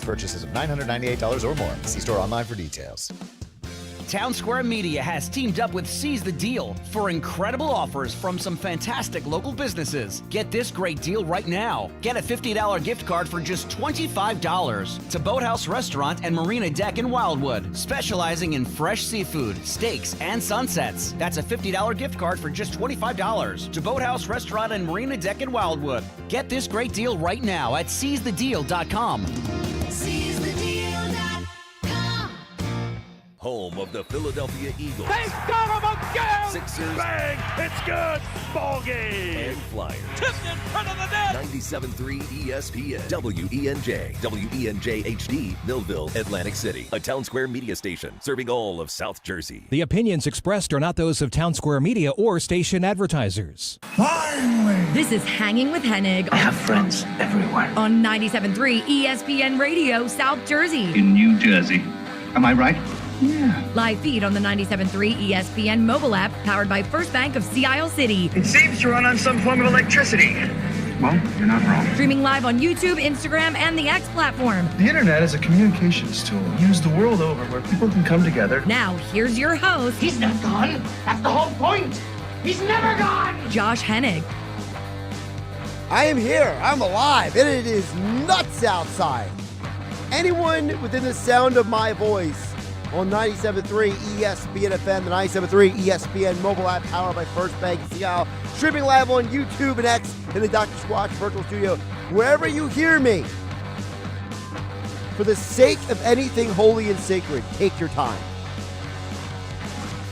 purchases of $998 or more. See store online for details. Town Square Media has teamed up with Seize the Deal for incredible offers from some fantastic local businesses. Get this great deal right now. Get a $50 gift card for just $25 to Boathouse Restaurant and Marina Deck in Wildwood, specializing in fresh seafood, steaks, and sunsets. That's a $50 gift card for just $25 to Boathouse Restaurant and Marina Deck in Wildwood. Get this great deal right now at seizethedeal.com. Home of the Philadelphia Eagles. They got him again! Sixers. Bang! It's good! Ball game! And Flyers. Tipped in front of the net! 97.3 ESPN. WENJ. WENJ HD. Millville, Atlantic City. A Town Square media station serving all of South Jersey. The opinions expressed are not those of Town Square Media or station advertisers. Finally! This is Hanging with Hennig. I have friends everywhere. On 97.3 ESPN Radio, South Jersey. In New Jersey. Am I right? Yeah. Live feed on the 97.3 ESPN mobile app, powered by First Bank of Sea Isle City. It seems to run on some form of electricity. Well, you're not wrong. Streaming live on YouTube, Instagram, and the X platform. The internet is a communications tool used the world over where people can come together. Now, here's your host. He's not gone. That's the whole point. He's never gone. Josh Hennig. I am here. I'm alive. And it is nuts outside. Anyone within the sound of my voice on 97.3 ESPN FM, the 97.3 ESPN mobile app, powered by First Bank of Sea Isle, streaming live on YouTube and X in the Dr. Squatch virtual studio. Wherever you hear me, for the sake of anything holy and sacred, take your time.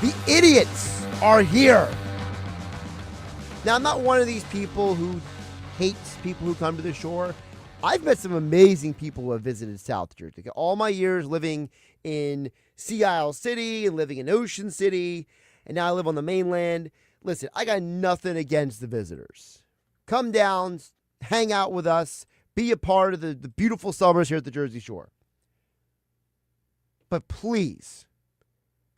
The idiots are here. Now, I'm not one of these people who hates people who come to the shore. I've met some amazing people who have visited South Jersey. All my years living in Sea Isle City and living in Ocean City, and now I live on the mainland. Listen, I got nothing against the visitors. Come down, hang out with us, be a part of the beautiful summers here at the Jersey Shore. But please,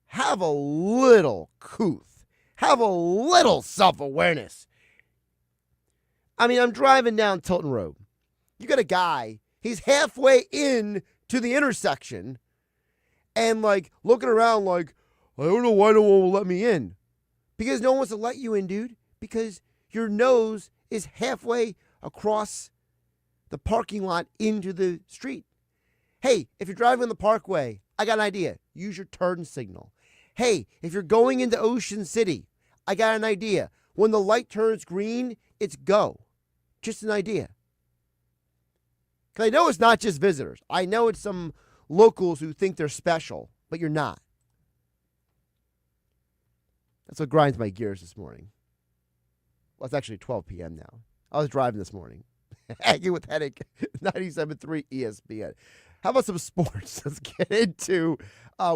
have a little couth. Have a little self-awareness. I mean, I'm driving down Tilton Road. You got a guy, he's halfway in to the intersection and like looking around like, I don't know why no one will let me in. Because no one wants to let you in, dude. Because your nose is halfway across the parking lot into the street. Hey, if you're driving on the parkway, I got an idea. Use your turn signal. Hey, if you're going into Ocean City, I got an idea. When the light turns green, it's go. Just an idea. Because I know it's not just visitors. I know it's some locals who think they're special, but you're not. That's what grinds my gears this morning. Well, it's actually 12 p.m. now. I was driving this morning. Hanging with Hennig, 97.3 ESPN. How about some sports? Let's get into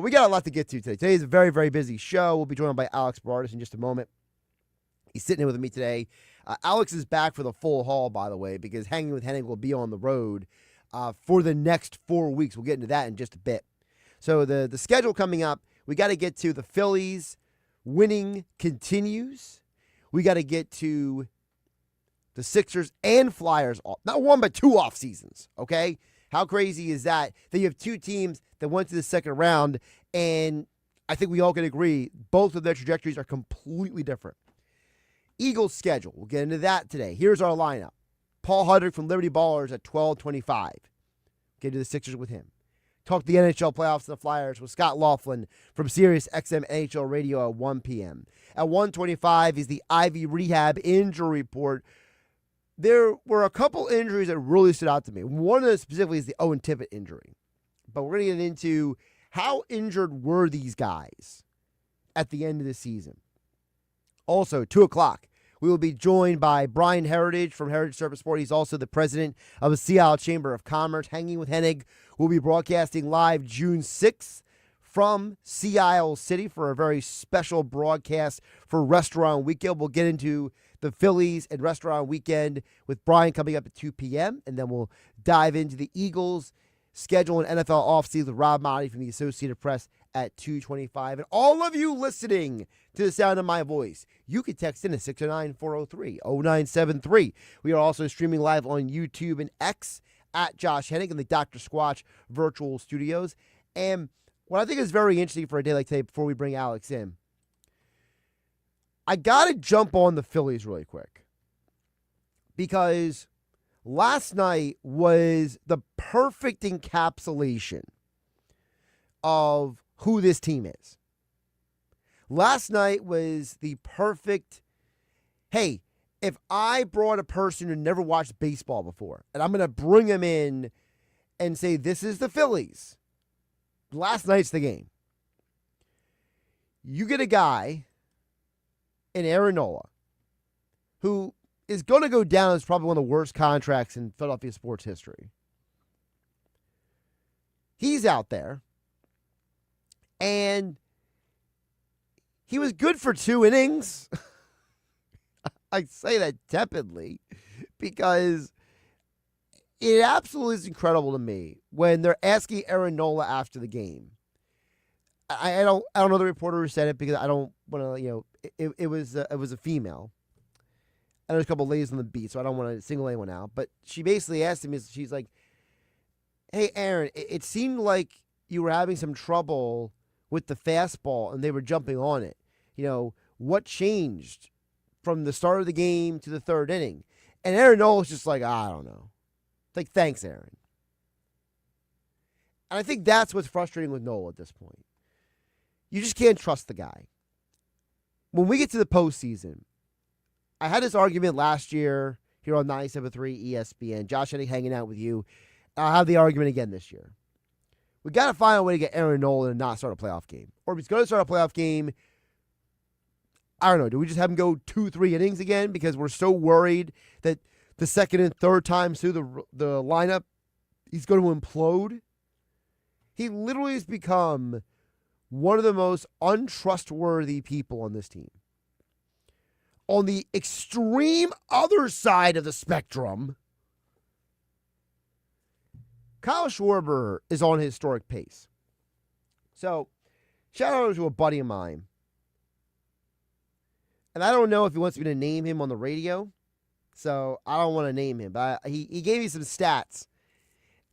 we got a lot to get to today. Today's a very, very busy show. We'll be joined by Alex Bardis in just a moment. He's sitting in with me today. Alex is back for the full haul, by the way, because Hanging with Hennig will be on the road for the next 4 weeks. We'll get into that in just a bit. So the schedule coming up, we got to get to the Phillies winning continues. We got to get to the Sixers and Flyers, not one but two off seasons, okay? How crazy is that? That you have two teams that went to the second round, and I think we all can agree both of their trajectories are completely different. Eagles schedule. We'll get into that today. Here's our lineup. Paul Hudrick from Liberty Ballers at 12:25. Get to the Sixers with him. Talk the NHL playoffs and the Flyers with Scott Laughlin from SiriusXM NHL Radio at 1 p.m. At 1:25 is the Ivy Rehab injury report. There were a couple injuries that really stood out to me. One of them specifically is the Owen Tippett injury. But we're going to get into how injured were these guys at the end of the season. Also, 2 o'clock, we will be joined by Brian Heritage from Heritage Surface Sport. He's also the president of the Sea Isle Chamber of Commerce. Hanging with Hennig will be broadcasting live June 6th from Sea Isle City for a very special broadcast for Restaurant Weekend. We'll get into the Phillies and Restaurant Weekend with Brian coming up at 2 p.m. And then we'll dive into the Eagles schedule and NFL offseason with Rob Maaddi from the Associated Press at 2:25. And all of you listening to the sound of my voice, you can text in at 609-403-0973. We are also streaming live on YouTube and X at Josh Hennig in the Dr. Squatch virtual studios. And what I think is very interesting for a day like today, before we bring Alex in, I got to jump on the Phillies really quick, because last night was the perfect encapsulation of who this team is. Last night was the perfect, hey, if I brought a person who never watched baseball before, and I'm going to bring them in and say, this is the Phillies, last night's the game. You get a guy in Aaron Nola, who is going to go down as probably one of the worst contracts in Philadelphia sports history. He's out there, and he was good for 2 innings. I say that tepidly because it absolutely is incredible to me when they're asking Aaron Nola after the game. I don't know the reporter who said it, because I don't want to, it was a female. And there's a couple ladies on the beat, so I don't want to single anyone out. But she basically asked him, she's like, hey, Aaron, it seemed like you were having some trouble with the fastball and they were jumping on it. What changed from the start of the game to the 3rd inning? And Aaron Nola's just like, I don't know. It's like, thanks, Aaron. And I think that's what's frustrating with Nola at this point. You just can't trust the guy. When we get to the postseason, I had this argument last year here on 97.3 ESPN. Josh Hennig hanging out with you. I'll have the argument again this year. We got to find a way to get Aaron Nola and not start a playoff game. Or if he's going to start a playoff game, I don't know, do we just have him go 2-3 innings again because we're so worried that the 2nd and 3rd times through the lineup he's going to implode? He literally has become one of the most untrustworthy people on this team. On the extreme other side of the spectrum, Kyle Schwarber is on a historic pace. So, shout out to a buddy of mine. And I don't know if he wants me to name him on the radio, so I don't want to name him. But he gave me some stats,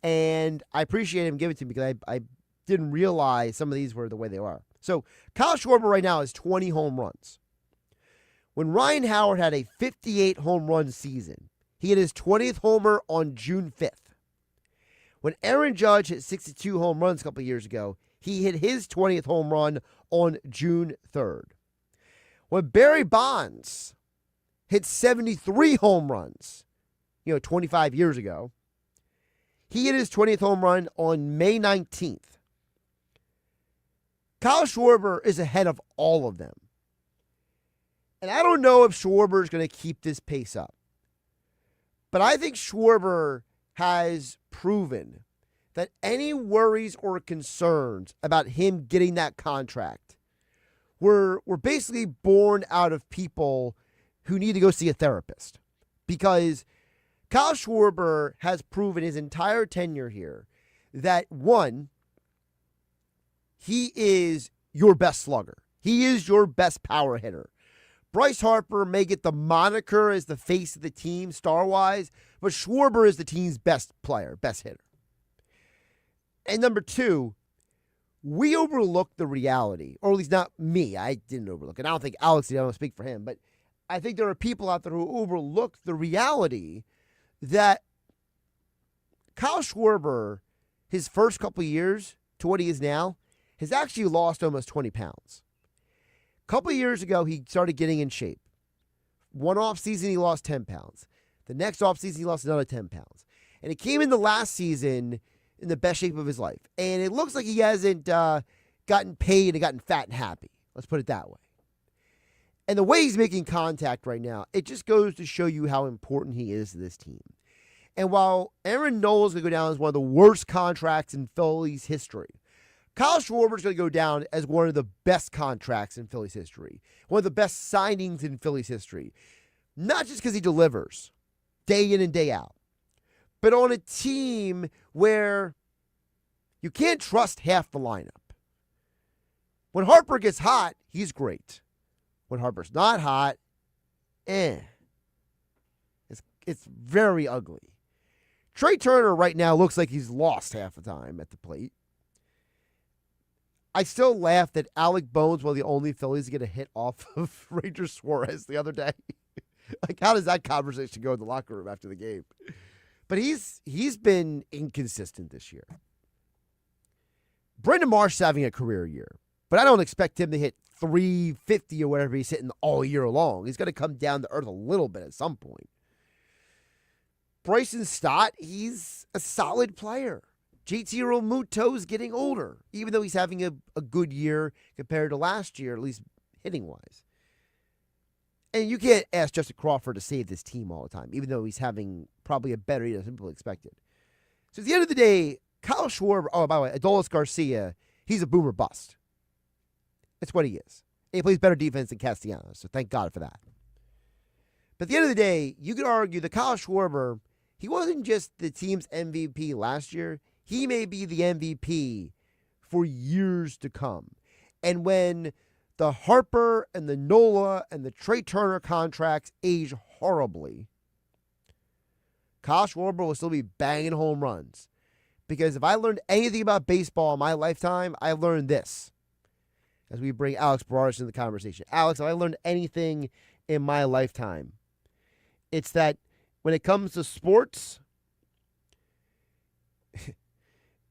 and I appreciate him giving it to me because I didn't realize some of these were the way they are. So Kyle Schwarber right now has 20 home runs. When Ryan Howard had a 58 home run season, he hit his 20th homer on June 5th. When Aaron Judge hit 62 home runs a couple of years ago, he hit his 20th home run on June 3rd. When Barry Bonds hit 73 home runs, 25 years ago, he hit his 20th home run on May 19th. Kyle Schwarber is ahead of all of them. And I don't know if Schwarber is going to keep this pace up. But I think Schwarber has proven that any worries or concerns about him getting that contract were basically born out of people who need to go see a therapist. Because Kyle Schwarber has proven his entire tenure here that, one, he is your best slugger. He is your best power hitter. Bryce Harper may get the moniker as the face of the team star-wise, but Schwarber is the team's best player, best hitter. And number 2, we overlook the reality, or at least not me. I didn't overlook it. I don't think Alex did. I don't speak for him. But I think there are people out there who overlook the reality that Kyle Schwarber, his first couple of years to what he is now, has actually lost almost 20 pounds. A couple of years ago, he started getting in shape. One offseason, he lost 10 pounds. The next offseason, he lost another 10 pounds. And he came in the last season in the best shape of his life. And it looks like he hasn't gotten paid and gotten fat and happy. Let's put it that way. And the way he's making contact right now, it just goes to show you how important he is to this team. And while Aaron Nola's going to go down as one of the worst contracts in Phillies history, Kyle Schwarber's going to go down as one of the best contracts in Phillies history, one of the best signings in Phillies history. Not just because he delivers day in and day out, but on a team where you can't trust half the lineup. When Harper gets hot, he's great. When Harper's not hot, It's very ugly. Trey Turner right now looks like he's lost half the time at the plate. I still laugh that Alec Bones, one of the only Phillies to get a hit off of Ranger Suarez the other day. Like, how does that conversation go in the locker room after the game? But he's been inconsistent this year. Brendan Marsh is having a career year, but I don't expect him to hit 350 or whatever he's hitting all year long. He's going to come down to earth a little bit at some point. Bryson Stott, he's a solid player. JT Realmuto's getting older, even though he's having a good year compared to last year, at least hitting-wise. And you can't ask Justin Crawford to save this team all the time, even though he's having probably a better year than people expected. So at the end of the day, Kyle Schwarber, oh, by the way, Adolis Garcia, he's a boomer bust. That's what he is. And he plays better defense than Castellanos, so thank God for that. But at the end of the day, you could argue that Kyle Schwarber, he wasn't just the team's MVP last year. He may be the MVP for years to come. And when the Harper and the Nola and the Trey Turner contracts age horribly, Kyle Schwarber will still be banging home runs. Because if I learned anything about baseball in my lifetime, I learned this. As we bring Alex Barras into the conversation. Alex, if I learned anything in my lifetime, it's that when it comes to sports,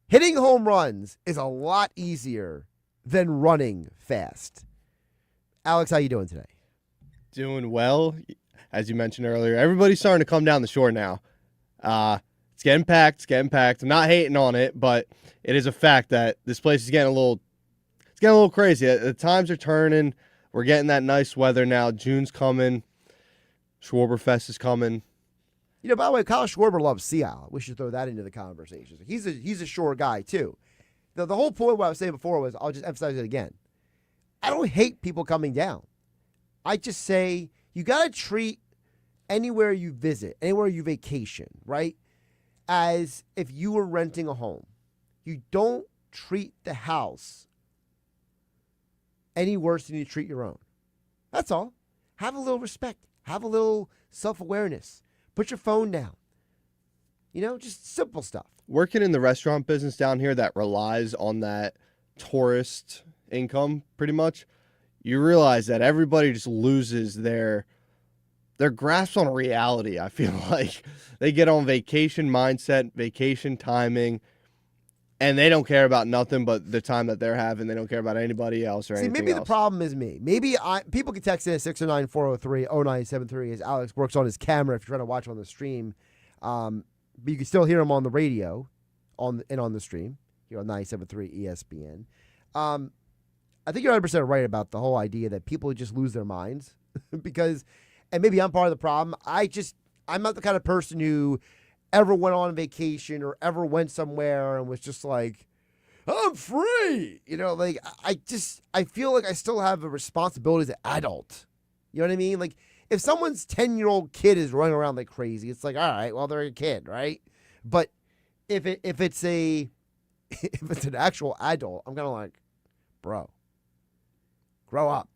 hitting home runs is a lot easier than running fast. Alex, how you doing today? Doing well. As you mentioned earlier, everybody's starting to come down the shore now. It's getting packed. I'm not hating on it, but it is a fact that this place is getting a little crazy. The times are turning. We're getting that nice weather now. June's coming. Schwarberfest is coming. You know, by the way, Kyle Schwarber loves Sea Isle. We should throw that into the conversation. He's a shore guy, too. The whole point of what I was saying before was, I'll just emphasize it again. I don't hate people coming down. I just say you got to treat anywhere you visit, anywhere you vacation, right, as if you were renting a home. You don't treat the house any worse than you treat your own. That's all. Have a little respect. Have a little self-awareness. Put your phone down. You know, just simple stuff. Working in the restaurant business down here that relies on that tourist income pretty much, you realize that everybody just loses their grasp on reality, I feel like. They get on vacation mindset, vacation timing, and they don't care about nothing but the time that they're having. They don't care about anybody else or anything else. See, maybe the problem is me. Maybe people can text in at 609-403-0973 as Alex works on his camera if you're trying to watch on the stream. But you can still hear him on the radio on the stream here on 97.3 ESPN. I think you're 100% right about the whole idea that people just lose their minds because, and maybe I'm part of the problem. I'm not the kind of person who ever went on vacation or ever went somewhere and was just like, I'm free. You know, like I feel like I still have a responsibility as an adult. You know what I mean? Like if someone's 10-year-old kid is running around like crazy, it's like, all right, well, they're a kid, right? But if it's an actual adult, I'm kind of like, bro, grow up.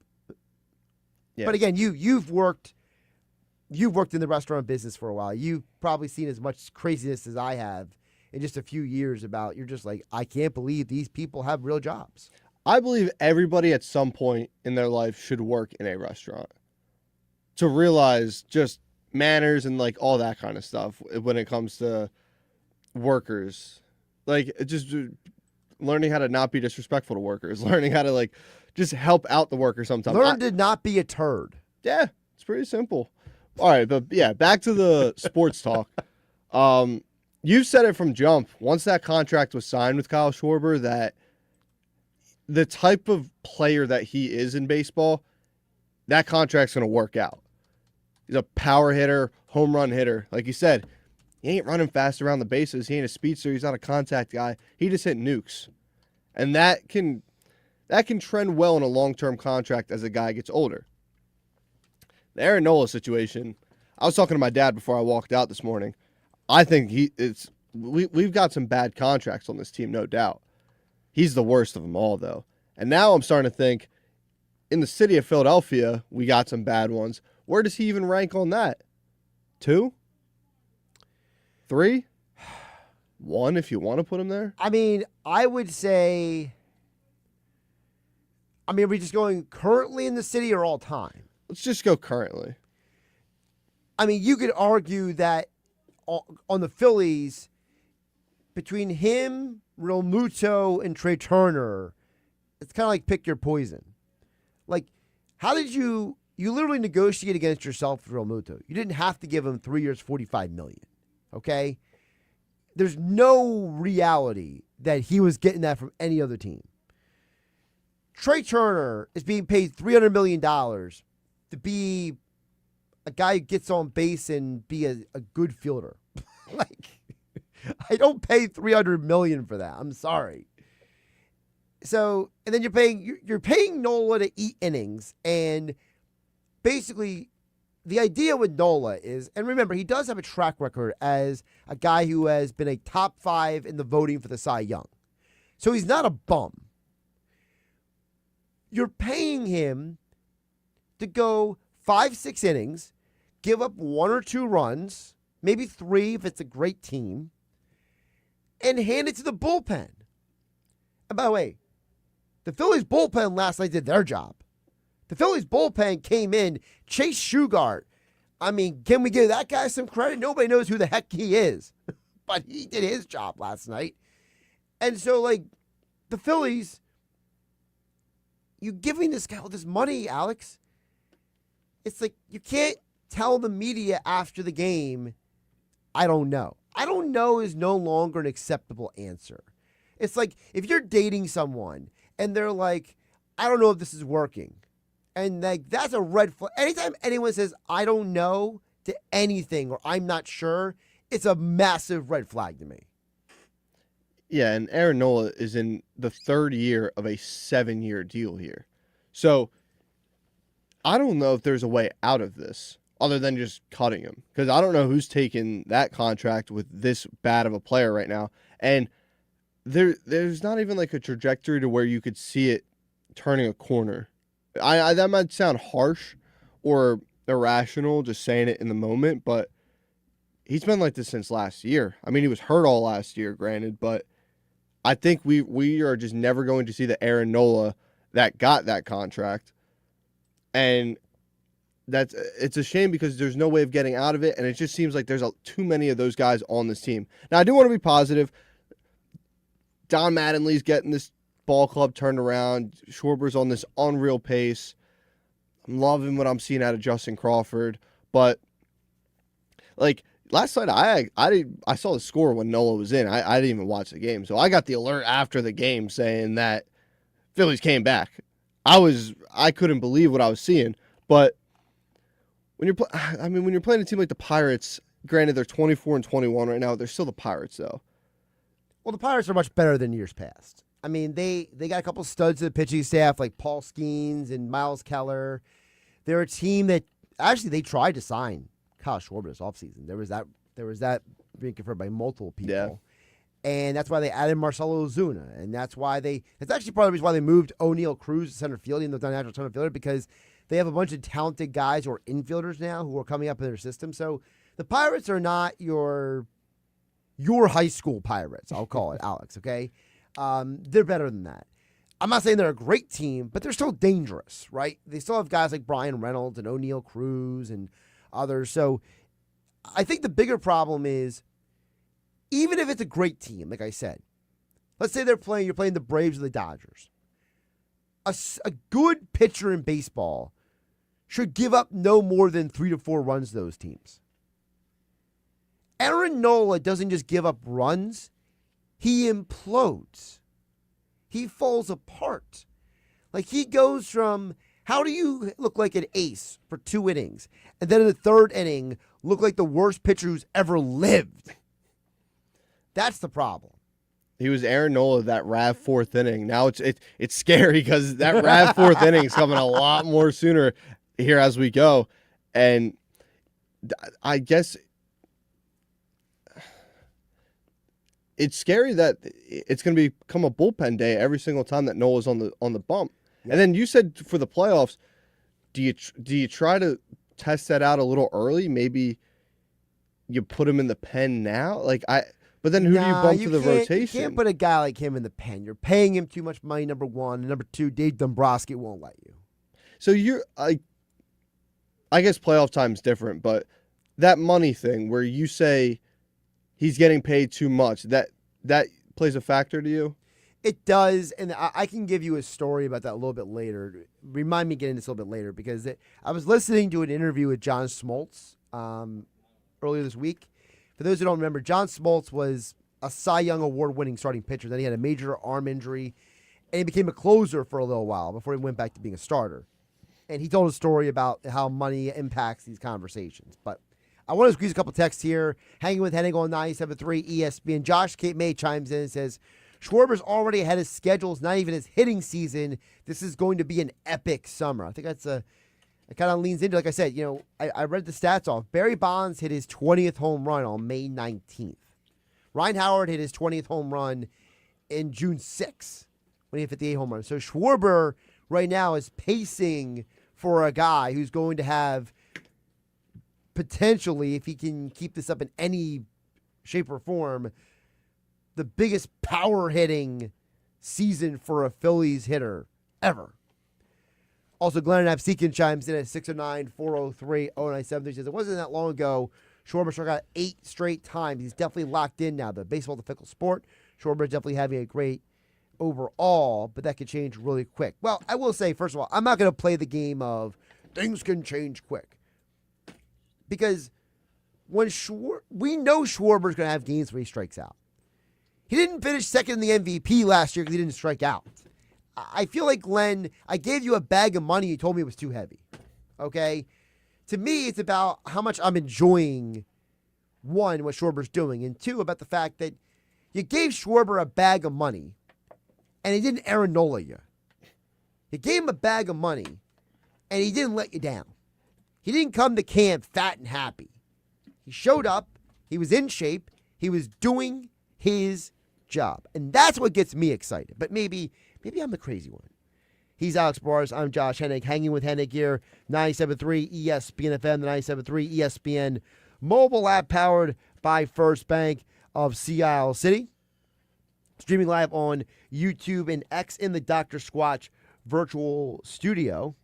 Yeah. But again, you've worked in the restaurant business for a while. You've probably seen as much craziness as I have in just a few years about, you're just like, I can't believe these people have real jobs. I believe everybody at some point in their life should work in a restaurant to realize just manners and like all that kind of stuff when it comes to workers. Like just learning how to not be disrespectful to workers, learning how to like just help out the worker sometimes. Learn to not be a turd. Yeah, it's pretty simple. All right, but yeah, back to the sports talk. You said it from jump. Once that contract was signed with Kyle Schwarber, that the type of player that he is in baseball, that contract's going to work out. He's a power hitter, home run hitter. Like you said, he ain't running fast around the bases. He ain't a speedster. He's not a contact guy. He just hit nukes. And that can trend well in a long-term contract as the guy gets older. The Aaron Nola situation, I was talking to my dad before I walked out this morning. I think we've got some bad contracts on this team, no doubt. He's the worst of them all, though. And now I'm starting to think, in the city of Philadelphia, we got some bad ones. Where does he even rank on that? 2? 3? 1 if you want to put him there? I mean, I would say, are we just going currently in the city or all time? Let's just go currently. I mean, you could argue that on the Phillies, between him, Real Muto, and Trey Turner, it's kind of like pick your poison. Like, how did you literally negotiate against yourself with Real Muto? You didn't have to give him 3 years, $45 million, okay? There's no reality that he was getting that from any other team. Trey Turner is being paid $300 million to be a guy who gets on base and be a good fielder. Like, I don't pay $300 million for that. I'm sorry. So, and then you're paying Nola to eat innings, and basically the idea with Nola is, and remember, he does have a track record as a guy who has been a top 5 in the voting for the Cy Young. So he's not a bum. You're paying him to go 5-6 innings, give up 1 or 2 runs, maybe 3 if it's a great team, and hand it to the bullpen. And by the way, the Phillies bullpen last night did their job. The Phillies bullpen came in. Chase Shugart. I mean, can we give that guy some credit? Nobody knows who the heck he is. But he did his job last night. And so, like, the Phillies, you giving this guy all this money, Alex, it's like you can't tell the media after the game, I don't know. I don't know is no longer an acceptable answer. It's like if you're dating someone and they're like, I don't know if this is working. And like that's a red flag. Anytime anyone says, I don't know to anything or I'm not sure, it's a massive red flag to me. Yeah, and Aaron Nola is in the 3rd year of a 7-year deal here. So I don't know if there's a way out of this other than just cutting him. Because I don't know who's taking that contract with this bad of a player right now. And there's not even like a trajectory to where you could see it turning a corner. I that might sound harsh or irrational just saying it in the moment, but he's been like this since last year. I mean, he was hurt all last year, granted, but I think we are just never going to see the Aaron Nola that got that contract. And it's a shame because there's no way of getting out of it, and it just seems like there's too many of those guys on this team. Now, I do want to be positive. Don Mattingly's getting this ball club turned around. Schwarber's on this unreal pace. I'm loving what I'm seeing out of Justin Crawford. But, like, last night I saw the score when Nola was in. I didn't even watch the game. So I got the alert after the game saying that Phillies came back. I couldn't believe what I was seeing. But when you're playing a team like the Pirates, granted they're 24-21 right now, they're still the Pirates though. Well, the Pirates are much better than years past. I mean, they got a couple studs to the pitching staff like Paul Skeens and Miles Keller. They're a team that actually they tried to sign Kyle Schwarber this offseason. There was that being confirmed by multiple people. Yeah. And that's why they added Marcelo Ozuna. And that's actually part of the reason why they moved O'Neal Cruz to center field, even though they're not a natural center fielder, because they have a bunch of talented guys who are infielders now who are coming up in their system. So the Pirates are not your high school Pirates, I'll call it, Alex, okay? They're better than that. I'm not saying they're a great team, but they're still dangerous, right? They still have guys like Brian Reynolds and O'Neal Cruz and others. So I think the bigger problem is, even if it's a great team, like I said, let's say you're playing the Braves or the Dodgers. A good pitcher in baseball should give up no more than 3 to 4 runs to those teams. Aaron Nola doesn't just give up runs. He implodes. He falls apart. Like he goes from, how do you look like an ace for 2 innings, and then in the 3rd inning, look like the worst pitcher who's ever lived? That's the problem. He was Aaron Nola that RAV 4th inning. Now it's scary because that RAV 4th inning is coming a lot more sooner here as we go. And I guess it's scary that it's going to become a bullpen day every single time that Nola's on the bump. Yeah. And then you said for the playoffs, do you try to test that out a little early? Maybe you put him in the pen now? But then who do you bump to the rotation? You can't put a guy like him in the pen. You're paying him too much money, number one. And number two, Dave Dombrowski won't let you. So I guess playoff time's different, but that money thing where you say he's getting paid too much, that plays a factor to you? It does, and I can give you a story about that a little bit later. Remind me getting this a little bit later, because I was listening to an interview with John Smoltz earlier this week. For those who don't remember, John Smoltz was a Cy Young Award-winning starting pitcher. Then he had a major arm injury, and he became a closer for a little while before he went back to being a starter. And he told a story about how money impacts these conversations. But I want to squeeze a couple texts here. Hanging with Hennig on 97.3 ESPN. Josh Cape May chimes in and says, Schwarber's already ahead of schedule. It's not even his hitting season. This is going to be an epic summer. I think it kind of leans into, like I said, I read the stats off. Barry Bonds hit his 20th home run on May 19th. Ryan Howard hit his 20th home run in June 6th when he hit 58 home runs. So Schwarber right now is pacing for a guy who's going to have potentially, if he can keep this up in any shape or form, the biggest power hitting season for a Phillies hitter ever. Also, Glenn Absekin chimes in at 609-403-0973. He says, it wasn't that long ago Schwarber struck out 8 straight times. He's definitely locked in now. The baseball's a fickle sport. Schwarber is definitely having a great overall, but that could change really quick. Well, I will say, first of all, I'm not going to play the game of things can change quick. Because we know Schwarber's going to have games where he strikes out. He didn't finish second in the MVP last year because he didn't strike out. I feel like, Glenn, I gave you a bag of money. You told me it was too heavy. Okay? To me, it's about how much I'm enjoying, one, what Schwarber's doing, and two, about the fact that you gave Schwarber a bag of money, and he didn't Aaron Nola you. You gave him a bag of money, and he didn't let you down. He didn't come to camp fat and happy. He showed up. He was in shape. He was doing his job. And that's what gets me excited. But maybe I'm the crazy one. He's Alex Bars. I'm Josh Hennig, hanging with Hennig here. 97.3 ESPN FM, the 97.3 ESPN mobile app powered by First Bank of Sea Isle City. Streaming live on YouTube and X in the Dr. Squatch virtual studio.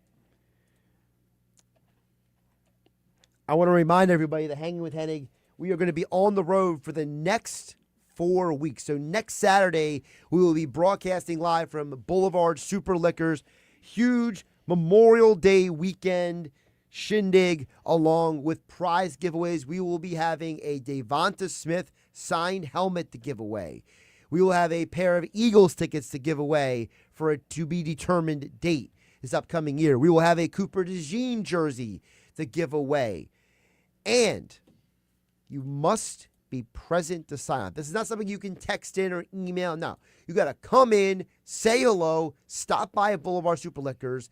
I want to remind everybody that Hanging with Hennig, we are going to be on the road for the next 4 weeks. So next Saturday, we will be broadcasting live from Boulevard Super Liquors. Huge Memorial Day weekend shindig along with prize giveaways. We will be having a Devonta Smith signed helmet to give away. We will have a pair of Eagles tickets to give away for a to-be-determined date this upcoming year. We will have a Cooper DeJean jersey to give away. And you must be present to sign up. This is not something you can text in or email. No. You got to come in, say hello, stop by at Boulevard Super Liquors.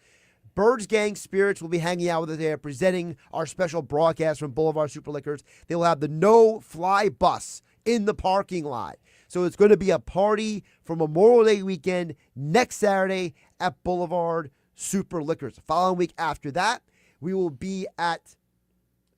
Birds Gang Spirits will be hanging out with us there, presenting our special broadcast from Boulevard Super Liquors. They will have the no-fly bus in the parking lot. So it's going to be a party for Memorial Day weekend next Saturday at Boulevard Super Liquors. The following week after that, we will be at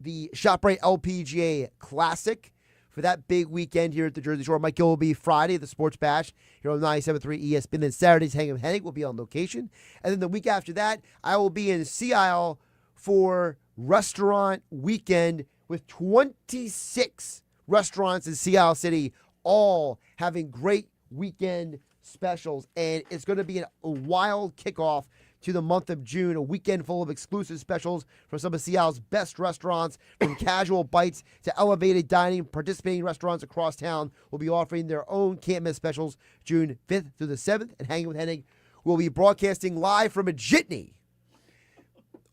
the ShopRite LPGA Classic for that big weekend here at the Jersey Shore. Mike Gill will be Friday at the Sports Bash here on 97.3 ESPN. Then Saturday's Hanging with Hennig will be on location. And then the week after that, I will be in Sea Isle for Restaurant Weekend with 26 restaurants in Sea Isle City, all having great weekend specials. And it's going to be a wild kickoff to the month of June, a weekend full of exclusive specials from some of Seattle's best restaurants, from casual bites to elevated dining. Participating restaurants across town will be offering their own can't-miss specials June 5th through the 7th. And Hanging with Hennig will be broadcasting live from a jitney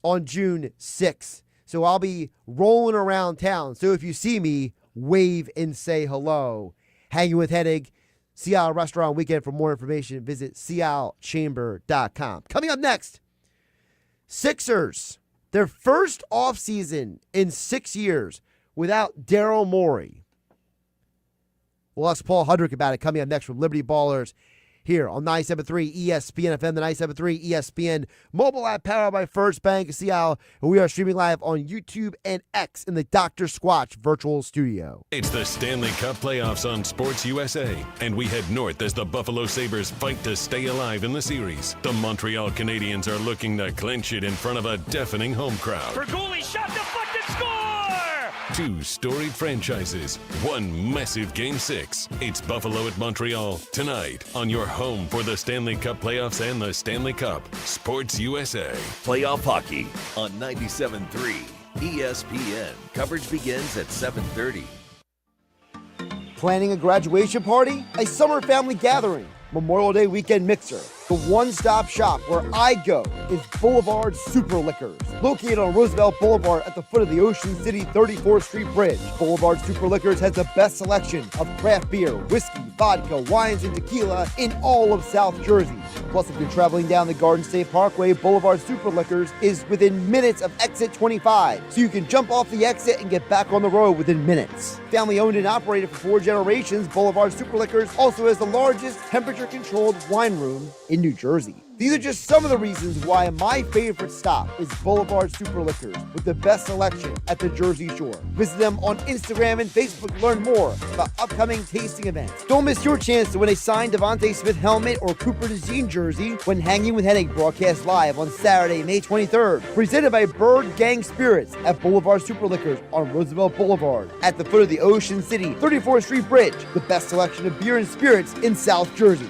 on June 6th. So I'll be rolling around town. So if you see me, wave and say hello. Hanging with Hennig, Sea Isle Restaurant Weekend. For more information, visit SeaIsleChamber.com. Coming up next, Sixers, their first offseason in 6 years without Daryl Morey. We'll ask Paul Hudrick about it coming up next from Liberty Ballers here on 97.3 ESPN FM, the 97.3 ESPN mobile app powered by First Bank of Seattle. And we are streaming live on YouTube and X in the Dr. Squatch virtual studio. It's the Stanley Cup playoffs on Sports USA, and we head north as the Buffalo Sabres fight to stay alive in the series. The Montreal Canadiens are looking to clinch it in front of a deafening home crowd. Bergouli shot deflected, score! Two storied franchises, one massive Game 6. It's Buffalo at Montreal tonight on your home for the Stanley Cup playoffs and the Stanley Cup. Sports USA. Playoff hockey on 97.3 ESPN. Coverage begins at 7:30. Planning a graduation party? A summer family gathering? Memorial Day weekend mixer. The one-stop shop where I go is Boulevard Super Liquors, located on Roosevelt Boulevard at the foot of the Ocean City 34th Street Bridge. Boulevard Super Liquors has the best selection of craft beer, whiskey, vodka, wines, and tequila in all of South Jersey. Plus, if you're traveling down the Garden State Parkway, Boulevard Super Liquors is within minutes of exit 25, so you can jump off the exit and get back on the road within minutes. Family owned and operated for 4 generations, Boulevard Super Liquors also has the largest temperature-controlled wine room in New Jersey. These are just some of the reasons why my favorite stop is Boulevard Super Liquors, with the best selection at the Jersey Shore. Visit them on Instagram and Facebook to learn more about upcoming tasting events. Don't miss your chance to win a signed Devontae Smith helmet or Cooper DeJean jersey when Hanging with Hennig broadcast live on Saturday, May 23rd. Presented by Bird Gang Spirits at Boulevard Super Liquors on Roosevelt Boulevard at the foot of the Ocean City 34th Street Bridge. The best selection of beer and spirits in South Jersey.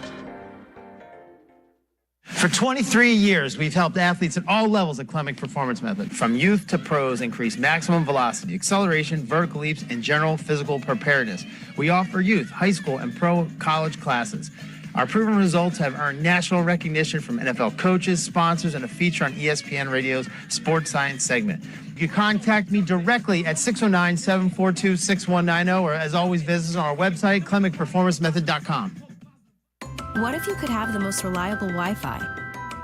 For 23 years, we've helped athletes at all levels at Clemic Performance Method, from youth to pros, increase maximum velocity, acceleration, vertical leaps, and general physical preparedness. We offer youth, high school, and pro college classes. Our proven results have earned national recognition from NFL coaches, sponsors, and a feature on ESPN Radio's Sports Science segment. You can contact me directly at 609-742-6190, or as always, visit us on our website, clemicperformancemethod.com. What if you could have the most reliable Wi-Fi?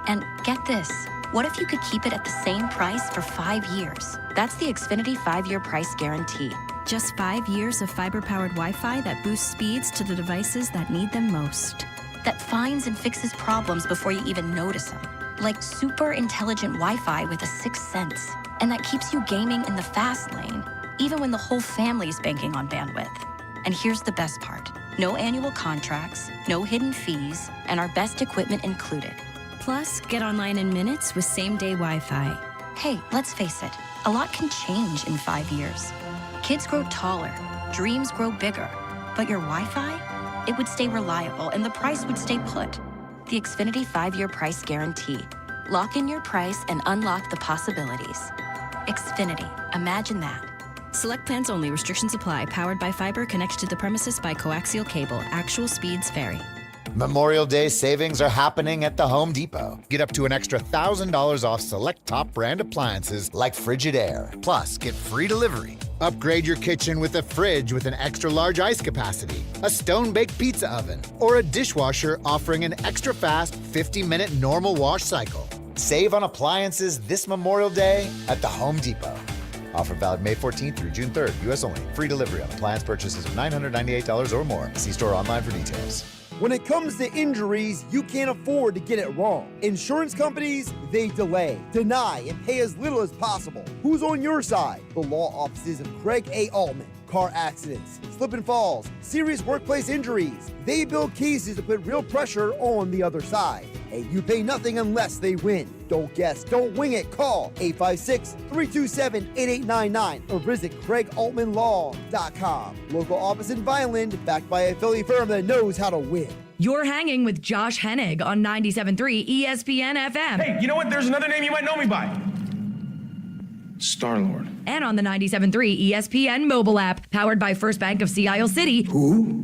And get this, what if you could keep it at the same price for 5 years? That's the Xfinity 5-year price guarantee. Just 5 years of fiber-powered Wi-Fi that boosts speeds to the devices that need them most. That finds and fixes problems before you even notice them. Like super intelligent Wi-Fi with a sixth sense. And that keeps you gaming in the fast lane, even when the whole family's banking on bandwidth. And here's the best part. No annual contracts, no hidden fees, and our best equipment included. Plus, get online in minutes with same-day Wi-Fi. Hey, let's face it, a lot can change in 5 years. Kids grow taller, dreams grow bigger, but your Wi-Fi? It would stay reliable and the price would stay put. The Xfinity 5-year price guarantee. Lock in your price and unlock the possibilities. Xfinity, imagine that. Select plans only. Restrictions apply. Powered by fiber. Connected to the premises by coaxial cable. Actual speeds vary. Memorial Day savings are happening at the Home Depot. Get up to an extra $1,000 off select top brand appliances like Frigidaire. Plus, get free delivery. Upgrade your kitchen with a fridge with an extra large ice capacity, a stone-baked pizza oven, or a dishwasher offering an extra fast 50-minute normal wash cycle. Save on appliances this Memorial Day at the Home Depot. Offer valid May 14th through June 3rd. U.S. only. Free delivery on appliance purchases of $998 or more. See store online for details. When it comes to injuries, you can't afford to get it wrong. Insurance companies, they delay, deny, and pay as little as possible. Who's on your side? The law offices of Craig A. Altman. Car accidents, slip and falls, serious workplace injuries. They build cases to put real pressure on the other side. And you pay nothing unless they win. Don't guess, don't wing it. Call 856-327-8899 or visit CraigAltmanLaw.com. Local office in Vineland, backed by a Philly firm that knows how to win. You're hanging with Josh Hennig on 97.3 ESPN FM. Hey, you know what? There's another name you might know me by. Star-Lord. And on the 97.3 ESPN mobile app, powered by First Bank of Seattle City. Who?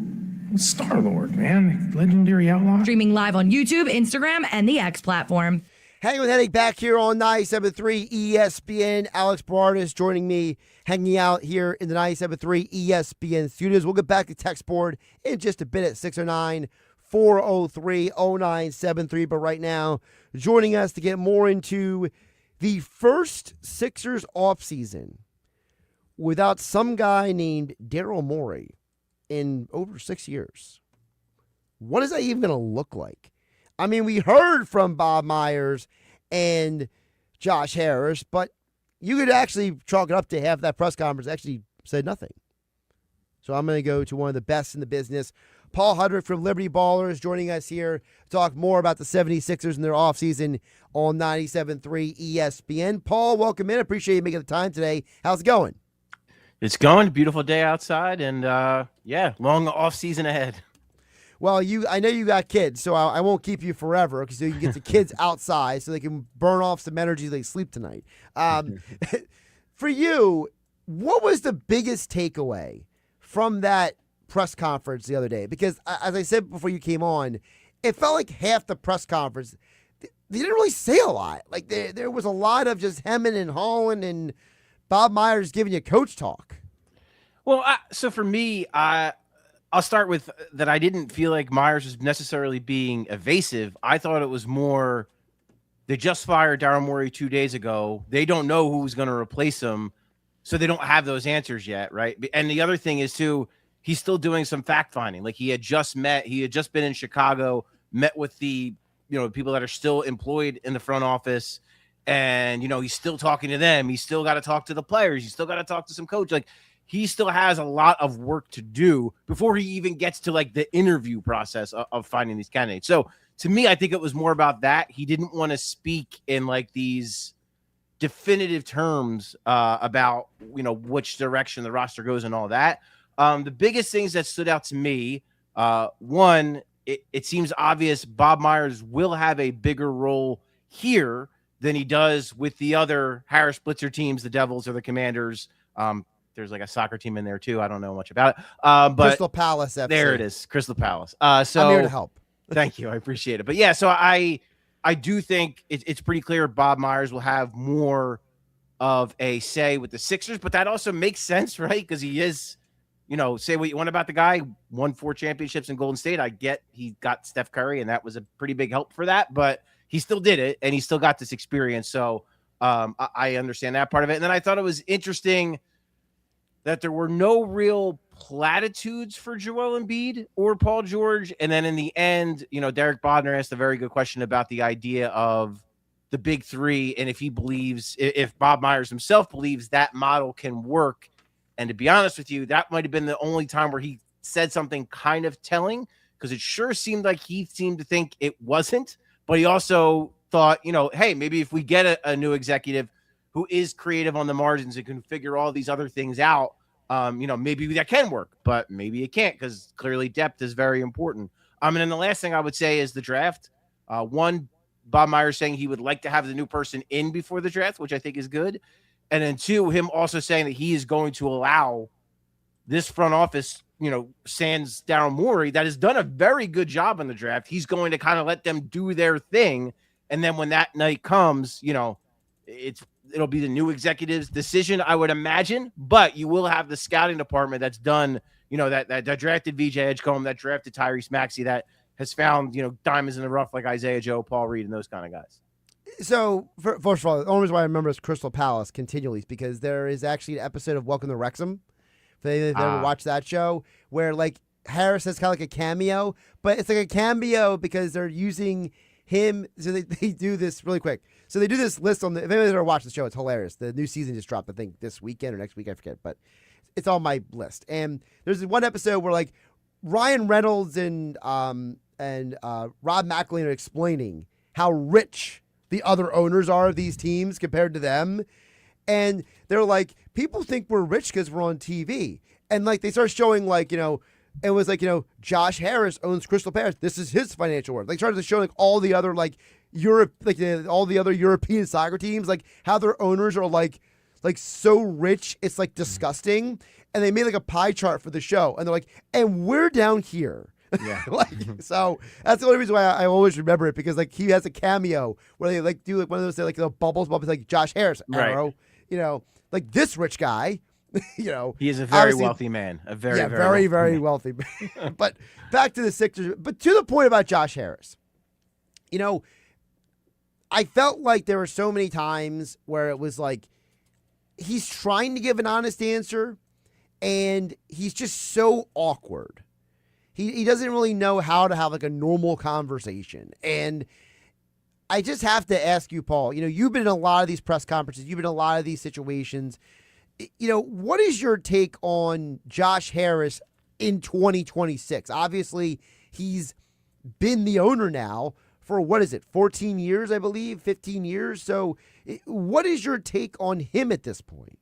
Star-Lord, man. Legendary outlaw. Streaming live on YouTube, Instagram, and the X platform. Hanging with Hennig back here on 97.3 ESPN. Alex Barardis joining me, hanging out here in the 97.3 ESPN studios. We'll get back to text board in just a bit at 609-403-0973. But right now, joining us to get more into the first Sixers offseason without some guy named Daryl Morey in over 6 years. what is that even going to look like? I mean, we heard from Bob Myers and Josh Harris, but you could actually chalk it up to half that press conference actually said nothing. So I'm going to go to one of the best in the business. Paul Hudrick from Liberty Ballers joining us here to talk more about the 76ers and their offseason on 97.3 ESPN. Paul, welcome in. Appreciate you making the time today. How's it going? It's going. Beautiful day outside, and long offseason ahead. Well, I know you got kids, so I won't keep you forever because you can get the kids outside so they can burn off some energy as they sleep tonight. For you, what was the biggest takeaway from that press conference the other day? Because as I said before you came on, it felt like half the press conference, they didn't really say a lot. Like there was a lot of just hemming and hawing and Bob Myers giving you coach talk. Well, so for me, I'll start with that. I didn't feel like Myers was necessarily being evasive. I thought it was more, they just fired Daryl Morey 2 days ago. They don't know who's going to replace him, so they don't have those answers yet, right? And the other thing is, too, he's still doing some fact-finding. Like, he had just been in Chicago, met with the, people that are still employed in the front office, and, he's still talking to them. He's still got to talk to the players. He's still got to talk to some coach. Like, he still has a lot of work to do before he even gets to like the interview process of finding these candidates. So to me, I think it was more about that. He didn't want to speak in like these definitive terms about, which direction the roster goes and all that. The biggest things that stood out to me, one, it seems obvious Bob Myers will have a bigger role here than he does with the other Harris Blitzer teams, the Devils or the Commanders. There's like a soccer team in there too. I don't know much about it. But Crystal Palace FC. There it is, Crystal Palace. So I'm here to help. Thank you. I appreciate it. But yeah, so I do think it's pretty clear Bob Myers will have more of a say with the Sixers, but that also makes sense, right? Because he is, say what you want about the guy, won 4 championships in Golden State. I get he got Steph Curry, and that was a pretty big help for that, but he still did it, and he still got this experience. So I understand that part of it. And then I thought it was interesting that there were no real platitudes for Joel Embiid or Paul George. And then in the end, Derek Bodner asked a very good question about the idea of the big three. And if Bob Myers himself believes that model can work. And to be honest with you, that might've been the only time where he said something kind of telling, because it sure seemed like he seemed to think it wasn't, but he also thought, hey, maybe if we get a new executive who is creative on the margins and can figure all these other things out, maybe that can work, but maybe it can't, because clearly depth is very important. And then the last thing I would say is the draft. One, Bob Myers saying he would like to have the new person in before the draft, which I think is good. And then two, him also saying that he is going to allow this front office, sans Daryl Morey, that has done a very good job in the draft. He's going to kind of let them do their thing. And then when that night comes, it'll be the new executive's decision, I would imagine, but you will have the scouting department that's done, that drafted VJ Edgecombe, that drafted Tyrese Maxey, that has found, diamonds in the rough like Isaiah Joe, Paul Reed, and those kind of guys. So, first of all, the only reason why I remember is Crystal Palace continually is because there is actually an episode of Welcome to Wrexham, if they've ever watched that show, where like Harris has kind of like a cameo, but it's like a cameo because they're using him. So they do this really quick. So they do this list on if anybody's ever watched the show, it's hilarious. The new season just dropped, I think, this weekend or next week, I forget, but it's on my list. And there's one episode where like Ryan Reynolds and Rob McElhenney are explaining how rich the other owners are of these teams compared to them. And they're like, people think we're rich because we're on TV. And like they start showing like, it was like, Josh Harris owns Crystal Palace. This is his financial worth. They started showing like all the other like Europe, like all the other European soccer teams, like how their owners are like so rich, it's like disgusting. And they made like a pie chart for the show, and they're like, and we're down here. Yeah. So that's the only reason why I always remember it, because like he has a cameo where they like do like one of those like the bubbles like Josh Harris arrow, like this rich guy. He is a very wealthy man. Very wealthy. But back to the Sixers. But to the point about Josh Harris, I felt like there were so many times where it was like he's trying to give an honest answer, and he's just so awkward. He doesn't really know how to have like a normal conversation. And I just have to ask you, Paul, you've been in a lot of these press conferences. You've been in a lot of these situations. What is your take on Josh Harris in 2026? Obviously, he's been the owner now for, 14 years, I believe, 15 years. So what is your take on him at this point?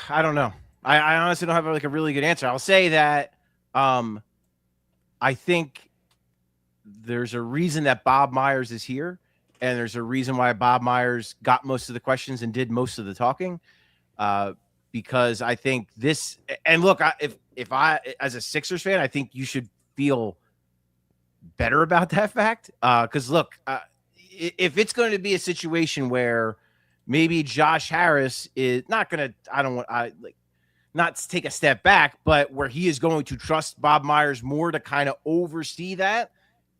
I don't know. I honestly don't have like a really good answer. I'll say that I think there's a reason that Bob Myers is here, and there's a reason why Bob Myers got most of the questions and did most of the talking. Because I think this, and look, if I, as a Sixers fan, I think you should feel better about that fact. Because look, if it's going to be a situation where maybe Josh Harris is not going to, not to take a step back, but where he is going to trust Bob Myers more to kind of oversee that.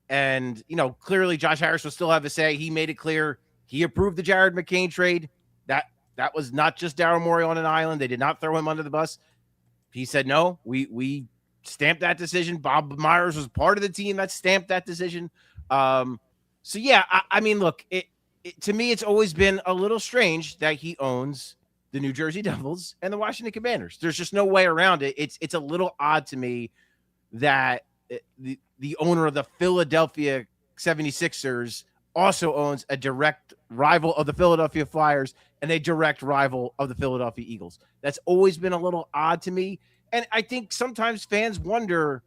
And, clearly Josh Harris will still have a say. He made it clear he approved the Jared McCain trade. That was not just Daryl Morey on an island. They did not throw him under the bus. He said, no, we stamped that decision. Bob Myers was part of the team that stamped that decision. So yeah, I mean, look, to me, it's always been a little strange that he owns the New Jersey Devils and the Washington Commanders. There's just no way around it. It's a little odd to me that the owner of the Philadelphia 76ers also owns a direct rival of the Philadelphia Flyers and a direct rival of the Philadelphia Eagles. That's always been a little odd to me. And I think sometimes fans wonder,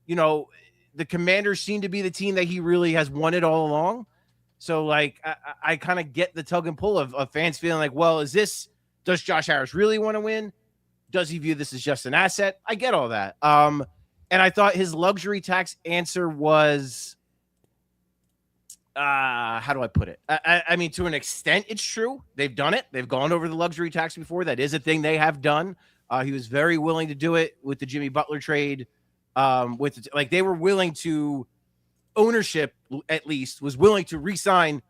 the Commanders seem to be the team that he really has wanted all along. So, like, I kind of get the tug and pull of fans feeling like, well, does Josh Harris really want to win? Does he view this as just an asset? I get all that. And I thought his luxury tax answer was, how do I put it? I mean, to an extent, it's true. They've done it. They've gone over the luxury tax before. That is a thing they have done. He was very willing to do it with the Jimmy Butler trade. They were willing to, ownership at least was willing to re-sign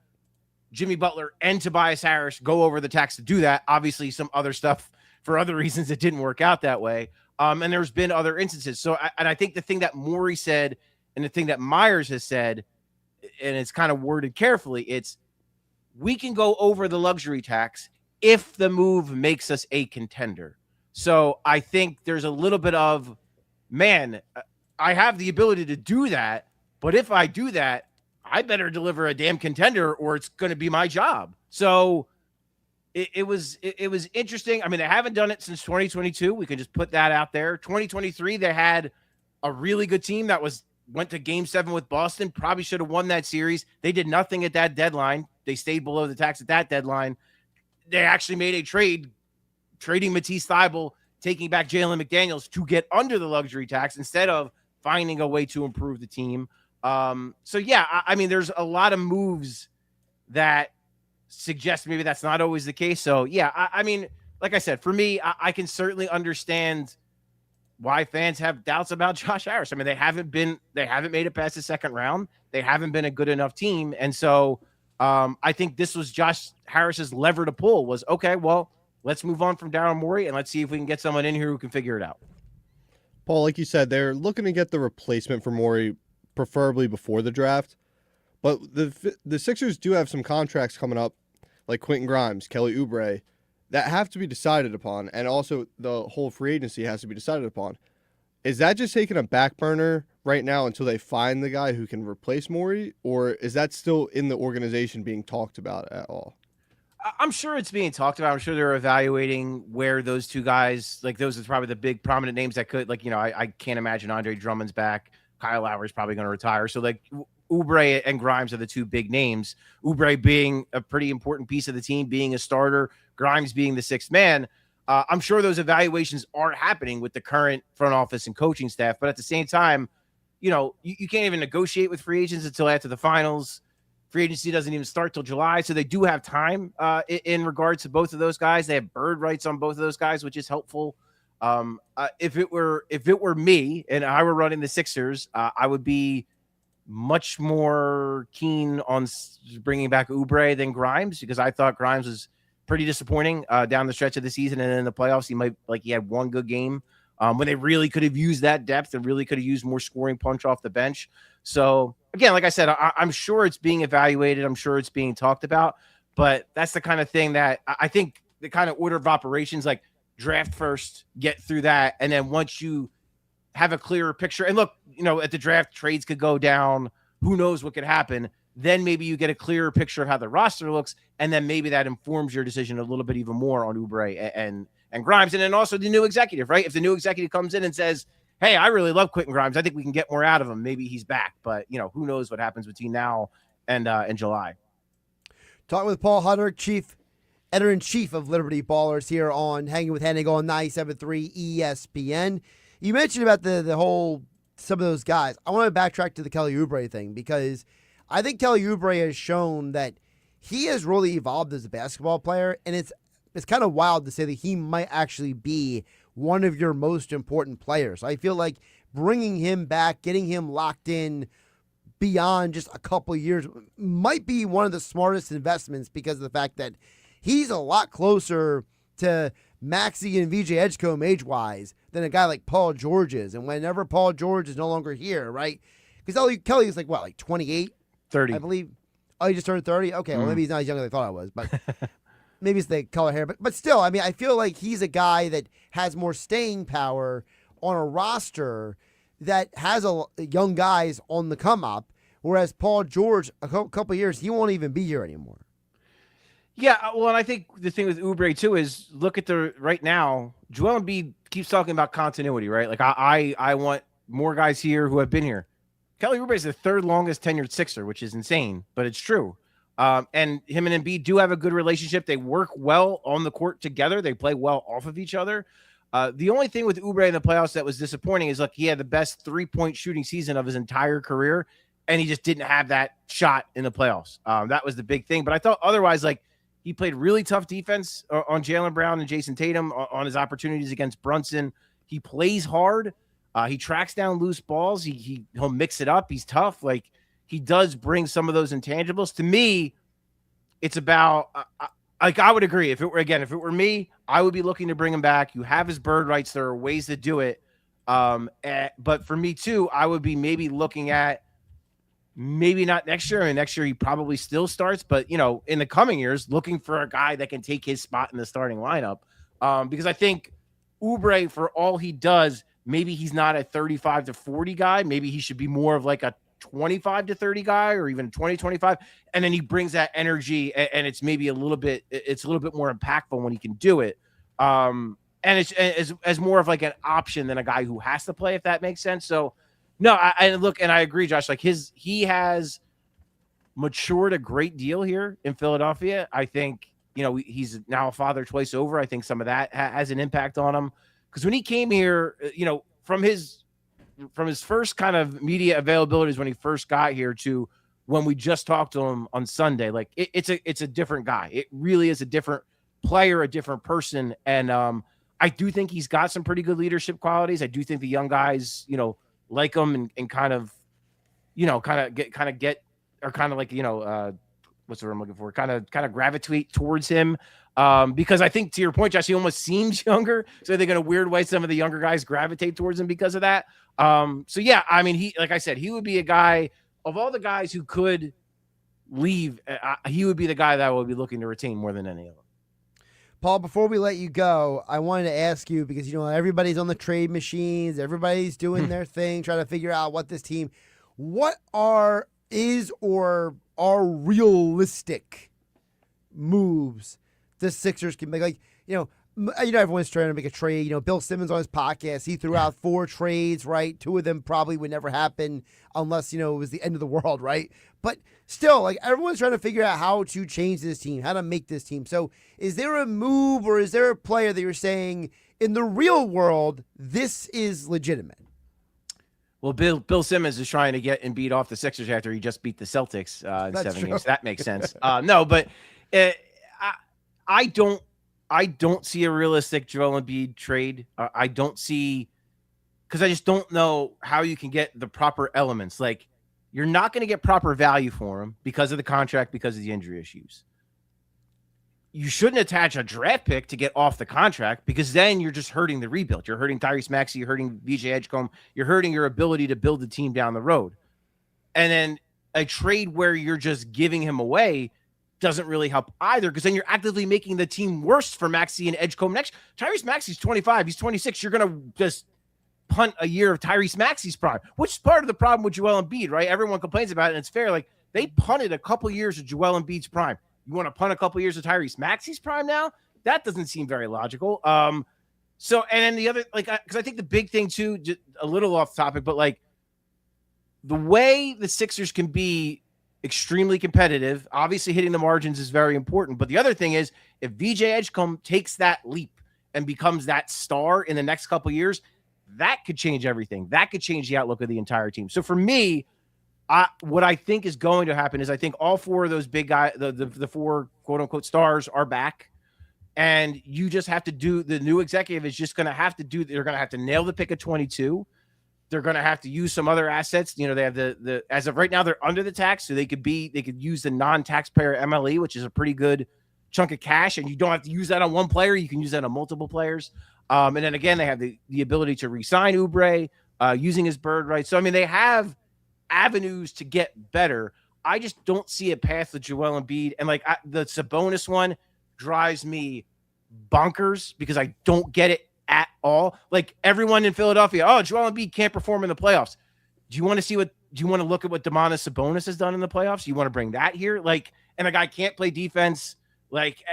Jimmy Butler and Tobias Harris, go over the tax to do that. Obviously, some other stuff for other reasons it didn't work out that way. And there's been other instances. So, I think the thing that Morey said and the thing that Myers has said, and it's kind of worded carefully, it's we can go over the luxury tax if the move makes us a contender. So I think there's a little bit of, man, I have the ability to do that, but if I do that, I better deliver a damn contender or it's going to be my job. So it was interesting. I mean, they haven't done it since 2022. We can just put that out there. 2023, they had a really good team that went to Game 7 with Boston. Probably should have won that series. They did nothing at that deadline. They stayed below the tax at that deadline. They actually made a trade, trading Matisse Thybulle, taking back Jalen McDaniels to get under the luxury tax instead of finding a way to improve the team. So yeah, I mean, there's a lot of moves that suggest maybe that's not always the case. So yeah, I mean, like I said, for me, I can certainly understand why fans have doubts about Josh Harris. I mean, they haven't made it past the second round. They haven't been a good enough team. And so I think this was Josh Harris's lever to pull was, okay, well, let's move on from Daryl Morey and let's see if we can get someone in here who can figure it out. Paul, like you said, they're looking to get the replacement for Morey, preferably before the draft. But the Sixers do have some contracts coming up, like Quentin Grimes, Kelly Oubre, that have to be decided upon, and also the whole free agency has to be decided upon. Is that just taking a back burner right now until they find the guy who can replace Morey, or is that still in the organization being talked about at all? I'm sure it's being talked about. I'm sure they're evaluating where those two guys, like those are probably the big prominent names that could, like, I can't imagine Andre Drummond's back. Kyle Lowry's probably going to retire. So like Oubre and Grimes are the two big names. Oubre being a pretty important piece of the team, being a starter, Grimes being the sixth man. I'm sure those evaluations aren't happening with the current front office and coaching staff. But at the same time, you can't even negotiate with free agents until after the finals. Free agency doesn't even start till July. So they do have time in regards to both of those guys. They have bird rights on both of those guys, which is helpful. If it were me and I were running the Sixers, I would be much more keen on bringing back Oubre than Grimes, because I thought Grimes was pretty disappointing down the stretch of the season, and in the playoffs he had one good game, when they really could have used that depth and really could have used more scoring punch off the bench. So again, like I said, I'm sure it's being evaluated. I'm sure it's being talked about, but that's the kind of thing that I think the kind of order of operations, like draft first, get through that. And then once you have a clearer picture, and look, at the draft, trades could go down. Who knows what could happen? Then maybe you get a clearer picture of how the roster looks. And then maybe that informs your decision a little bit even more on Oubre and Grimes. And then also the new executive, right? If the new executive comes in and says, hey, I really love Quentin Grimes, I think we can get more out of him, maybe he's back. But, who knows what happens between now and July. Talking with Paul Hudrick, editor-in-chief of Liberty Ballers, here on Hanging with Hennig on 97.3 ESPN. You mentioned about the whole, some of those guys. I want to backtrack to the Kelly Oubre thing, because I think Kelly Oubre has shown that he has really evolved as a basketball player, and it's kind of wild to say that he might actually be one of your most important players. I feel like bringing him back, getting him locked in beyond just a couple of years might be one of the smartest investments, because of the fact that he's a lot closer to Maxey and VJ Edgecombe age-wise than a guy like Paul George is. And whenever Paul George is no longer here, right? Because Kelly is like 28? 30. I believe. Oh, he just turned 30? Okay, well, maybe he's not as young as I thought I was, but maybe it's the color hair. But still, I mean, I feel like he's a guy that has more staying power on a roster that has young guys on the come-up, whereas Paul George, a couple of years, he won't even be here anymore. Yeah, well, and I think the thing with Oubre, too, is look at right now, Joel Embiid keeps talking about continuity, right? Like, I want more guys here who have been here. Kelly Oubre is the third longest tenured Sixer, which is insane, but it's true. And him and Embiid do have a good relationship. They work well on the court together. They play well off of each other. The only thing with Oubre in the playoffs that was disappointing is, look, he had the best three-point shooting season of his entire career, and he just didn't have that shot in the playoffs. That was the big thing. But I thought otherwise, like, he played really tough defense on Jaylen Brown and Jason Tatum on his opportunities against Brunson. He plays hard. He tracks down loose balls. He'll mix it up. He's tough. Like, he does bring some of those intangibles. To me, it's about I would agree. If it were me, I would be looking to bring him back. You have his bird rights. There are ways to do it. But for me too, I would be maybe looking at maybe not next year. I mean, next year he probably still starts, but in the coming years, looking for a guy that can take his spot in the starting lineup. Because I think Oubre, for all he does, maybe he's not a 35 to 40 guy. Maybe he should be more of like a 25 to 30 guy, or even 20, 25. And then he brings that energy, and it's maybe a little bit more impactful when he can do it. And it's as more of like an option than a guy who has to play, if that makes sense. So no, I agree, Josh, like he has matured a great deal here in Philadelphia. I think, he's now a father twice over. I think some of that has an impact on him, because when he came here, from his first kind of media availabilities when he first got here to when we just talked to him on Sunday, like it's a different guy. It really is a different player, a different person. And I do think he's got some pretty good leadership qualities. I do think the young guys, like him and kind of what's the word I'm looking for? Kind of gravitate towards him. Because I think, to your point, Josh, he almost seems younger. So I think in a weird way, some of the younger guys gravitate towards him because of that. So yeah, I mean, like I said, he would be a guy of all the guys who could leave. He would be the guy that I would be looking to retain more than any of them. Paul, before we let you go, I wanted to ask you, because, everybody's on the trade machines, everybody's doing their thing, trying to figure out what this team, what are realistic moves the Sixers can make. Like, everyone's trying to make a trade. Bill Simmons on his podcast, he threw out 4 trades, right? 2 of them probably would never happen unless, it was the end of the world, right? But still, like, everyone's trying to figure out how to change this team, how to make this team. So is there a move, or is there a player that you're saying in the real world, this is legitimate? Well, Bill Simmons is trying to get Embiid off the Sixers after he just beat the Celtics in That's 7 true. games. That makes sense. No, but I don't see a realistic Joel Embiid trade. I don't see, because I just don't know how you can get the proper elements. Like, you're not going to get proper value for him because of the contract, because of the injury issues. you shouldn't attach a draft pick to get off the contract, because then you're just hurting the rebuild. You're hurting Tyrese Maxey, you're hurting VJ Edgecombe, you're hurting your ability to build the team down the road. And then a trade where you're just giving him away doesn't really help either, because then you're actively making the team worse for Maxey and Edgecombe next. Tyrese Maxey's 25, he's 26. You're going to just punt a year of Tyrese Maxey's prime, which is part of the problem with Joel Embiid, right? Everyone complains about it, and it's fair. Like, they punted a couple years of Joel Embiid's prime. You want to punt a couple years of Tyrese Maxey's prime now? That doesn't seem very logical. So, and then the other, like, because I think the big thing too, just a little off topic, but like the way the Sixers can be extremely competitive, obviously hitting the margins is very important. But the other thing is, if VJ Edgecombe takes that leap and becomes that star in the next couple of years, that could change everything. That could change the outlook of the entire team. So for me, what I think is going to happen is I think all four of those big guys, the four quote unquote stars, are back. And you just have to do, the new executive is just going to have to do, they're going to have to nail the pick at 22. They're going to have to use some other assets. You know, they have the as of right now, they're under the tax, so they could use the non-taxpayer MLE, which is a pretty good chunk of cash. And you don't have to use that on one player. You can use that on multiple players. And then again, they have the ability to re-sign Oubre using his bird rights. So, I mean, they have avenues to get better. I just don't see a path with Joel Embiid. And like the Sabonis one drives me bonkers because I don't get it at all. Like, everyone in Philadelphia, oh, Joel Embiid can't perform in the playoffs. Do you want to look at what Domantas Sabonis has done in the playoffs? You want to bring that here? Like, and a guy can't play defense. Like,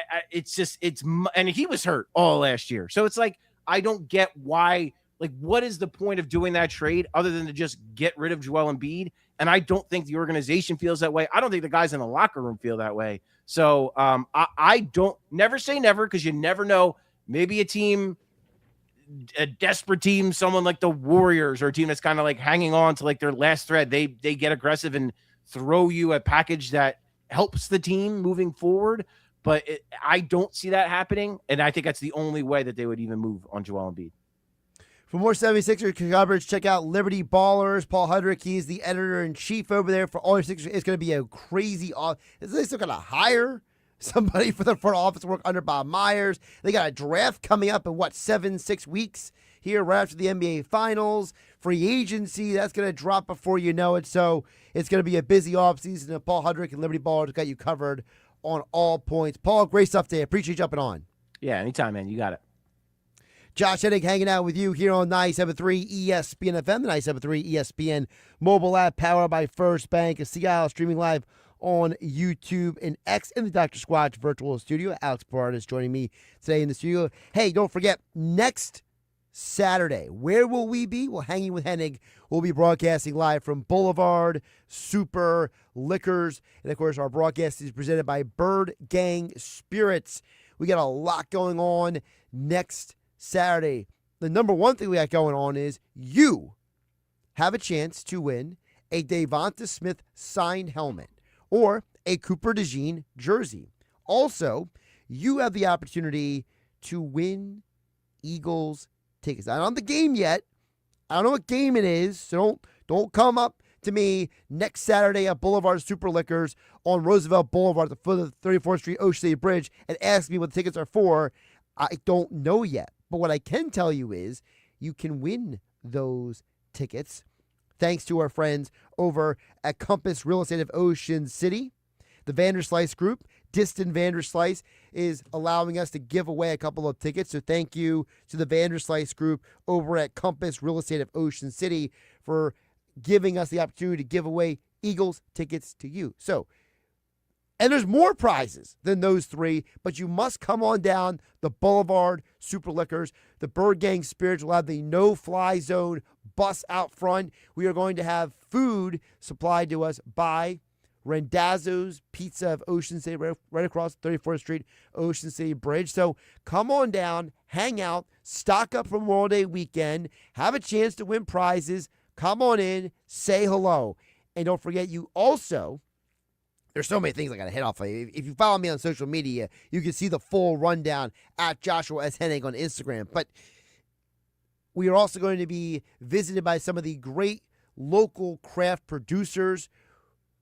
and he was hurt all last year. So it's like, I don't get why. Like, what is the point of doing that trade other than to just get rid of Joel Embiid? And I don't think the organization feels that way. I don't think the guys in the locker room feel that way. So I don't, never say never, because you never know. Maybe a desperate team, someone like the Warriors, or a team that's kind of like hanging on to like their last thread, they get aggressive and throw you a package that helps the team moving forward. But I don't see that happening. And I think that's the only way that they would even move on Joel Embiid. For more 76ers coverage, check out Liberty Ballers. Paul Hudrick, he's the editor-in-chief over there for all your Sixers. It's going to be a crazy They're still going to hire somebody for the front office work under Bob Myers. They got a draft coming up in, 6 weeks here right after the NBA Finals. Free agency, that's going to drop before you know it. So it's going to be a busy offseason. And Paul Hudrick and Liberty Ballers got you covered on all points. Paul, great stuff today. Appreciate you jumping on. Yeah, anytime, man. You got it. Josh Hennig hanging out with you here on 97.3 ESPN FM, the 97.3 ESPN mobile app powered by First Bank of Seattle, streaming live on YouTube and X in the Dr. Squatch virtual studio. Alex Barrett is joining me today in the studio. Hey, don't forget, next Saturday, where will we be? Well, Hanging with Hennig will be broadcasting live from Boulevard Super Liquors. And, of course, our broadcast is presented by Bird Gang Spirits. We got a lot going on next Saturday. The number one thing we got going on is you have a chance to win a Devonta Smith signed helmet or a Cooper DeJean jersey. Also, you have the opportunity to win Eagles tickets. I don't know the game yet. I don't know what game it is, so don't come up to me next Saturday at Boulevard Super Liquors on Roosevelt Boulevard at the foot of the 34th Street Ocean City Bridge and ask me what the tickets are for. I don't know yet. But what I can tell you is you can win those tickets thanks to our friends over at Compass Real Estate of Ocean City. The Vanderslice Group, Distant Vanderslice, is allowing us to give away a couple of tickets. So thank you to the Vanderslice Group over at Compass Real Estate of Ocean City for giving us the opportunity to give away Eagles tickets to you. So, and there's more prizes than those three, but you must come on down the Boulevard Super Liquors. The Bird Gang Spirits will have the no-fly zone bus out front. We are going to have food supplied to us by Rendazzo's Pizza of Ocean City, right across 34th Street, Ocean City Bridge. So come on down, hang out, stock up for Memorial Day weekend, have a chance to win prizes. Come on in, say hello. And don't forget, you also... There's so many things I got to hit off. If you follow me on social media, you can see the full rundown at Joshua S. Hennig on Instagram. But we are also going to be visited by some of the great local craft producers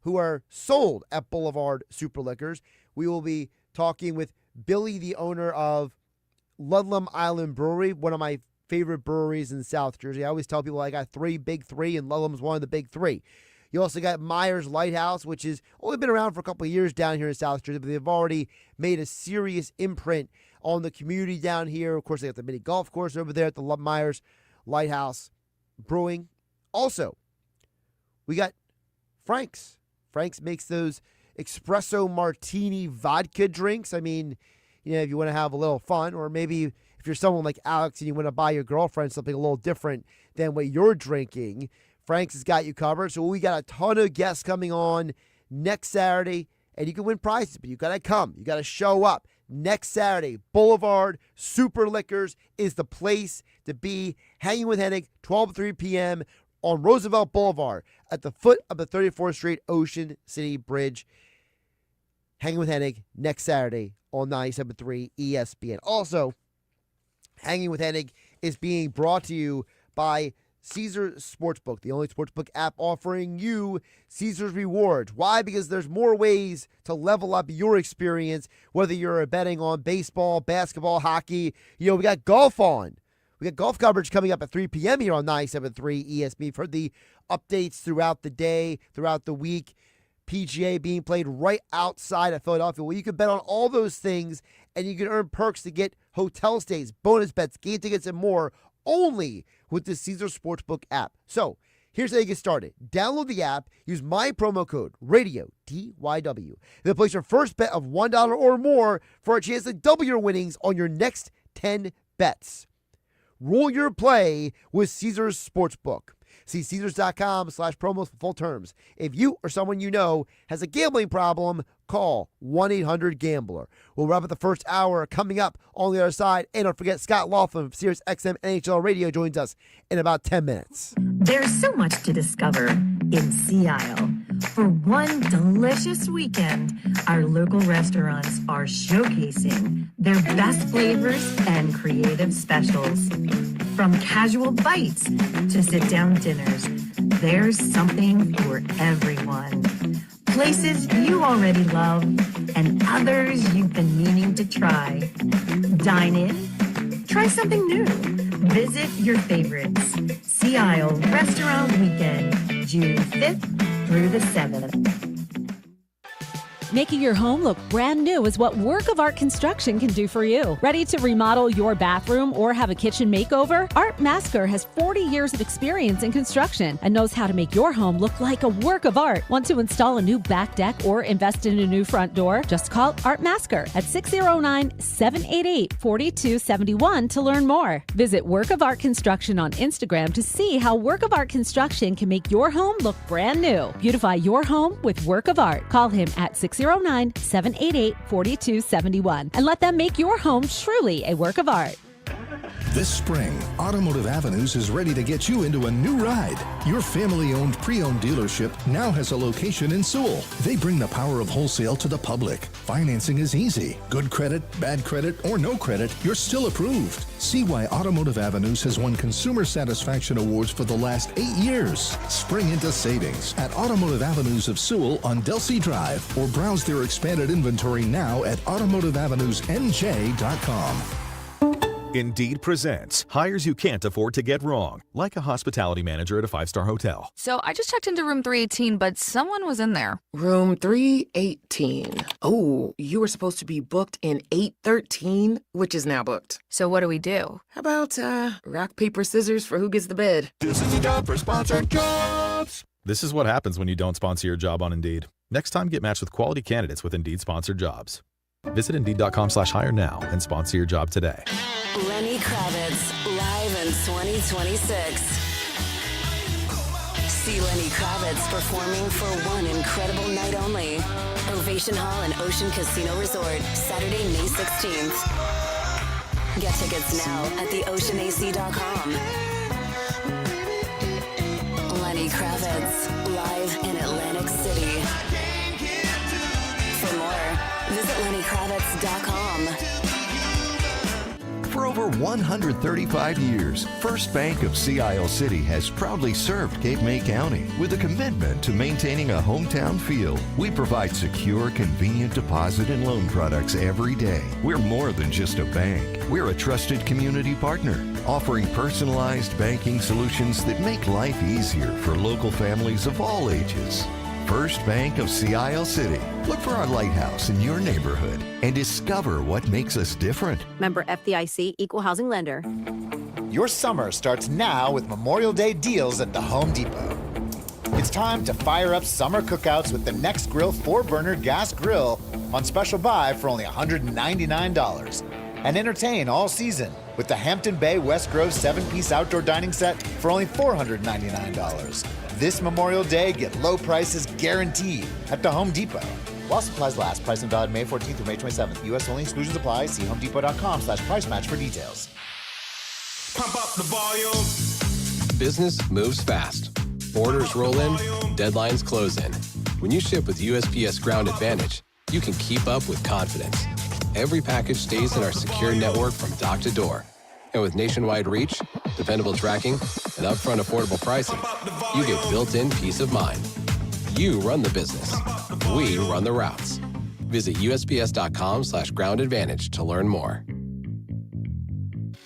who are sold at Boulevard Super Liquors. We will be talking with Billy, the owner of Ludlam Island Brewery, one of my favorite breweries in South Jersey. I always tell people I got big three, and Ludlam's one of the big three. You also got Myers Lighthouse, which has only been around for a couple of years down here in South Jersey, but they've already made a serious imprint on the community down here. Of course, they got the mini golf course over there at the Myers Lighthouse Brewing. Also, we got Frank's. Frank's makes those espresso martini vodka drinks. I mean, if you want to have a little fun, or maybe if you're someone like Alex and you want to buy your girlfriend something a little different than what you're drinking, Frank's has got you covered. So we got a ton of guests coming on next Saturday, and you can win prizes, but you got to come. You got to show up. Next Saturday, Boulevard Super Liquors is the place to be. Hanging with Hennig, 12 to 3 p.m. on Roosevelt Boulevard at the foot of the 34th Street Ocean City Bridge. Hanging with Hennig next Saturday on 97.3 ESPN. Also, Hanging with Hennig is being brought to you by Caesars Sportsbook, the only sportsbook app offering you Caesars rewards. Why? Because there's more ways to level up your experience, whether you're betting on baseball, basketball, hockey. We got golf on. We got golf coverage coming up at 3 p.m. here on 97.3 ESPN. For the updates throughout the day, throughout the week. PGA being played right outside of Philadelphia. Well, you can bet on all those things, and you can earn perks to get hotel stays, bonus bets, game tickets, and more only with the Caesars Sportsbook app. So here's how you get started. Download the app, use my promo code RADIO, DYW. Then place your first bet of $1 or more for a chance to double your winnings on your next 10 bets. Roll your play with Caesars Sportsbook. See Caesars.com/promos for full terms. If you or someone you know has a gambling problem, call 1-800-GAMBLER. We'll wrap up the first hour coming up on the other side. And don't forget, Scott Laughlin of SiriusXM NHL Radio joins us in about 10 minutes. There's so much to discover in Sea Isle. For one delicious weekend, our local restaurants are showcasing their best flavors and creative specials. From casual bites to sit-down dinners, there's something for everyone. Places you already love and others you've been meaning to try. Dine in, try something new. Visit your favorites. Sea Isle Restaurant Weekend, June 5th through the 7th. Making your home look brand new is what Work of Art Construction can do for you. Ready to remodel your bathroom or have a kitchen makeover? Art Masker has 40 years of experience in construction and knows how to make your home look like a work of art. Want to install a new back deck or invest in a new front door? Just call Art Masker at 609-788-4271 to learn more. Visit Work of Art Construction on Instagram to see how Work of Art Construction can make your home look brand new. Beautify your home with Work of Art. Call him at 609-788-4271 and let them make your home truly a work of art. This spring, Automotive Avenues is ready to get you into a new ride. Your family-owned pre-owned dealership now has a location in Sewell. They bring the power of wholesale to the public. Financing is easy. Good credit, bad credit, or no credit, you're still approved. See why Automotive Avenues has won Consumer Satisfaction Awards for the last 8 years. Spring into savings at Automotive Avenues of Sewell on Delsey Drive, or browse their expanded inventory now at automotiveavenusnj.com. Indeed presents hires you can't afford to get wrong, like a hospitality manager at a 5-star hotel. So I just checked into room 318, but someone was in there. Room 318. Oh, you were supposed to be booked in 813, which is now booked. So what do we do? How about rock, paper, scissors for who gets the bed? This is a job for sponsored jobs. This is what happens when you don't sponsor your job on Indeed. Next time, get matched with quality candidates with Indeed sponsored jobs. Visit Indeed.com/hire now and sponsor your job today. Lenny Kravitz, live in 2026. See Lenny Kravitz performing for one incredible night only. Ovation Hall and Ocean Casino Resort, Saturday, May 16th. Get tickets now at theoceanac.com. Lenny Kravitz, live in Atlantic City. For more, visit LennyKravitz.com. For over 135 years, First Bank of Sea Isle City has proudly served Cape May County with a commitment to maintaining a hometown feel. We provide secure, convenient deposit and loan products every day. We're more than just a bank. We're a trusted community partner, offering personalized banking solutions that make life easier for local families of all ages. First Bank of Sea Isle City. Look for our lighthouse in your neighborhood and discover what makes us different. Member FDIC, Equal Housing Lender. Your summer starts now with Memorial Day deals at the Home Depot. It's time to fire up summer cookouts with the Next Grill 4-burner gas grill on special buy for only $199. And entertain all season with the Hampton Bay West Grove 7-piece outdoor dining set for only $499. This Memorial Day, get low prices guaranteed at the Home Depot. While supplies last, price and valid May 14th through May 27th. U.S. only, exclusions apply. See homedepot.com/price match for details. Pump up the volume. Business moves fast. Orders roll in, deadlines close in. When you ship with USPS Ground Advantage, you can keep up with confidence. Every package stays in our secure network from dock to door. And with nationwide reach, dependable tracking, and upfront affordable pricing, you get built-in peace of mind. You run the business. We run the routes. Visit USPS.com/Ground Advantage to learn more.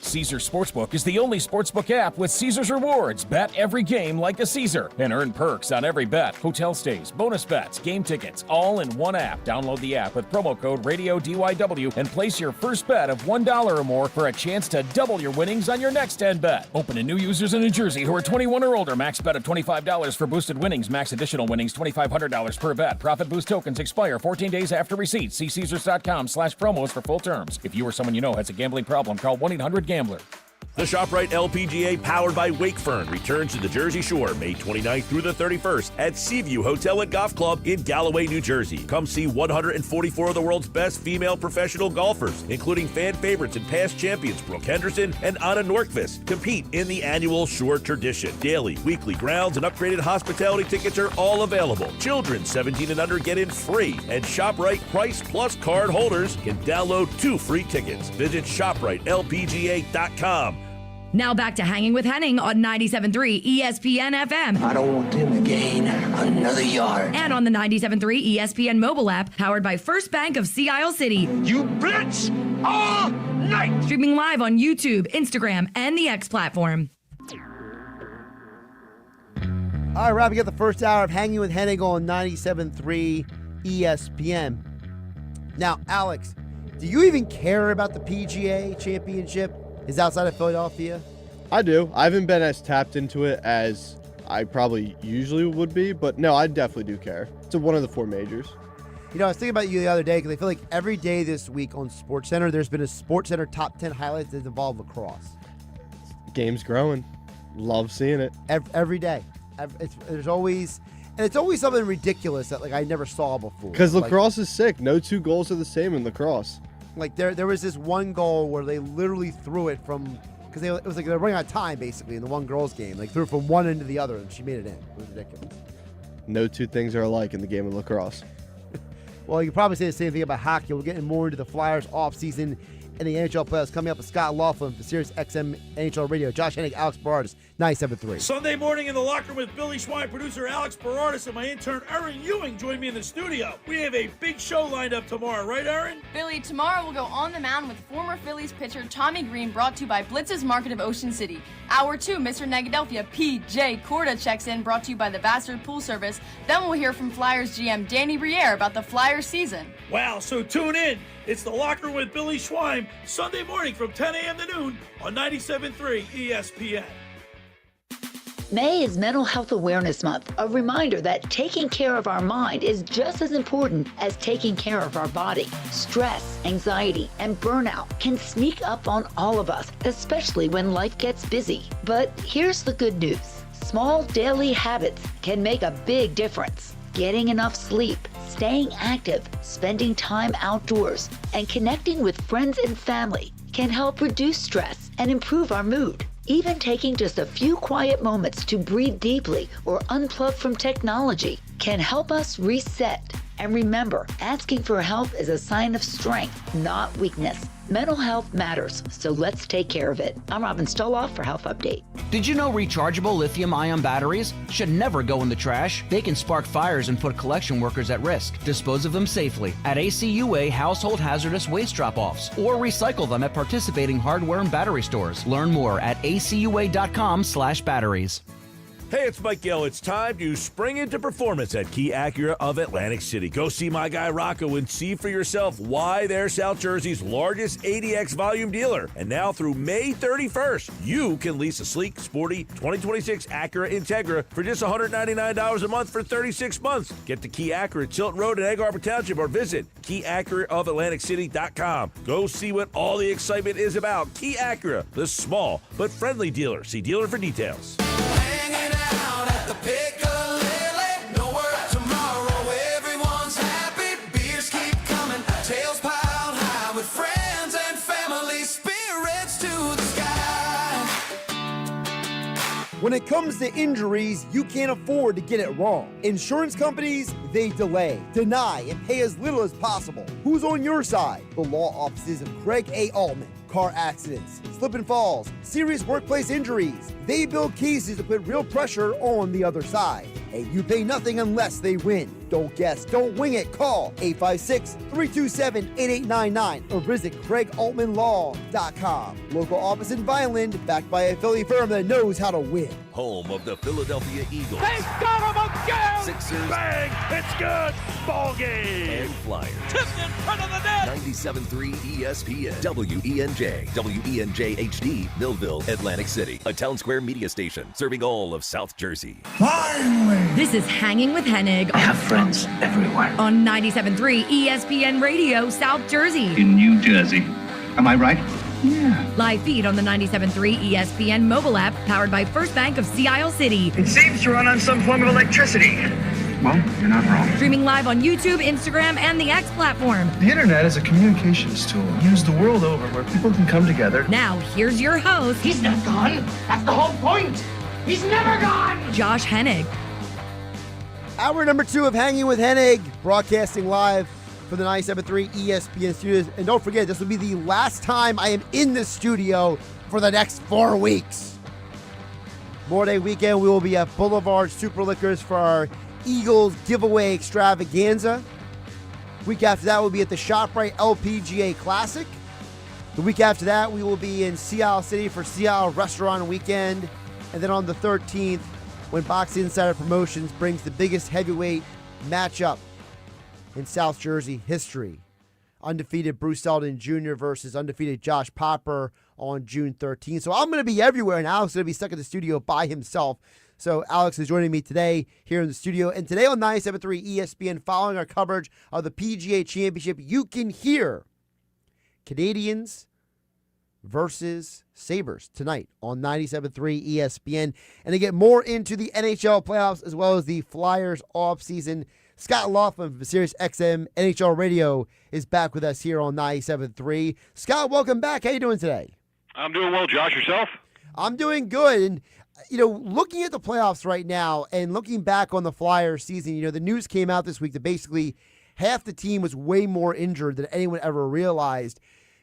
Caesars Sportsbook is the only sportsbook app with Caesars Rewards. Bet every game like a Caesar and earn perks on every bet. Hotel stays, bonus bets, game tickets, all in one app. Download the app with promo code RADIODYW and place your first bet of $1 or more for a chance to double your winnings on your next 10 bet. Open to new users in New Jersey who are 21 or older. Max bet of $25 for boosted winnings. Max additional winnings $2,500 per bet. Profit boost tokens expire 14 days after receipt. See Caesars.com/promos for full terms. If you or someone you know has a gambling problem, call 1-800-GAMBLER. The ShopRite LPGA, powered by Wakefern, returns to the Jersey Shore May 29th through the 31st at Seaview Hotel and Golf Club in Galloway, New Jersey. Come see 144 of the world's best female professional golfers, including fan favorites and past champions Brooke Henderson and Anna Nordqvist, compete in the annual Shore Tradition. Daily, weekly grounds, and upgraded hospitality tickets are all available. Children 17 and under get in free, and ShopRite Price Plus card holders can download 2 free tickets. Visit ShopRiteLPGA.com. Now back to Hanging with Hennig on 97.3 ESPN FM. I don't want them to gain another yard. And on the 97.3 ESPN mobile app, powered by First Bank of Sea Isle City. You blitz all night! Streaming live on YouTube, Instagram, and the X platform. All right, wrapping up the first hour of Hanging with Hennig on 97.3 ESPN. Now, Alex, do you even care about the PGA Championship? Is outside of Philadelphia? I do. I haven't been as tapped into it as I probably usually would be, but no, I definitely do care. It's one of the 4 majors. You know, I was thinking about you the other day because I feel like every day this week on SportsCenter, there's been a SportsCenter top 10 highlights that involve lacrosse. Game's growing. Love seeing it. Every day. There's always something ridiculous that I never saw before. Because lacrosse is sick. No 2 goals are the same in lacrosse. Like there was this one goal where they literally threw it from, because it was like they were running out of time basically in the one girls game. Like threw it from one end to the other and she made it in. It was ridiculous. No 2 things are alike in the game of lacrosse. Well, you could probably say the same thing about hockey. We're getting more into the Flyers offseason and the NHL playoffs coming up with Scott Laughlin for SiriusXM NHL Radio. Josh Hennig, Alex Barardis, 97.3. Sunday morning in the locker room with Billy Schwein, producer Alex Barardis, and my intern Erin Ewing join me in the studio. We have a big show lined up tomorrow, right, Erin? Billy, tomorrow we'll go on the mound with former Phillies pitcher Tommy Green, brought to you by Blitz's Market of Ocean City. Hour 2, Mr. Negadelphia PJ Corda checks in, brought to you by the Bastard Pool Service. Then we'll hear from Flyers GM Danny Briere about the Flyers season. Wow, so tune in. It's the locker room with Billy Schwein, Sunday morning from 10 a.m. to noon on 97.3 ESPN. May is Mental Health Awareness Month, a reminder that taking care of our mind is just as important as taking care of our body. Stress, anxiety, and burnout can sneak up on all of us, especially when life gets busy. But here's the good news. Small daily habits can make a big difference. Getting enough sleep, staying active, spending time outdoors, and connecting with friends and family can help reduce stress and improve our mood. Even taking just a few quiet moments to breathe deeply or unplug from technology can help us reset. And remember, asking for help is a sign of strength, not weakness. Mental health matters, so let's take care of it. I'm Robin Stoloff for Health Update. Did you know rechargeable lithium-ion batteries should never go in the trash? They can spark fires and put collection workers at risk. Dispose of them safely at ACUA Household Hazardous Waste Drop-Offs or recycle them at participating hardware and battery stores. Learn more at acua.com/batteries. Hey, it's Mike Gill. It's time to spring into performance at Key Acura of Atlantic City. Go see my guy Rocco and see for yourself why they're South Jersey's largest ADX volume dealer. And now through May 31st, you can lease a sleek, sporty 2026 Acura Integra for just $199 a month for 36 months. Get to Key Acura at Tilton Road in Egg Harbor Township or visit KeyAcuraofAtlanticCity.com. Go see what all the excitement is about. Key Acura, the small but friendly dealer. See dealer for details. When it comes to injuries, you can't afford to get it wrong. Insurance companies, they delay, deny, and pay as little as possible. Who's on your side? The law offices of Craig A. Altman. Car accidents, slip and falls, serious workplace injuries. They build cases to put real pressure on the other side. And you pay nothing unless they win. Don't guess, don't wing it. Call 856-327-8899 or visit CraigAltmanLaw.com. Local office in Vineland, backed by a Philly firm that knows how to win. Home of the Philadelphia Eagles. They got him again! Sixers. Bang! It's good! Ball game! And Flyers. Tipped in front of the net! 97.3 ESPN. WENJ. WENJ HD. Millville, Atlantic City. A Town Square media station serving all of South Jersey. Finally! This is Hanging with Hennig. I have friends everywhere. On 97.3 ESPN Radio, South Jersey. In New Jersey. Am I right? Yeah. Live feed on the 97.3 ESPN mobile app, powered by First Bank of Sea Isle City. It seems to run on some form of electricity. Well, you're not wrong. Streaming live on YouTube, Instagram, and the X platform. The internet is a communications tool used the world over where people can come together. Now, here's your host. He's not gone. That's the whole point. He's never gone. Josh Hennig. Hour number 2 of Hanging with Hennig, broadcasting live from the 97.3 ESPN studios. And don't forget, this will be the last time I am in the studio for the next 4 weeks. More Day weekend, we will be at Boulevard Super Liquors for our Eagles giveaway extravaganza. Week after that, we'll be at the ShopRite LPGA Classic. The week after that, we will be in Sea Isle City for Sea Isle Restaurant Weekend. And then on the 13th, when Box Insider Promotions brings the biggest heavyweight matchup in South Jersey history. Undefeated Bruce Selden Jr. versus undefeated Josh Popper on June 13th. So I'm going to be everywhere, and Alex is going to be stuck in the studio by himself. So Alex is joining me today here in the studio. And today on 97.3 ESPN, following our coverage of the PGA Championship, you can hear Canadians versus Sabres tonight on 97.3 ESPN. And to get more into the NHL playoffs as well as the Flyers offseason, Scott Laughlin from SiriusXM NHL Radio is back with us here on 97.3. Scott, welcome back. How you doing today? I'm doing well, Josh. Yourself? I'm doing good. And, you know, looking at the playoffs right now and looking back on the Flyers season, you know, the news came out this week that basically half the team was way more injured than anyone ever realized.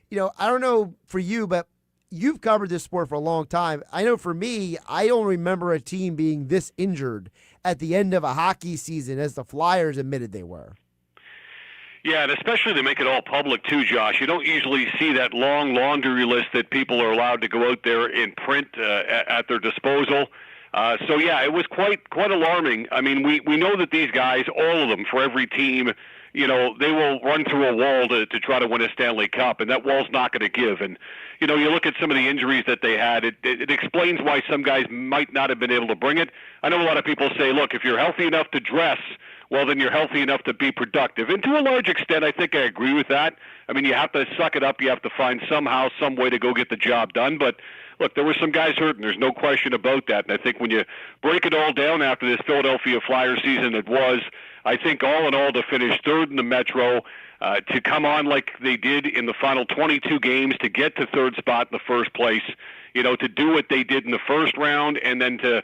You know, I don't know for you, but you've covered this sport for a long time. I know for me, I don't remember a team being this injured at the end of a hockey season as the Flyers admitted they were. Yeah, and especially to make it all public too, Josh. You don't usually see that long laundry list that people are allowed to go out there in print at their disposal. So yeah, it was quite alarming. I mean, we know that these guys, all of them, for every team, you know, they will run through a wall to try to win a Stanley Cup, and that wall's not going to give. And, you know, you look at some of the injuries that they had, it explains why some guys might not have been able to bring it. I know a lot of people say, look, if you're healthy enough to dress, well, then you're healthy enough to be productive. And to a large extent, I think I agree with that. I mean, you have to suck it up. You have to find somehow, some way to go get the job done. But, look, there were some guys hurt, and there's no question about that. And I think when you break it all down after this Philadelphia Flyers season, it was, I think, all in all, to finish third in the Metro, to come on like they did in the final 22 games, to get to third spot in the first place, to do what they did in the first round and then to,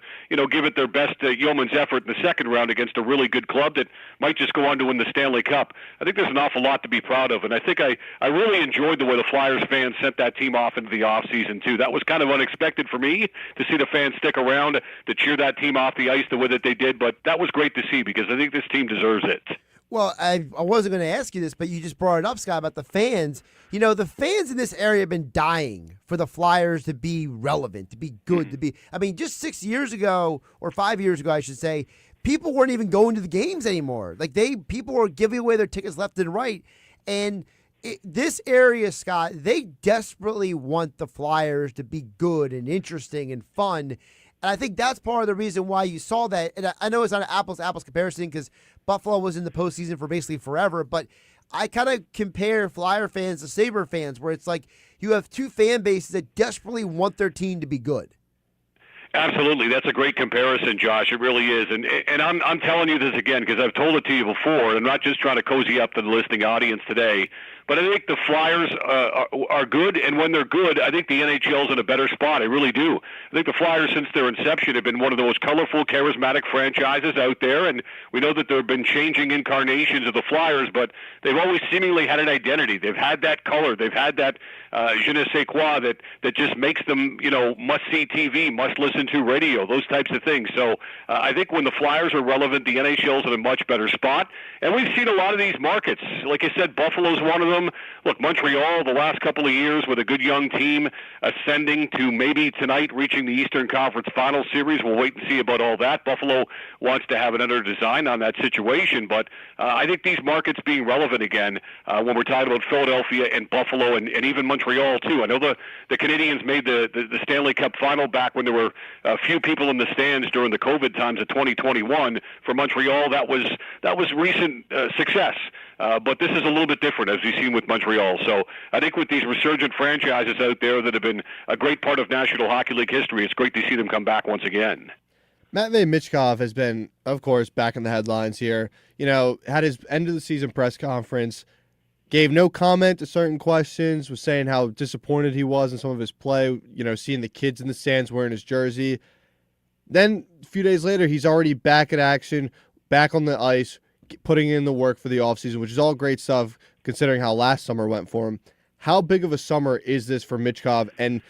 give it their best yeoman's effort in the second round against a really good club that might just go on to win the Stanley Cup. I think there's an awful lot to be proud of, and I think I really enjoyed the way the Flyers fans sent that team off into the offseason, too. That was kind of unexpected for me to see the fans stick around to cheer that team off the ice the way that they did, but that was great to see because I think this team deserves it. Well, I wasn't going to ask you this, but you just brought it up, Scott, about the fans. The fans in this area have been dying for the Flyers to be relevant, to be good, to be. I mean, just 6 years ago, or 5 years ago, I should say, people weren't even going to the games anymore. People were giving away their tickets left and right. And this area, Scott, they desperately want the Flyers to be good and interesting and fun. And I think that's part of the reason why you saw that. And I know it's not an apples-to-apples comparison because Buffalo was in the postseason for basically forever, but I kind of compare Flyer fans to Sabre fans where it's like you have two fan bases that desperately want their team to be good. Absolutely. That's a great comparison, Josh. It really is. And I'm telling you this again because I've told it to you before, and I'm not just trying to cozy up to the listening audience today. But I think the Flyers are good, and when they're good, I think the NHL's in a better spot. I really do. I think the Flyers, since their inception, have been one of the most colorful, charismatic franchises out there, and we know that there have been changing incarnations of the Flyers, but they've always seemingly had an identity. They've had that color. They've had that je ne sais quoi that just makes them, must-see TV, must-listen-to radio, those types of things. So I think when the Flyers are relevant, the NHL's in a much better spot, and we've seen a lot of these markets. Like I said, Buffalo's one of them. Look, Montreal, the last couple of years with a good young team ascending to maybe tonight reaching the Eastern Conference Final Series. We'll wait and see about all that. Buffalo wants to have another design on that situation, but I think these markets being relevant again when we're talking about Philadelphia and Buffalo and even Montreal, too. I know the Canadians made the Stanley Cup Final back when there were a few people in the stands during the COVID times of 2021. For Montreal, that was recent success. But this is a little bit different, as we've seen with Montreal. So I think with these resurgent franchises out there that have been a great part of National Hockey League history, it's great to see them come back once again. Matvei Michkov has been, of course, back in the headlines here. Had his end-of-the-season press conference, gave no comment to certain questions, was saying how disappointed he was in some of his play, seeing the kids in the stands wearing his jersey. Then a few days later, he's already back in action, back on the ice, putting in the work for the offseason, which is all great stuff considering how last summer went for him. How big of a summer is this for Michkov? And,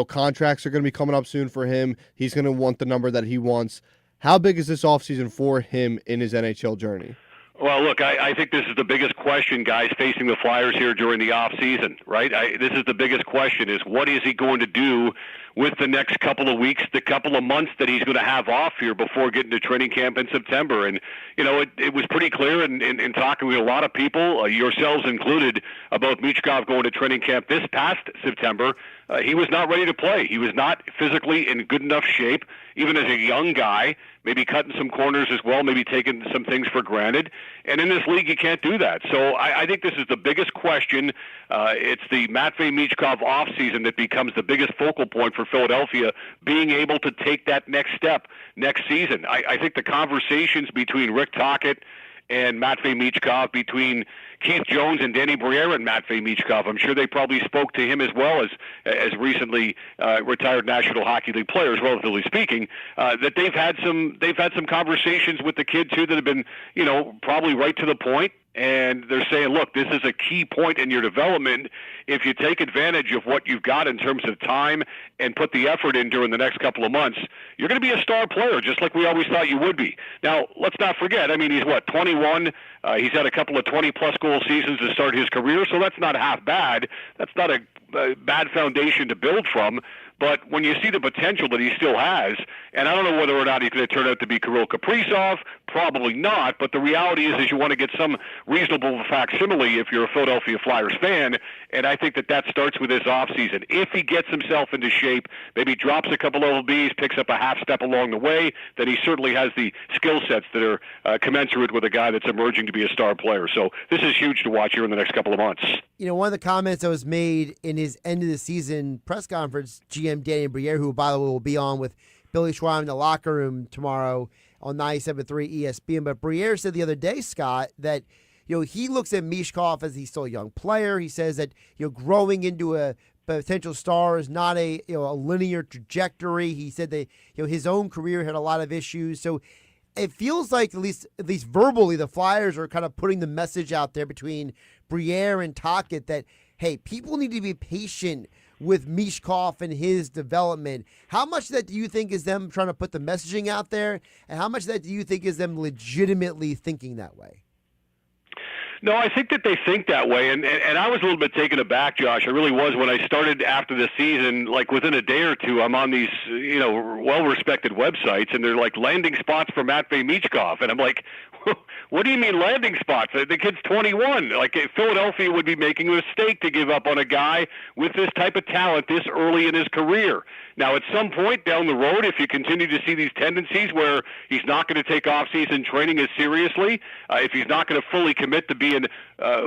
contracts are going to be coming up soon for him. He's going to want the number that he wants. How big is this offseason for him in his NHL journey? Well, look, I think this is the biggest question, guys, facing the Flyers here during the offseason, right? This is the biggest question is what is he going to do with the next couple of weeks, the couple of months that he's going to have off here before getting to training camp in September. And, it was pretty clear in talking with a lot of people, yourselves included, about Michkov going to training camp this past September. He was not ready to play. He was not physically in good enough shape, even as a young guy, maybe cutting some corners as well, maybe taking some things for granted. And in this league, you can't do that. So I think this is the biggest question. It's the Matvei Michkov offseason that becomes the biggest focal point for Philadelphia, being able to take that next step next season. I think the conversations between Rick Tocchet and Matvei Michkov, between Keith Jones and Danny Briere and Matvei Michkov, I'm sure they probably spoke to him as well as recently retired National Hockey League players, relatively speaking, that they've had some conversations with the kid too that have been, probably right to the point. And they're saying, look, this is a key point in your development. If you take advantage of what you've got in terms of time and put the effort in during the next couple of months, you're going to be a star player, just like we always thought you would be. Now, let's not forget, he's 21. He's had a couple of 20-plus goal seasons to start his career, so that's not half bad. That's not a bad foundation to build from. But when you see the potential that he still has, and I don't know whether or not he's going to turn out to be Kirill Kaprizov, probably not, but the reality is you want to get some reasonable facsimile if you're a Philadelphia Flyers fan, and I think that starts with his offseason. If he gets himself into shape, maybe drops a couple LBs, picks up a half step along the way, then he certainly has the skill sets that are commensurate with a guy that's emerging to be a star player. So this is huge to watch here in the next couple of months. One of the comments that was made in his end-of-the-season press conference, GM Danny Briere, who, by the way, will be on with Billy Schwein in the locker room tomorrow on 97.3 ESPN. But Briere said the other day, Scott, that he looks at Michkov as he's still a young player. He says that growing into a potential star is not a linear trajectory. He said that his own career had a lot of issues. So it feels like at least verbally, the Flyers are kind of putting the message out there between Briere and Tocchet that, hey, people need to be patient with Michkov and his development. How much of that do you think is them trying to put the messaging out there, and how much of that do you think is them legitimately thinking that way? No, I think that they think that way, and I was a little bit taken aback, Josh. I really was when I started after the season. Like within a day or two, I'm on these well-respected websites, and they're like landing spots for Matvei Michkov, and I'm like, what do you mean landing spots? The kid's 21. Like Philadelphia would be making a mistake to give up on a guy with this type of talent this early in his career. Now, at some point down the road, if you continue to see these tendencies where he's not going to take off-season training as seriously, if he's not going to fully commit to being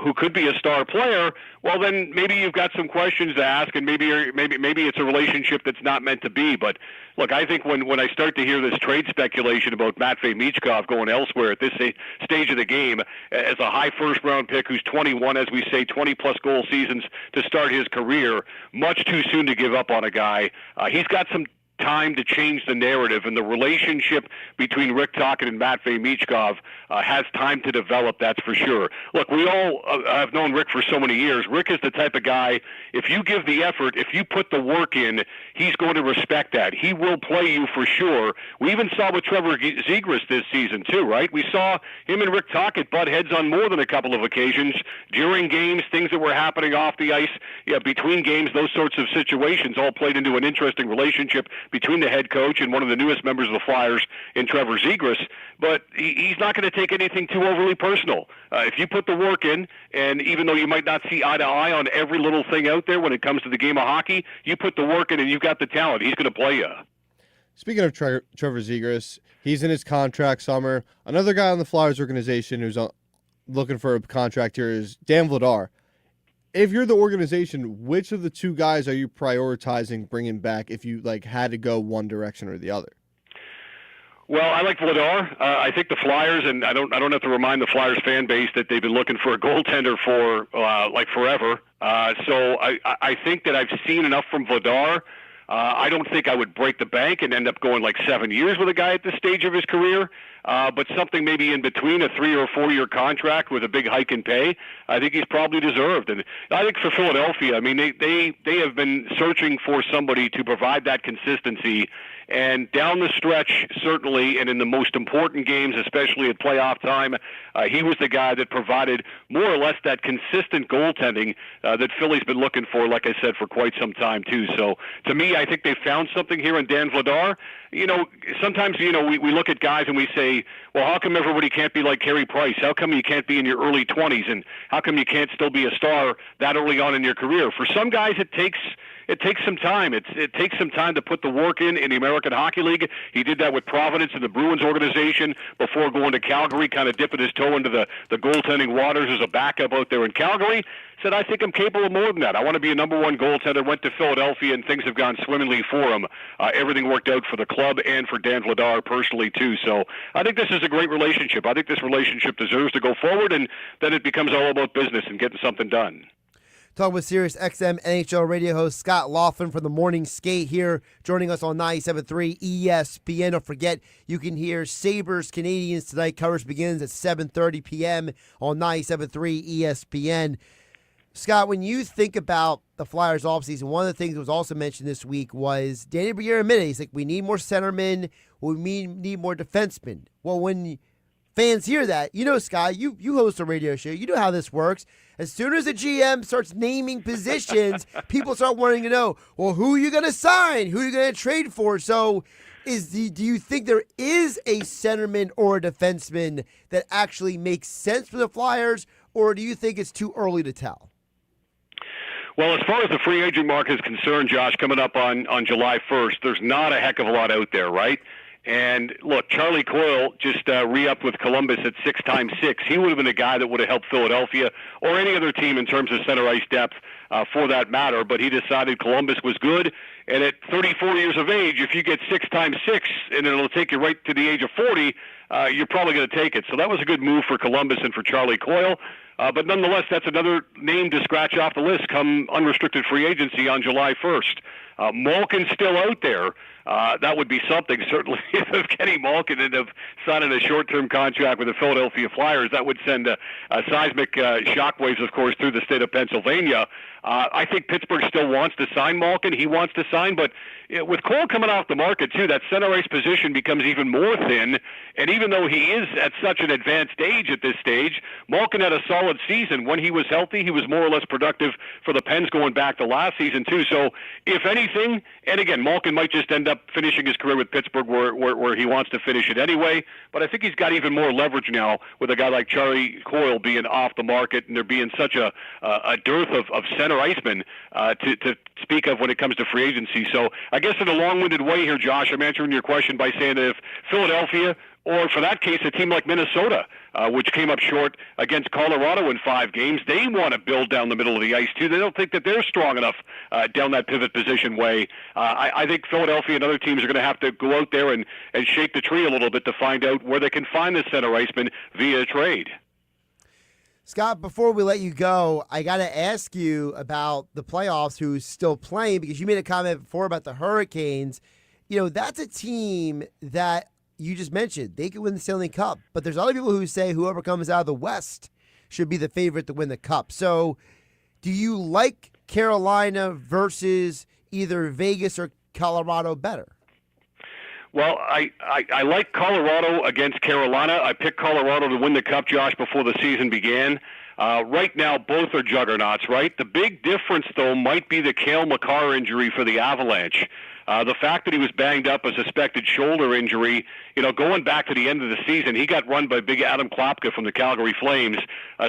who could be a star player, well, then maybe you've got some questions to ask, and maybe it's a relationship that's not meant to be. But look, I think when I start to hear this trade speculation about Matvei Michkov going elsewhere at this stage of the game as a high first-round pick who's 21, as we say, 20-plus goal seasons to start his career, much too soon to give up on a guy. He's got some time to change the narrative, and the relationship between Rick Tocchet and Matvei Michkov has time to develop, that's for sure. Look, we all have known Rick for so many years. Rick is the type of guy, if you give the effort, if you put the work in, he's going to respect that. He will play you for sure. We even saw with Trevor Zegras this season too, right? We saw him and Rick Tocchet butt heads on more than a couple of occasions during games, things that were happening off the ice, between games, those sorts of situations all played into an interesting relationship between the head coach and one of the newest members of the Flyers in Trevor Zegras. But he's not going to take anything too overly personal. If you put the work in, and even though you might not see eye to eye on every little thing out there when it comes to the game of hockey, you put the work in and you've got the talent. He's going to play you. Speaking of Trevor Zegras, he's in his contract summer. Another guy on the Flyers organization who's looking for a contract here is Dan Vladar. If you're the organization, which of the two guys are you prioritizing bringing back if you had to go one direction or the other? Well, I like Vladar. I think the Flyers, and I don't have to remind the Flyers fan base that they've been looking for a goaltender for forever. So I think that I've seen enough from Vladar. I don't think I would break the bank and end up going 7 years with a guy at this stage of his career, but something maybe in between, a 3 or 4 year contract with a big hike in pay, I think he's probably deserved. And I think for Philadelphia, I mean, they have been searching for somebody to provide that consistency. And down the stretch, certainly, and in the most important games, especially at playoff time, he was the guy that provided more or less that consistent goaltending that Philly's been looking for, like I said, for quite some time, too. So, to me, I think they found something here in Dan Vladar. Sometimes, we look at guys and we say, well, how come everybody can't be like Carey Price? How come you can't be in your early 20s? And how come you can't still be a star that early on in your career? For some guys, it takes some time. It takes some time to put the work in the American Hockey League. He did that with Providence and the Bruins organization before going to Calgary, kind of dipping his toe into the goaltending waters as a backup out there in Calgary. Said, I think I'm capable of more than that. I want to be a number one goaltender. Went to Philadelphia, and things have gone swimmingly for him. Everything worked out for the club and for Dan Vladar personally, too. So I think this is a great relationship. I think this relationship deserves to go forward, and then it becomes all about business and getting something done. Talking with SiriusXM NHL radio host Scott Laughlin from the Morning Skate here, joining us on 97.3 ESPN. Don't forget, you can hear Sabres Canadians tonight. Coverage begins at 7:30 p.m. on 97.3 ESPN. Scott, when you think about the Flyers offseason, one of the things that was also mentioned this week was Danny Briere admitted, he's like, we need more centermen, we need more defensemen. Well, when fans hear that, Scott, you host a radio show, you know how this works. As soon as the GM starts naming positions, people start wanting to know, well, who are you going to sign? Who are you going to trade for? So do you think there is a centerman or a defenseman that actually makes sense for the Flyers, or do you think it's too early to tell? Well, as far as the free agent market is concerned, Josh, coming up on July 1st, there's not a heck of a lot out there, right? And look, Charlie Coyle just re-upped with Columbus at 6x6. He would have been a guy that would have helped Philadelphia or any other team in terms of center ice depth for that matter, but he decided Columbus was good. And at 34 years of age, if you get 6x6 and it'll take you right to the age of 40, you're probably going to take it. So that was a good move for Columbus and for Charlie Coyle. But nonetheless, that's another name to scratch off the list come unrestricted free agency on July 1st. Malkin's still out there. That would be something, certainly, if Kenny Malkin ended up signing a short-term contract with the Philadelphia Flyers. That would send seismic shockwaves, of course, through the state of Pennsylvania. I think Pittsburgh still wants to sign Malkin. He wants to sign, but with Cole coming off the market, too, that center ice position becomes even more thin. And even though he is at such an advanced age at this stage, Malkin had a solid season. When he was healthy, he was more or less productive for the Pens going back to last season, too. So, if anything, and again, Malkin might just end up finishing his career with Pittsburgh where he wants to finish it anyway, but I think he's got even more leverage now with a guy like Charlie Coyle being off the market and there being such a dearth of center icemen to speak of when it comes to free agency. So I guess in a long-winded way here, Josh, I'm answering your question by saying that if Philadelphia, or for that case, a team like Minnesota, which came up short against Colorado in 5 games, they want to build down the middle of the ice, too. They don't think that they're strong enough down that pivot position way. I think Philadelphia and other teams are going to have to go out there and shake the tree a little bit to find out where they can find the center iceman via trade. Scott, before we let you go, I got to ask you about the playoffs, who's still playing, because you made a comment before about the Hurricanes. You know, that's a team that you just mentioned. They could win the Stanley Cup, but there's other people who say whoever comes out of the West should be the favorite to win the Cup. So do you like Carolina versus either Vegas or Colorado better? Well, I like Colorado against Carolina. I picked Colorado to win the Cup, Josh, before the season began. Right now, both are juggernauts, right? The big difference, though, might be the Cale Makar injury for the Avalanche. The fact that he was banged up, a suspected shoulder injury, going back to the end of the season, he got run by big Adam Klopka from the Calgary Flames,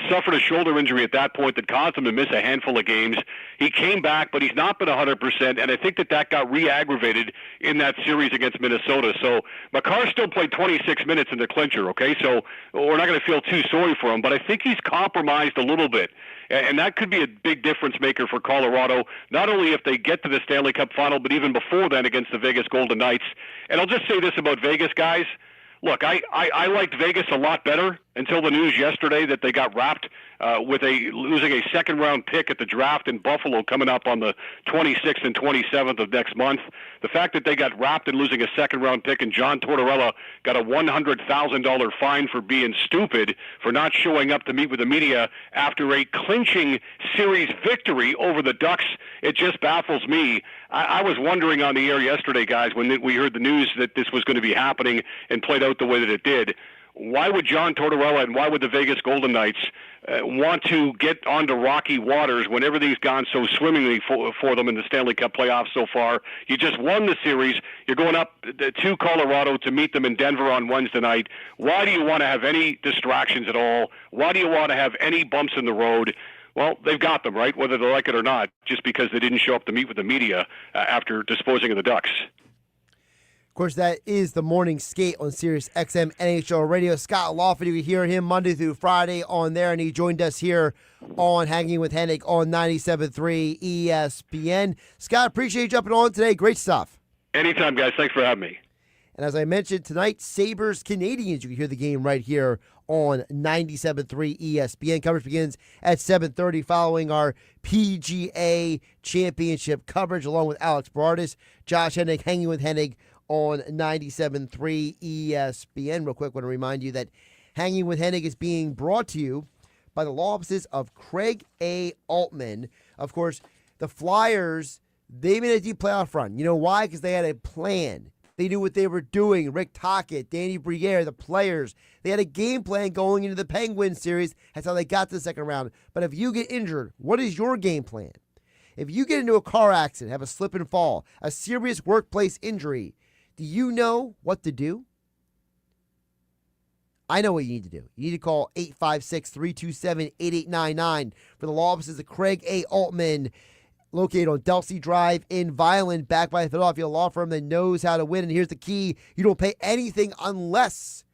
suffered a shoulder injury at that point that caused him to miss a handful of games. He came back, but he's not been 100%, and I think that got re-aggravated in that series against Minnesota. So Makar still played 26 minutes in the clincher, okay? So we're not going to feel too sorry for him, but I think he's compromised a little bit. And that could be a big difference maker for Colorado, not only if they get to the Stanley Cup final, but even before then against the Vegas Golden Knights. And I'll just say this about Vegas, guys. Look, I liked Vegas a lot better until the news yesterday that they got wrapped with losing a second-round pick at the draft in Buffalo coming up on the 26th and 27th of next month. The fact that they got wrapped in losing a second-round pick and John Tortorella got a $100,000 fine for being stupid, for not showing up to meet with the media after a clinching series victory over the Ducks, it just baffles me. I was wondering on the air yesterday, guys, when we heard the news that this was going to be happening and played out the way that it did. Why would John Tortorella and why would the Vegas Golden Knights want to get onto rocky waters when everything's gone so swimmingly for them in the Stanley Cup playoffs so far? You just won the series. You're going up to Colorado to meet them in Denver on Wednesday night. Why do you want to have any distractions at all? Why do you want to have any bumps in the road? Well, they've got them, right, whether they like it or not, just because they didn't show up to meet with the media after disposing of the Ducks. Of course, that is the morning skate on SiriusXM NHL Radio. Scott Laughlin, you can hear him Monday through Friday on there, and he joined us here on Hanging with Hennig on 97.3 ESPN. Scott, appreciate you jumping on today. Great stuff. Anytime, guys. Thanks for having me. And as I mentioned, tonight, Sabres-Canadiens. You can hear the game right here on 97.3 ESPN. Coverage begins at 7:30 following our PGA Championship coverage, along with Alex Barardis, Josh Hennig, Hanging with Hennig on 97.3 ESPN. Real quick, I want to remind you that Hanging with Hennig is being brought to you by the law offices of Craig A. Altman. Of course, the Flyers, they made a deep playoff run. You know why? Because they had a plan. They knew what they were doing. Rick Tocchet, Danny Briere, the players. They had a game plan going into the Penguins series. That's how they got to the second round. But if you get injured, what is your game plan? If you get into a car accident, have a slip and fall, a serious workplace injury, do you know what to do? I know what you need to do. You need to call 856-327-8899 for the law offices of Craig A. Altman, located on Delsey Drive in Violin, backed by a Philadelphia law firm that knows how to win. And here's the key. You don't pay anything unless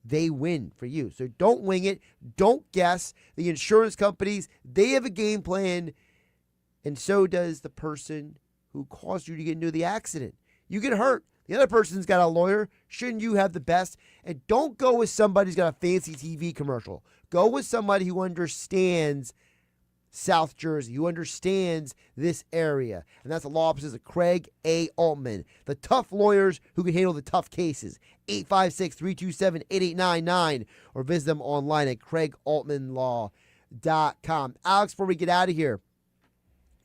they win for you. So don't wing it. Don't guess. The insurance companies, they have a game plan, and so does the person who caused you to get into the accident. You get hurt, The other person's got a lawyer. Shouldn't you have the best? And don't go with somebody who's got a fancy TV commercial. Go with somebody who understands South Jersey, who understands this area. And that's the law offices of Craig A. Altman. The tough lawyers who can handle the tough cases. 856-327-8899 or visit them online at craigaltmanlaw.com. Alex, before we get out of here,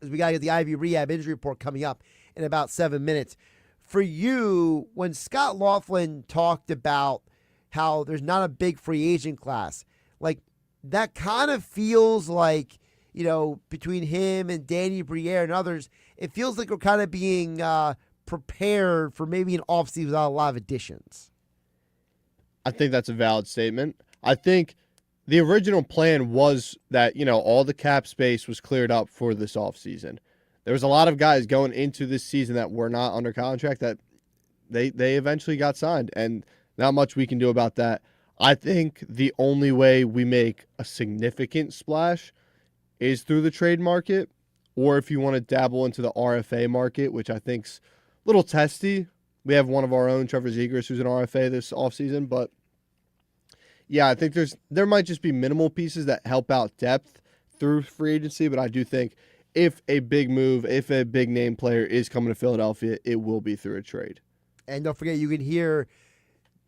because we got to get the Ivy Rehab injury report coming up in about 7 minutes. For you, when Scott Laughlin talked about how there's not a big free agent class, like that kind of feels like, you know, between him and Danny Briere and others, it feels like we're kind of being prepared for maybe an offseason without a lot of additions. I think that's a valid statement. I think the original plan was that, you know, all the cap space was cleared up for this offseason. There was a lot of guys going into this season that were not under contract that they eventually got signed, and not much we can do about that. I think the only way we make a significant splash is through the trade market, or if you want to dabble into the RFA market, which I think's a little testy. We have one of our own, Trevor Zegers, who's an RFA this offseason, but yeah, I think there might just be minimal pieces that help out depth through free agency, but I do think if a big move, if a big name player is coming to Philadelphia, it will be through a trade. And don't forget, you can hear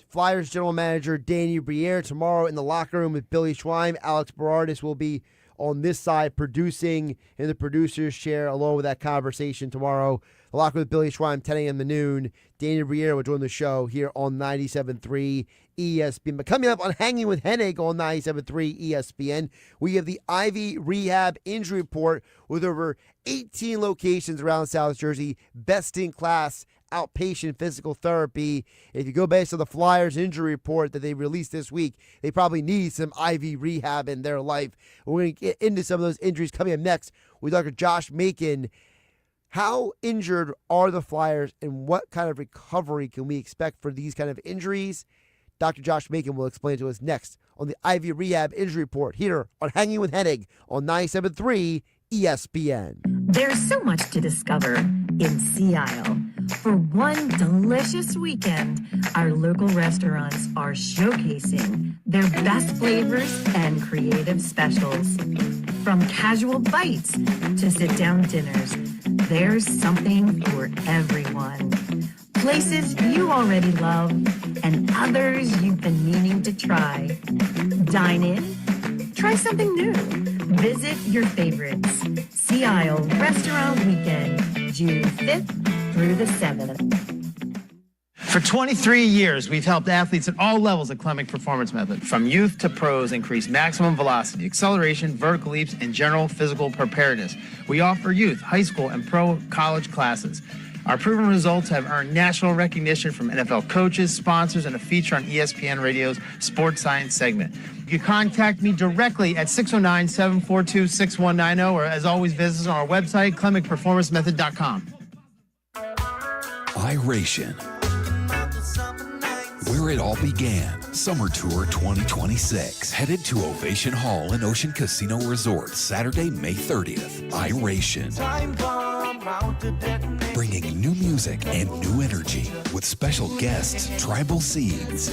Flyers general manager Danny Briere tomorrow in the locker room with Billy Schweim. Alex Berardis will be on this side producing in the producer's chair along with that conversation tomorrow. The locker room with Billy Schweim, 10 a.m. to noon. Danny Briere will join the show here on 97.3 ESPN. But coming up on Hanging with Hennig on 97.3 ESPN, we have the Ivy Rehab injury report with over 18 locations around South Jersey, best-in-class outpatient physical therapy. If you go based on the Flyers injury report that they released this week, they probably need some Ivy Rehab in their life. We're going to get into some of those injuries coming up next with Dr. Josh Makin. How injured are the Flyers, and what kind of recovery can we expect for these kind of injuries? Dr. Josh Makin will explain to us next on the Ivy Rehab injury report here on Hanging with Hennig on 97.3 ESPN. There's so much to discover in Sea Isle. For one delicious weekend, our local restaurants are showcasing their best flavors and creative specials. From casual bites to sit-down dinners, there's something for everyone. Places you already love and others you've been meaning to try. Dine in, try something new. Visit your favorites. Sea Isle Restaurant Weekend, June 5th through the 7th. For 23 years, we've helped athletes at all levels at Clemic Performance Method, from youth to pros, increase maximum velocity, acceleration, vertical leaps, and general physical preparedness. We offer youth, high school, and pro college classes. Our proven results have earned national recognition from NFL coaches, sponsors, and a feature on ESPN Radio's Sports Science segment. You can contact me directly at 609-742-6190, or as always, visit us on our website, clemicperformancemethod.com. Iration. Where it all began. Summer Tour 2026. Headed to Ovation Hall and Ocean Casino Resort Saturday, May 30th. Iration. Bringing new music and new energy with special guests Tribal Seeds.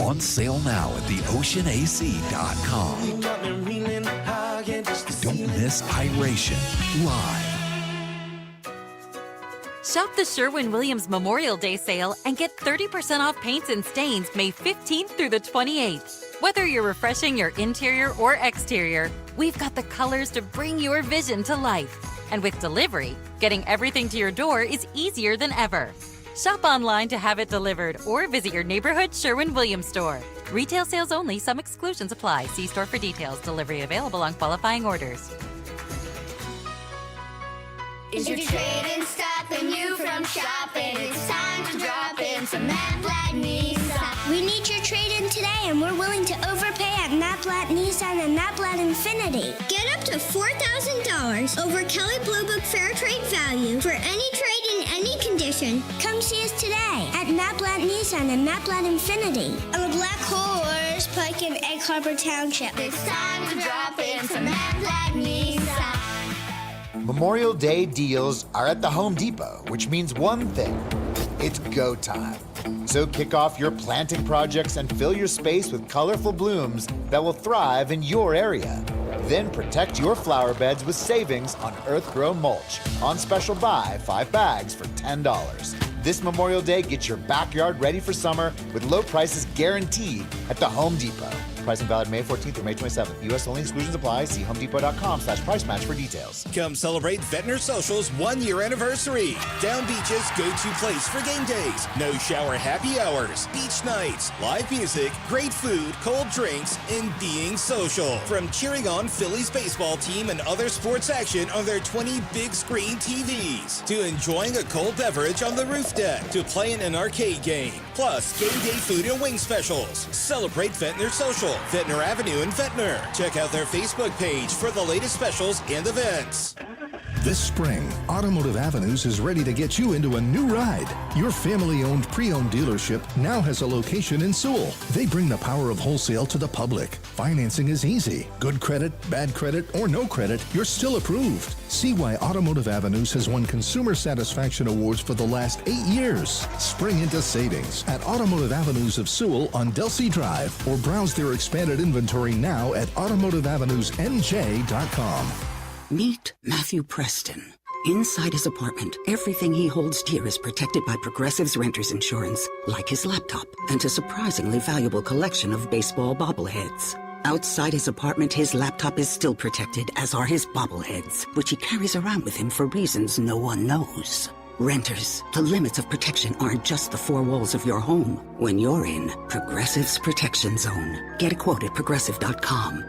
On sale now at theoceanac.com. Don't miss Iration live. Shop the Sherwin-Williams Memorial Day sale and get 30% off paints and stains May 15th through the 28th. Whether you're refreshing your interior or exterior, we've got the colors to bring your vision to life. And with delivery, getting everything to your door is easier than ever. Shop online to have it delivered or visit your neighborhood Sherwin-Williams store. Retail sales only. Some exclusions apply. See store for details. Delivery available on qualifying orders. Is your trade-in stopping you from shopping? It's time to drop in some Matt Nissan. We need your trade-in today, and we're willing to overpay at Matt Nissan and Matt Infinity. Get up to $4,000 over Kelly Blue Book Fair Trade value for any trade in any condition. Come see us today at Matt Nissan and Matt Infinity on the Black Horse Pike in Egg Harbor Township. It's time to drop in some Matt Nissan. Memorial Day deals are at the Home Depot, which means one thing. It's go time. So kick off your planting projects and fill your space with colorful blooms that will thrive in your area. Then protect your flower beds with savings on Earthgrow mulch. On special buy, 5 bags for $10. This Memorial Day, get your backyard ready for summer with low prices guaranteed at the Home Depot. Pricing valid May 14th through May 27th. U.S. only, exclusions apply. See homedepot.com/price match for details. Come celebrate Ventnor Social's 1-year anniversary. Down Beach's go-to place for game days. No shower happy hours, beach nights, live music, great food, cold drinks, and being social. From cheering on Phillies baseball team and other sports action on their 20 big screen TVs, to enjoying a cold beverage on the roof deck, to playing an arcade game. Plus, game day food and wing specials. Celebrate Ventnor Social, Ventnor Avenue in Ventnor. Check out their Facebook page for the latest specials and events. This spring, Automotive Avenues is ready to get you into a new ride. Your family-owned pre-owned dealership now has a location in Sewell. They bring the power of wholesale to the public. Financing is easy. Good credit, bad credit, or no credit, you're still approved. See why Automotive Avenues has won Consumer Satisfaction Awards for the last 8 years. Spring into savings at Automotive Avenues of Sewell on Delsey Drive, or browse their expanded inventory now at automotiveavenusnj.com. Meet Matthew Preston. Inside his apartment, everything he holds dear is protected by Progressive's renter's insurance, like his laptop and a surprisingly valuable collection of baseball bobbleheads. Outside his apartment, his laptop is still protected, as are his bobbleheads, which he carries around with him for reasons no one knows. Renters, the limits of protection aren't just the 4 walls of your home. When you're in Progressive's Protection Zone, get a quote at Progressive.com.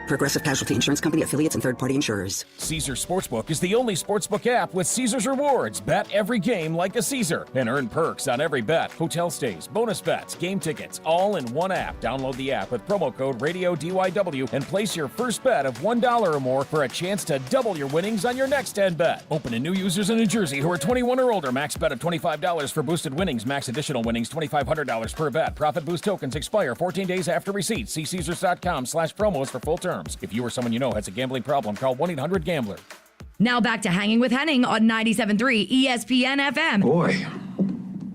Progressive Casualty Insurance Company, affiliates, and third-party insurers. Caesars Sportsbook is the only sportsbook app with Caesars Rewards. Bet every game like a Caesar and earn perks on every bet. Hotel stays, bonus bets, game tickets, all in one app. Download the app with promo code RADIODYW and place your first bet of $1 or more for a chance to double your winnings on your next 10 bet. Open to new users in New Jersey who are 21 or older. Max bet of $25 for boosted winnings. Max additional winnings $2,500 per bet. Profit boost tokens expire 14 days after receipt. See Caesars.com/promos for full terms. If you or someone you know has a gambling problem, call 1-800-GAMBLER. Now back to Hanging with Hennig on 97.3 ESPN FM. Boy,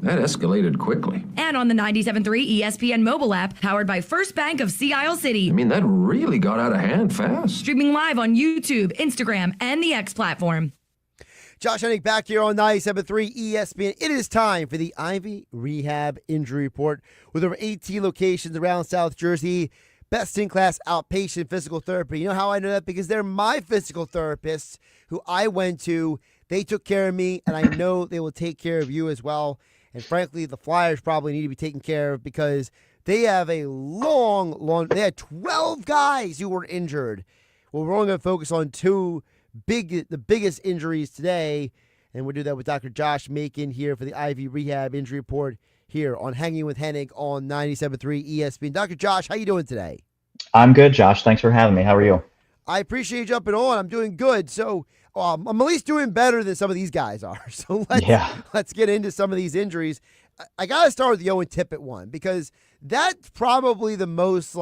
that escalated quickly. And on the 97.3 ESPN mobile app, powered by First Bank of Sea Isle City. I mean, that really got out of hand fast. Streaming live on YouTube, Instagram, and the X platform. Josh Hennig back here on 97.3 ESPN. It is time for the Ivy Rehab Injury Report. With over 18 locations around South Jersey, best-in-class outpatient physical therapy. You know how I know that? Because they're my physical therapists who I went to. They took care of me, and I know they will take care of you as well. And frankly, the Flyers probably need to be taken care of because they have a they had 12 guys who were injured. Well, we're only going to focus on the biggest injuries today, and we'll do that with Dr. Josh Makin here for the Ivy Rehab Injury Report here on Hanging with Hennig on 97.3 ESPN. Dr. Josh, how you doing today? I'm good, Josh. Thanks for having me. How are you? I appreciate you jumping on. I'm doing good. So I'm at least doing better than some of these guys are. So let's get into some of these injuries. I got to start with the Owen Tippett one because that's probably the most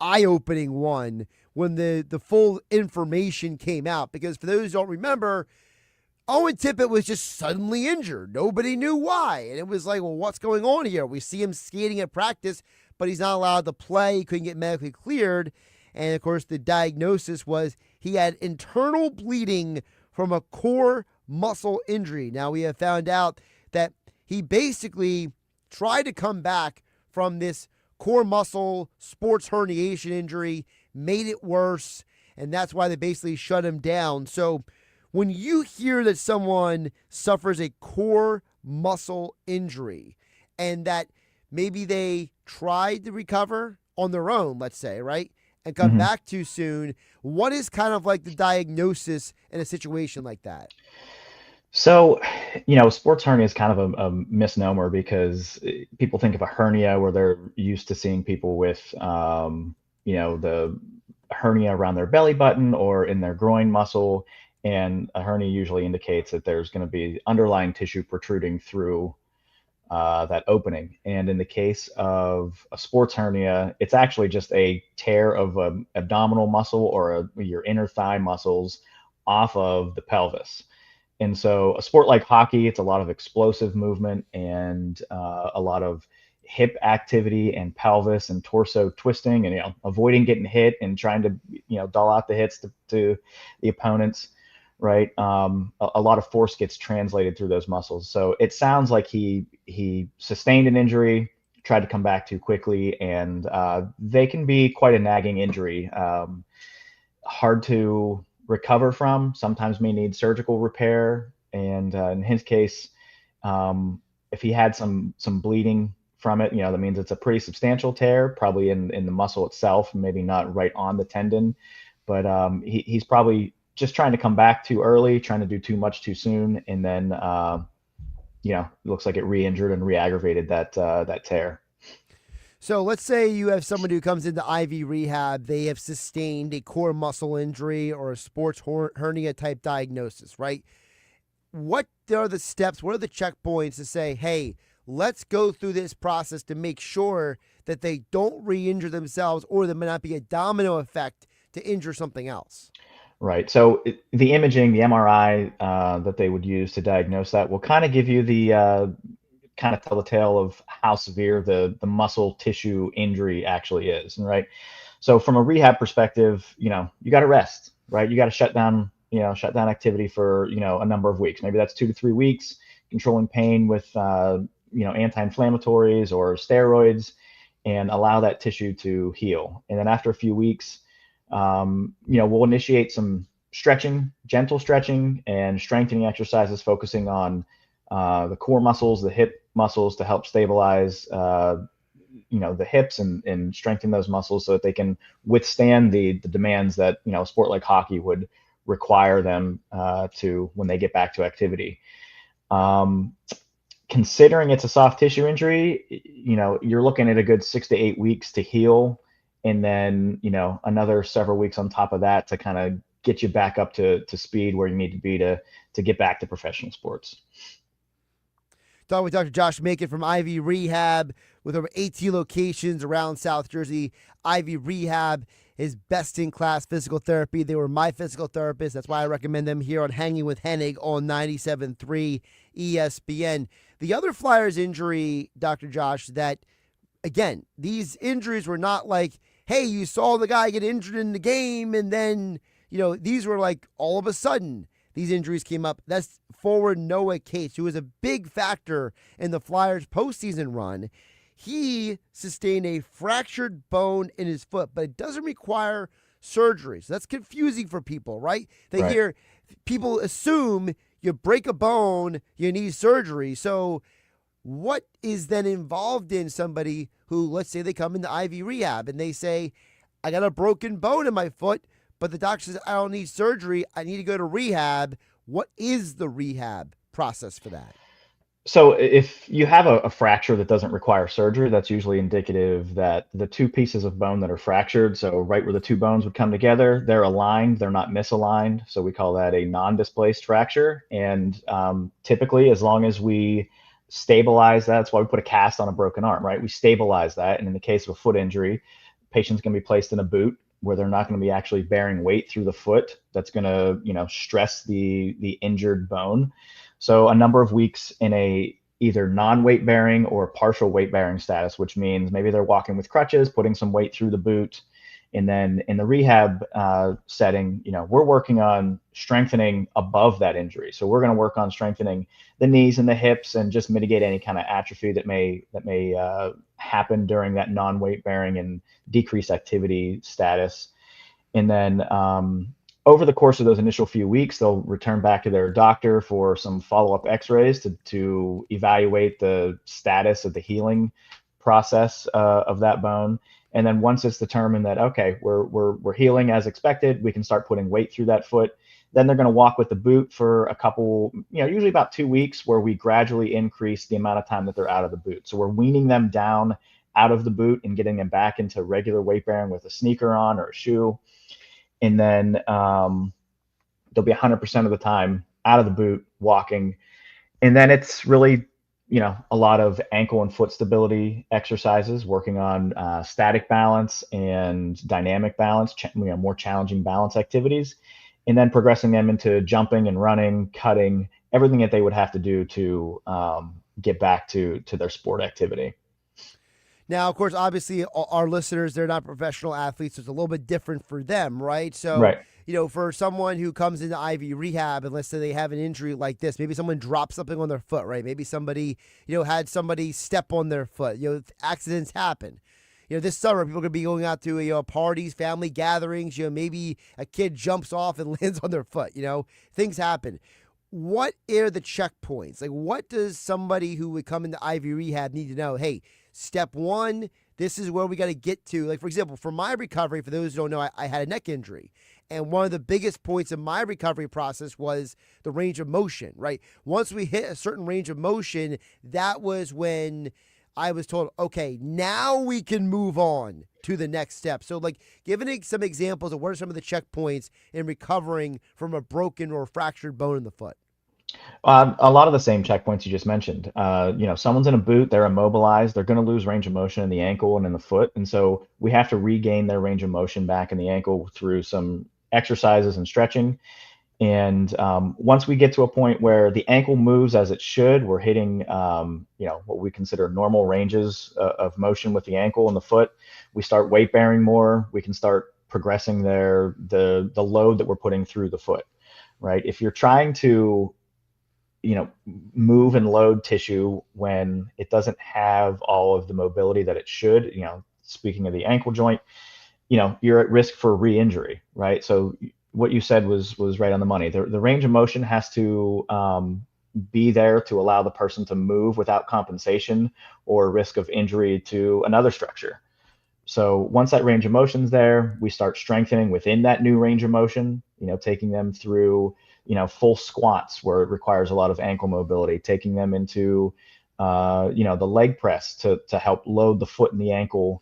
eye-opening one when the full information came out. Because for those who don't remember, Owen Tippett was just suddenly injured. Nobody knew why. And it was like, well, what's going on here? We see him skating at practice, but he's not allowed to play. He couldn't get medically cleared. And, of course, the diagnosis was he had internal bleeding from a core muscle injury. Now, we have found out that he basically tried to come back from this core muscle sports herniation injury, made it worse, and that's why they basically shut him down. So when you hear that someone suffers a core muscle injury and that maybe they tried to recover on their own, let's say, right, and come back too soon, what is kind of like the diagnosis in a situation like that? So, sports hernia is kind of a misnomer because people think of a hernia where they're used to seeing people with, the hernia around their belly button or in their groin muscle. And a hernia usually indicates that there's going to be underlying tissue protruding through that opening. And in the case of a sports hernia, it's actually just a tear of an abdominal muscle or your inner thigh muscles off of the pelvis. And so a sport like hockey, it's a lot of explosive movement and a lot of hip activity and pelvis and torso twisting and, avoiding getting hit and trying to, dull out the hits to the opponents, right? A lot of force gets translated through those muscles. So it sounds like he sustained an injury, tried to come back too quickly, and they can be quite a nagging injury. Hard to recover from, sometimes may need surgical repair. And in his case, if he had some bleeding from it, that means it's a pretty substantial tear, probably in the muscle itself, maybe not right on the tendon, but he's probably just trying to come back too early, trying to do too much too soon, and then it looks like it re-injured and re-aggravated that tear. So let's say you have somebody who comes into IV rehab, they have sustained a core muscle injury or a sports hernia type diagnosis, right? What are the steps, what are the checkpoints to say, hey, let's go through this process to make sure that they don't re-injure themselves, or there may not be a domino effect to injure something else? Right. So the imaging, the MRI that they would use to diagnose that will kind of give you the kind of tell the tale of how severe the muscle tissue injury actually is. Right. So from a rehab perspective, you got to rest, right? You got to shut down activity for, a number of weeks. Maybe that's 2 to 3 weeks, controlling pain with, anti-inflammatories or steroids, and allow that tissue to heal. And then after a few weeks, we'll initiate some stretching, gentle stretching and strengthening exercises, focusing on the core muscles, the hip muscles, to help stabilize, the hips and strengthen those muscles so that they can withstand the demands that, a sport like hockey would require them to when they get back to activity. Considering it's a soft tissue injury, you're looking at a good 6 to 8 weeks to heal. And then, another several weeks on top of that to kind of get you back up to speed where you need to be to get back to professional sports. Talking with Dr. Josh Makin from IV Rehab, with over 18 locations around South Jersey. IV Rehab is best-in-class physical therapy. They were my physical therapist. That's why I recommend them here on Hanging with Hennig on 97.3 ESPN. The other Flyers injury, Dr. Josh, that, again, these injuries were not like, hey, you saw the guy get injured in the game, and then, these were like all of a sudden these injuries came up. That's forward Noah Cates, who was a big factor in the Flyers' postseason run. He sustained a fractured bone in his foot, but it doesn't require surgery. So that's confusing for people, right? People assume you break a bone, you need surgery. So what is then involved in somebody who, let's say they come into IV rehab and they say, I got a broken bone in my foot, but the doctor says I don't need surgery, I need to go to rehab. What is the rehab process for that? So if you have a fracture that doesn't require surgery, that's usually indicative that the two pieces of bone that are fractured, so right where the two bones would come together, they're aligned, they're not misaligned. So we call that a non-displaced fracture. And typically, as long as we stabilize that, that's why we put a cast on a broken arm, right? We stabilize that. And in the case of a foot injury, patient's going to be placed in a boot where they're not going to be actually bearing weight through the foot. That's going to, stress the injured bone. So a number of weeks in a either non-weight bearing or partial weight bearing status, which means maybe they're walking with crutches, putting some weight through the boot. And then in the rehab setting, we're working on strengthening above that injury. So we're going to work on strengthening the knees and the hips and just mitigate any kind of atrophy that may happen during that non-weight bearing and decreased activity status. And then over the course of those initial few weeks, they'll return back to their doctor for some follow-up x-rays to evaluate the status of the healing process of that bone. And then once it's determined that, okay, we're healing as expected, we can start putting weight through that foot. Then they're going to walk with the boot for a couple, usually about 2 weeks, where we gradually increase the amount of time that they're out of the boot. So we're weaning them down out of the boot and getting them back into regular weight bearing with a sneaker on or a shoe. And then they'll be 100% of the time out of the boot walking. And then it's really, a lot of ankle and foot stability exercises, working on static balance and dynamic balance, more challenging balance activities. and then progressing them into jumping and running, cutting, everything that they would have to do to get back to their sport activity. Now, of course, obviously, our listeners, they're not professional athletes, so it's a little bit different for them, right? So, Right. For someone who comes into IV rehab, and let's say they have an injury like this, maybe someone drops something on their foot, right? Maybe somebody, had somebody step on their foot. Accidents happen. This summer, people are going to be going out to, parties, family gatherings. Maybe a kid jumps off and lands on their foot. Things happen. What are the checkpoints? Like, what does somebody who would come into IV rehab need to know? Hey, step one, this is where we got to get to. Like, for example, for my recovery, for those who don't know, I had a neck injury. And one of the biggest points in my recovery process was the range of motion, right? Once we hit a certain range of motion, that was when I was told, okay, now we can move on to the next step. So, giving some examples of what are some of the checkpoints in recovering from a broken or fractured bone in the foot. A lot of the same checkpoints you just mentioned. Someone's in a boot, they're immobilized, they're going to lose range of motion in the ankle and in the foot. And so we have to regain their range of motion back in the ankle through some exercises and stretching. And once we get to a point where the ankle moves as it should, we're hitting, what we consider normal ranges of motion with the ankle and the foot. We start weight bearing more. We can start progressing the load that we're putting through the foot, right? If you're trying to, move and load tissue when it doesn't have all of the mobility that it should, speaking of the ankle joint, you're at risk for re-injury, right? So what you said was right on the money. The range of motion has to be there to allow the person to move without compensation or risk of injury to another structure. So once that range of motion's there, we start strengthening within that new range of motion, taking them through, full squats where it requires a lot of ankle mobility, taking them into, the leg press to help load the foot and the ankle.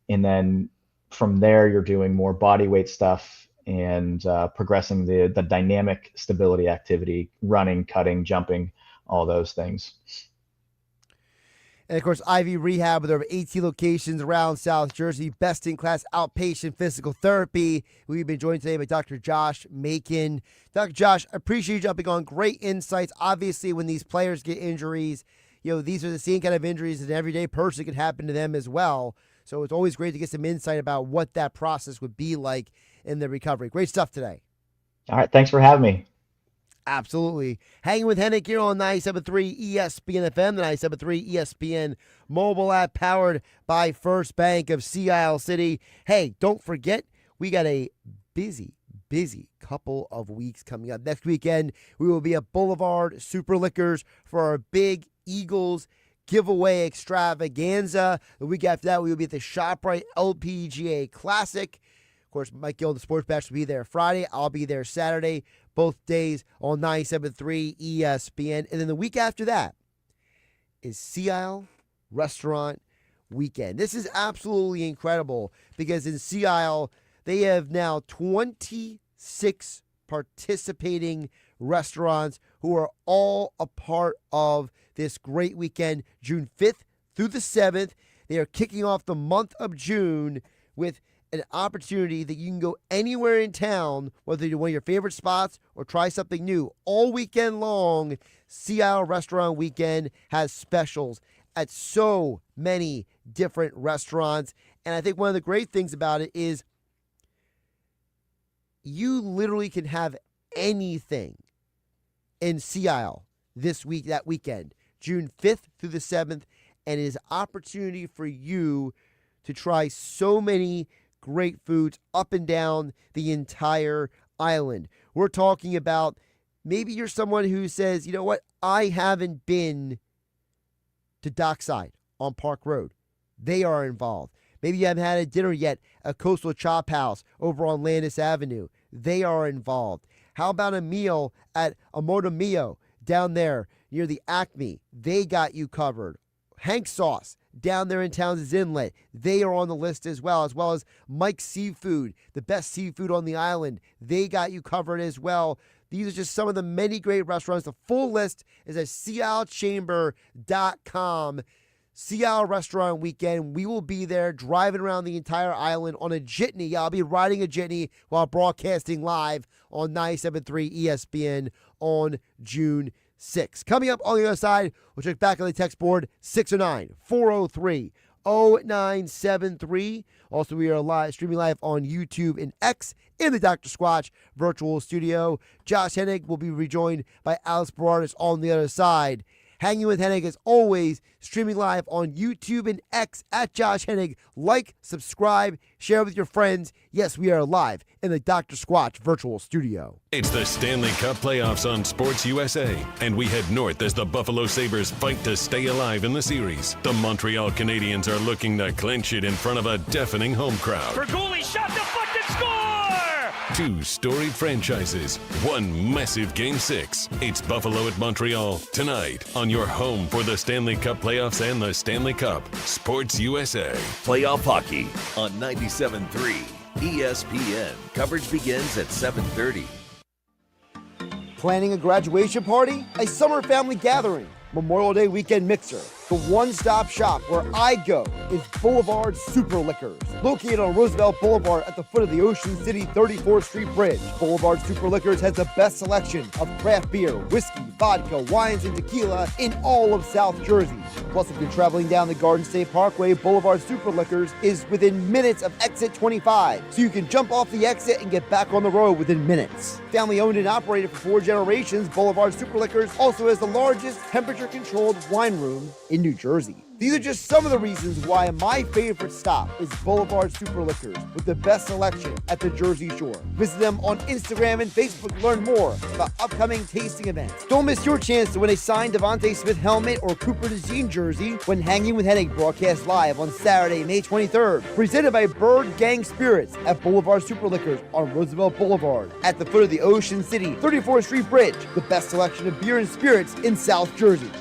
And then from there, you're doing more body weight stuff and progressing the dynamic stability activity, running, cutting, jumping, all those things. And, of course, IV Rehab with over 18 locations around South Jersey, best-in-class outpatient physical therapy. We've been joined today by Dr. Josh Makin. Dr. Josh, I appreciate you jumping on. Great insights. Obviously, when these players get injuries, these are the same kind of injuries that an everyday person could happen to them as well. So it's always great to get some insight about what that process would be like in the recovery. Great stuff today. All right. Thanks for having me. Absolutely. Hanging with Hennig here on 97.3 ESPN FM, the 97.3 ESPN mobile app powered by First Bank of Sea Isle City. Hey, don't forget, we got a busy couple of weeks coming up. Next weekend, we will be at Boulevard Super Liquors for our big Eagles giveaway extravaganza. The week after that, we will be at the ShopRite LPGA Classic. Of course, Mike Gill, the Sports Bash, will be there Friday. I'll be there Saturday, both days on 97.3 ESPN. And then the week after that is Sea Isle Restaurant Weekend. This is absolutely incredible because in Sea Isle, they have now 26 participating restaurants who are all a part of this great weekend, June 5th through the 7th. They are kicking off the month of June with an opportunity that you can go anywhere in town, whether you're one of your favorite spots or try something new. All weekend long, Sea Isle Restaurant Weekend has specials at so many different restaurants. And I think one of the great things about it is you literally can have anything in Sea Isle that weekend, June 5th through the 7th, and it is an opportunity for you to try so many great foods up and down the entire island. We're talking about maybe you're someone who says, you know what, I haven't been to Dockside on Park Road. They are involved. Maybe you haven't had a dinner yet at Coastal Chop House over on Landis Avenue. They are involved. How about a meal at Amor Mio down there near the Acme? They got you covered. Hank Sauce down there in Townsend's Inlet. They are on the list as well as Mike's Seafood, the best seafood on the island. They got you covered as well. These are just some of the many great restaurants. The full list is at SeaIsleChamber.com. Sea Isle Restaurant Weekend. We will be there driving around the entire island on a jitney. Yeah, I'll be riding a jitney while broadcasting live on 97.3 ESPN on June 6th. Coming up on the other side, we'll check back on the text board, 609-403-0973. Also, we are streaming live on YouTube and X in the Dr. Squatch virtual studio. Josh Hennig will be rejoined by Alex Berardis on the other side. Hanging with Hennig, as always, streaming live on YouTube and X at Josh Hennig. Like, subscribe, share with your friends. Yes, we are live in the Dr. Squatch virtual studio. It's the Stanley Cup playoffs on Sports USA, and we head north as the Buffalo Sabres fight to stay alive in the series. The Montreal Canadiens are looking to clinch it in front of a deafening home crowd. Goalie shot deflected, score! Two storied franchises, one massive Game 6. It's Buffalo at Montreal tonight on your home for the Stanley Cup playoffs and the Stanley Cup. Sports USA. Playoff hockey on 97.3 ESPN. Coverage begins at 7:30. Planning a graduation party? A summer family gathering? Memorial Day weekend mixer. The one-stop shop where I go is Boulevard Super Liquors. Located on Roosevelt Boulevard at the foot of the Ocean City 34th Street Bridge, Boulevard Super Liquors has the best selection of craft beer, whiskey, vodka, wines, and tequila in all of South Jersey. Plus, if you're traveling down the Garden State Parkway, Boulevard Super Liquors is within minutes of exit 25, so you can jump off the exit and get back on the road within minutes. Family owned and operated for 4 generations, Boulevard Super Liquors also has the largest temperature-controlled wine room in New Jersey. These are just some of the reasons why my favorite stop is Boulevard Super Liquors, with the best selection at the Jersey Shore. Visit them on Instagram and Facebook to learn more about upcoming tasting events. Don't miss your chance to win a signed Devontae Smith helmet or Cooper DeJean jersey when Hanging with Hennig broadcast live on Saturday, May 23rd. Presented by Bird Gang Spirits at Boulevard Super Liquors on Roosevelt Boulevard at the foot of the Ocean City 34th Street Bridge. The best selection of beer and spirits in South Jersey.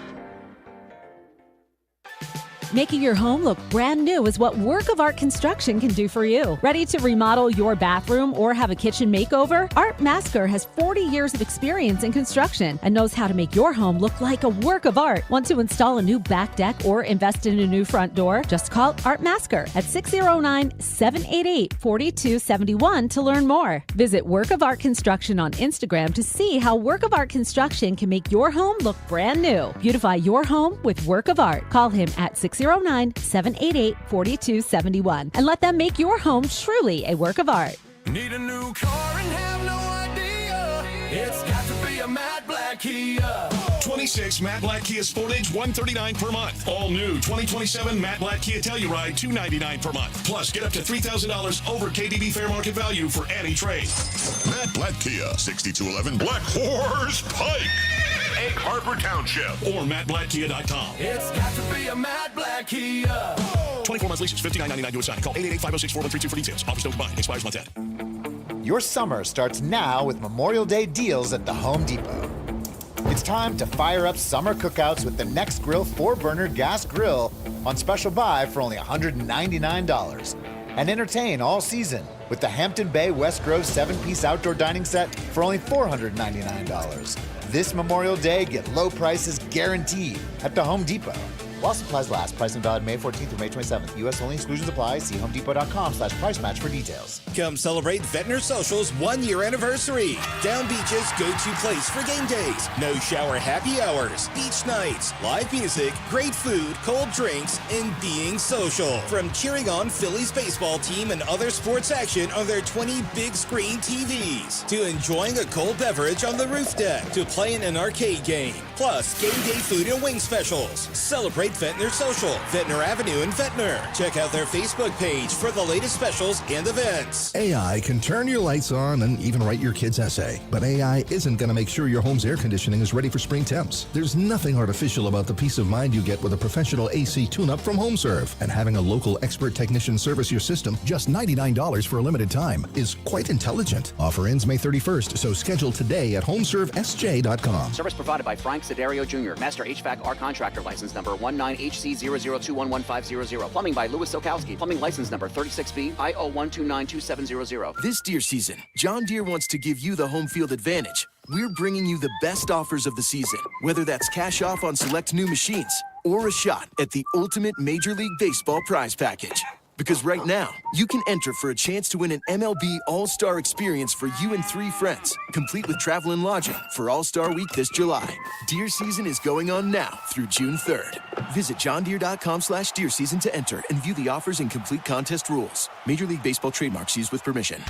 Making your home look brand new is what Work of Art Construction can do for you. Ready to remodel your bathroom or have a kitchen makeover? Art Masker has 40 years of experience in construction and knows how to make your home look like a work of art. Want to install a new back deck or invest in a new front door? Just call Art Masker at 609-788-4271 to learn more. Visit Work of Art Construction on Instagram to see how Work of Art Construction can make your home look brand new. Beautify your home with Work of Art. Call him at 609-788-4271 and let them make your home truly a work of art. Need a new car and have no idea? It's got to be a matte black Kia. 26 matte black Kia Sportage, $139 per month. All new 2027 matte black Kia Telluride, $299 per month. Plus, get up to $3,000 over KDB fair market value for any trade. Matte black Kia, 6211 Black Horse Pike, Egg Harbor Township, or matteblackkia.com. It's got to be a matte black Kia. 24 months leases, $59.99 US sign. Call 888-506-4132 for details. Offers don't combine. Expires month end. Your summer starts now with Memorial Day deals at the Home Depot. It's time to fire up summer cookouts with the Next Grill 4-burner gas grill on special buy for only $199. And entertain all season with the Hampton Bay West Grove 7-piece outdoor dining set for only $499. This Memorial Day, get low prices guaranteed at the Home Depot. While supplies last, pricing valid May 14th through May 27th. U.S. only, exclusions apply. See homedepot.com/price match for details. Come celebrate Ventnor Social's 1-year anniversary. Down Beach's go-to place for game days. No shower happy hours, beach nights, live music, great food, cold drinks, and being social. From cheering on Phillies baseball team and other sports action on their 20 big screen TVs, to enjoying a cold beverage on the roof deck, to playing an arcade game. Plus, game day food and wing specials. Celebrate Ventnor Social, Ventnor Avenue in Ventnor. Check out their Facebook page for the latest specials and events. AI can turn your lights on and even write your kid's essay. But AI isn't going to make sure your home's air conditioning is ready for spring temps. There's nothing artificial about the peace of mind you get with a professional AC tune-up from HomeServe. And having a local expert technician service your system, just $99 for a limited time, is quite intelligent. Offer ends May 31st, so schedule today at homeservesj.com. Service provided by Frank Siderio Jr., Master HVAC R Contractor License Number 19HC002115000. Plumbing by Louis Silkowski. Plumbing License Number 36B IO1292700. This deer season, John Deere wants to give you the home field advantage. We're bringing you the best offers of the season, whether that's cash off on select new machines or a shot at the ultimate Major League Baseball prize package. Because right now, you can enter for a chance to win an MLB All-Star experience for you and 3 friends, complete with travel and lodging for All-Star Week this July. Deer season is going on now through June 3rd. Visit johndeere.com/deer season to enter and view the offers and complete contest rules. Major League Baseball trademarks used with permission.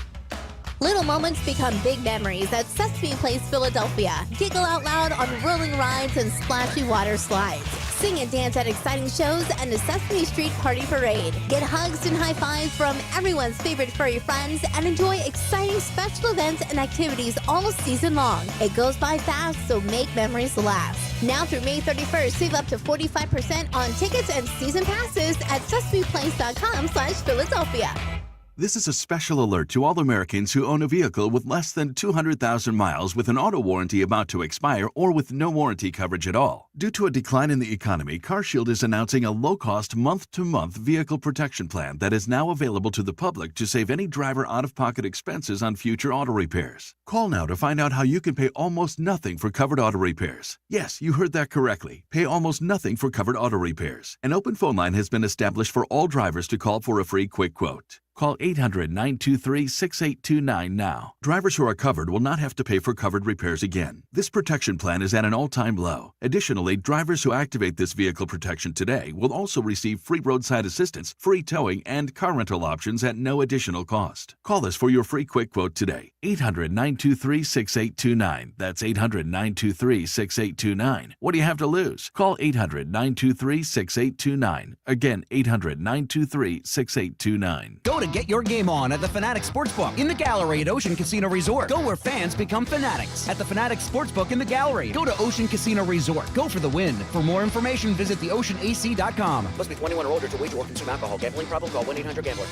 Little moments become big memories at Sesame Place, Philadelphia. Giggle out loud on rolling rides and splashy water slides. Sing and dance at exciting shows and the Sesame Street Party Parade. Get hugs and high fives from everyone's favorite furry friends and enjoy exciting special events and activities all season long. It goes by fast, so make memories last. Now through May 31st, save up to 45% on tickets and season passes at sesameplace.com/Philadelphia. This is a special alert to all Americans who own a vehicle with less than 200,000 miles with an auto warranty about to expire or with no warranty coverage at all. Due to a decline in the economy, CarShield is announcing a low-cost month-to-month vehicle protection plan that is now available to the public to save any driver out-of-pocket expenses on future auto repairs. Call now to find out how you can pay almost nothing for covered auto repairs. Yes, you heard that correctly. Pay almost nothing for covered auto repairs. An open phone line has been established for all drivers to call for a free quick quote. Call 800-923-6829 now. Drivers who are covered will not have to pay for covered repairs again. This protection plan is at an all-time low. Additionally, drivers who activate this vehicle protection today will also receive free roadside assistance, free towing, and car rental options at no additional cost. Call us for your free quick quote today. 800-923-6829. That's 800-923-6829. What do you have to lose? Call 800-923-6829. Again, 800-923-6829. Go to get your game on at the Fanatic Sportsbook in the Gallery at Ocean Casino Resort. Go where fans become fanatics at the Fanatic Sportsbook in the Gallery. Go to Ocean Casino Resort. Go for the win. For more information, visit theoceanac.com. Must be 21 or older to wager or consume alcohol. Gambling problem? Call 1-800-GAMBLER.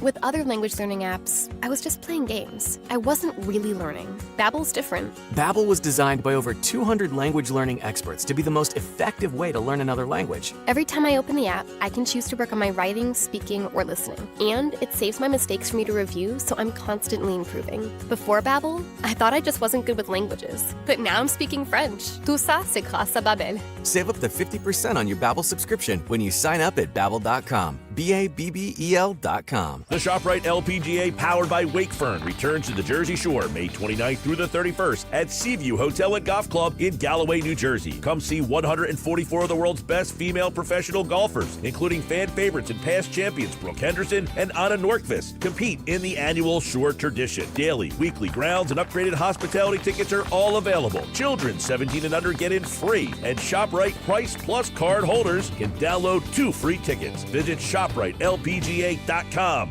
With other language learning apps, I was just playing games. I wasn't really learning. Babbel's different. Babbel was designed by over 200 language learning experts to be the most effective way to learn another language. Every time I open the app, I can choose to work on my writing, speaking, or listening. And it saves my mistakes for me to review, so I'm constantly improving. Before Babbel, I thought I just wasn't good with languages. But now I'm speaking French. Tout ça, c'est grâce à Babbel. Save up to 50% on your Babbel subscription when you sign up at Babbel.com. BABBEL.com. The ShopRite LPGA powered by Wakefern returns to the Jersey Shore May 29th through the 31st at Seaview Hotel and Golf Club in Galloway, New Jersey. Come see 144 of the world's best female professional golfers, including fan favorites and past champions Brooke Henderson and Anna Nordqvist, compete in the annual Shore Tradition. Daily, weekly grounds, and upgraded hospitality tickets are all available. Children 17 and under get in free, and ShopRite Price Plus card holders can download 2 free tickets. Visit ShopRiteLPGA.com.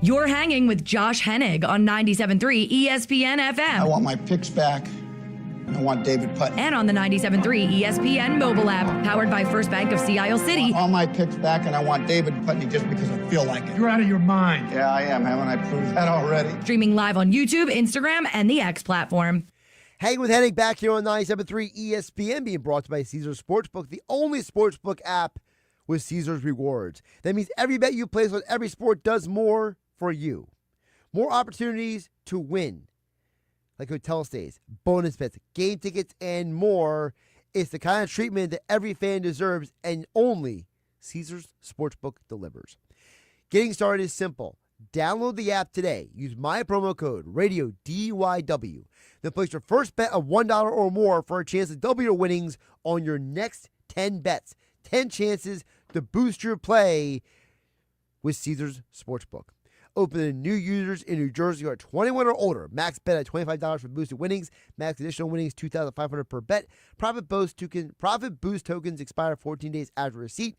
You're hanging with Josh Hennig on 97.3 ESPN FM. I want my picks back, and I want David Putnam. And on the 97.3 ESPN mobile app, powered by First Bank of Sea Isle City. I want all my picks back, and I want David Putnam just because I feel like it. You're out of your mind. Yeah, I am. Haven't I proved that already? Streaming live on YouTube, Instagram, and the X platform. Hanging with Hennig back here on 97.3 ESPN, being brought to you by Caesars Sportsbook, the only sportsbook app with Caesars Rewards. That means every bet you place on every sport does more for you. More opportunities to win, like hotel stays, bonus bets, game tickets, and more. It's the kind of treatment that every fan deserves, and only Caesars Sportsbook delivers. Getting started is simple. Download the app today. Use my promo code Radio DYW. Then place your first bet of $1 or more for a chance to double your winnings on your next 10 bets. 10 chances to boost your play with Caesars Sportsbook. Open to new users in New Jersey who are 21 or older. Max bet at $25 for boosted winnings. Max additional winnings $2,500 per bet. Profit boost tokens expire 14 days after receipt.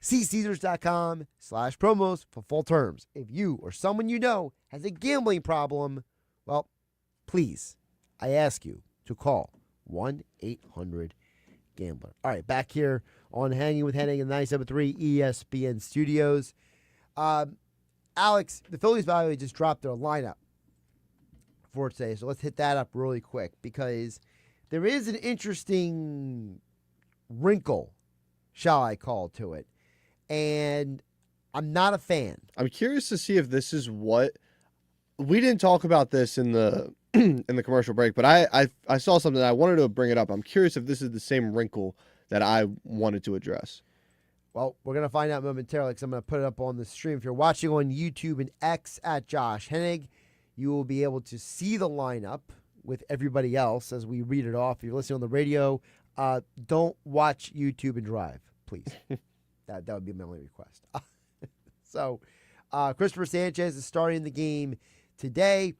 See Caesars.com/promos for full terms. If you or someone you know has a gambling problem, well, please, I ask you to call 1-800-GAMBLER. All right, back here on Hanging with Hennig in the 97.3 ESPN studios. Alex, the Phillies value just dropped their lineup for today, so let's hit that up really quick because there is an interesting wrinkle, shall I call, to it, and I'm not a fan. I'm curious to see if this is what we didn't talk about this in the in the commercial break, but I saw something. I wanted to bring it up. I'm curious if this is the same wrinkle that I wanted to address. Well, we're going to find out momentarily because I'm going to put it up on the stream. If you're watching on YouTube and X at Josh Hennig, you will be able to see the lineup with everybody else as we read it off. If you're listening on the radio, don't watch YouTube and drive, please. That would be my only request. So, Christopher Sanchez is starting the game today.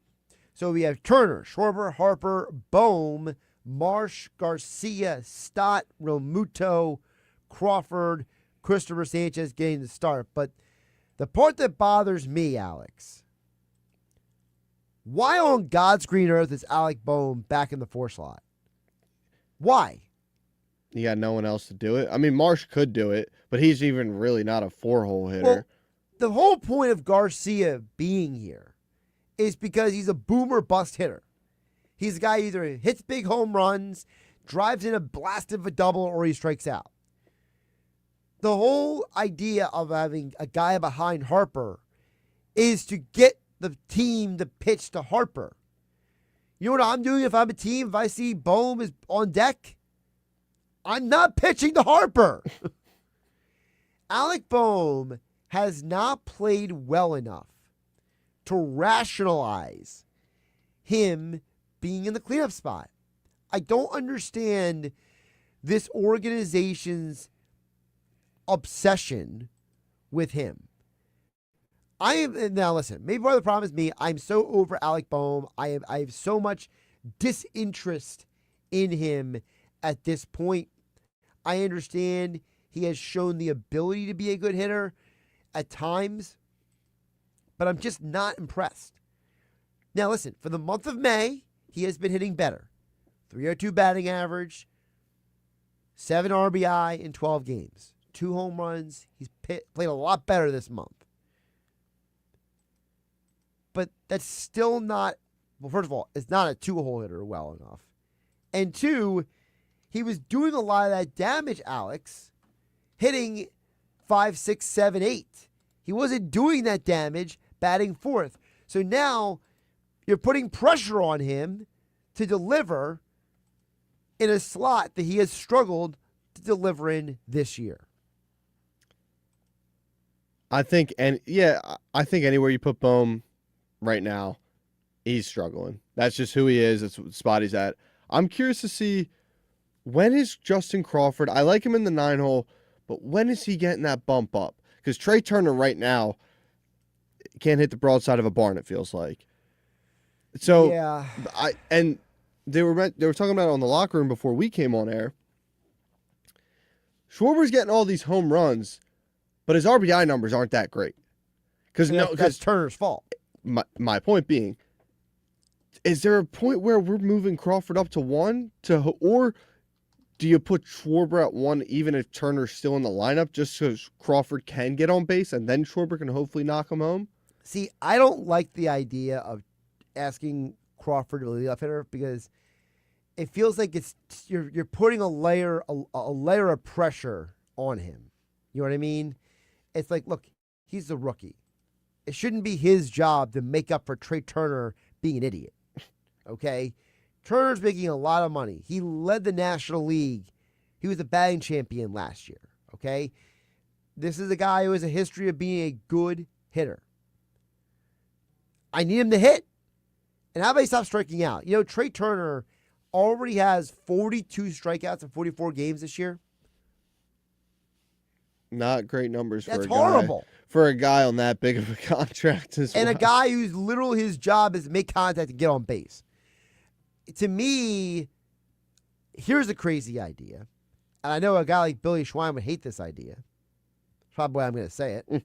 So we have Turner, Schwarber, Harper, Bohm, Marsh, Garcia, Stott, Realmuto, Crawford, Christopher Sanchez getting the start. But the part that bothers me, Alex, why on God's green earth is Alec Bohm back in the 4 slot? Why? You got no one else to do it. I mean, Marsh could do it, but he's even really not a 4-hole hitter. Well, the whole point of Garcia being here is because he's a boomer bust hitter. He's a guy who either hits big home runs, drives in a blast of a double, or he strikes out. The whole idea of having a guy behind Harper is to get the team to pitch to Harper. You know what I'm doing if I'm a team? If I see Bohm is on deck, I'm not pitching to Harper. Alec Bohm has not played well enough to rationalize him being in the cleanup spot. I don't understand this organization's obsession with him. Now listen, maybe part of the problem is me. I'm so over Alec Bohm. I have so much disinterest in him at this point. I understand he has shown the ability to be a good hitter at times, but I'm just not impressed. Now listen, for the month of May, he has been hitting better. 302 batting average, 7 RBI in 12 games, 2 home runs. He's played a lot better this month. But that's still not, well, first of all, it's not a 2-hole hitter well enough. And 2, he was doing a lot of that damage, Alex, hitting 5, 6, 7, 8. He wasn't doing that damage batting 4th. So now you're putting pressure on him to deliver in a slot that he has struggled to deliver in this year. I think anywhere you put Bohm right now, he's struggling. That's just who he is. That's what spot he's at. I'm curious to see, when is Justin Crawford? I like him in the 9-hole, but when is he getting that bump up? Because Trey Turner right now can't hit the broadside of a barn, it feels like. So yeah. They were talking about it on the locker room before we came on air. Schwarber's getting all these home runs, but his RBI numbers aren't that great. Because Turner's fault. My point being, is there a point where we're moving Crawford up to 1 or do you put Schwarber at 1 even if Turner's still in the lineup just so Crawford can get on base and then Schwarber can hopefully knock him home? See, I don't like the idea of asking Crawford to be the leadoff hitter because it feels like you're putting a layer of pressure on him. You know what I mean? It's like, look, he's a rookie. It shouldn't be his job to make up for Trey Turner being an idiot. Okay? Turner's making a lot of money. He led the National League. He was a batting champion last year. Okay? This is a guy who has a history of being a good hitter. I need him to hit. And how about he stop striking out? You know, Trey Turner already has 42 strikeouts in 44 games this year. Not great numbers for That's a guy. horrible. For a guy on that big of a contract as well. And a guy who's literally his job is to make contact and get on base. To me, here's a crazy idea. And I know a guy like Billy Schwein would hate this idea. Probably why I'm going to say it.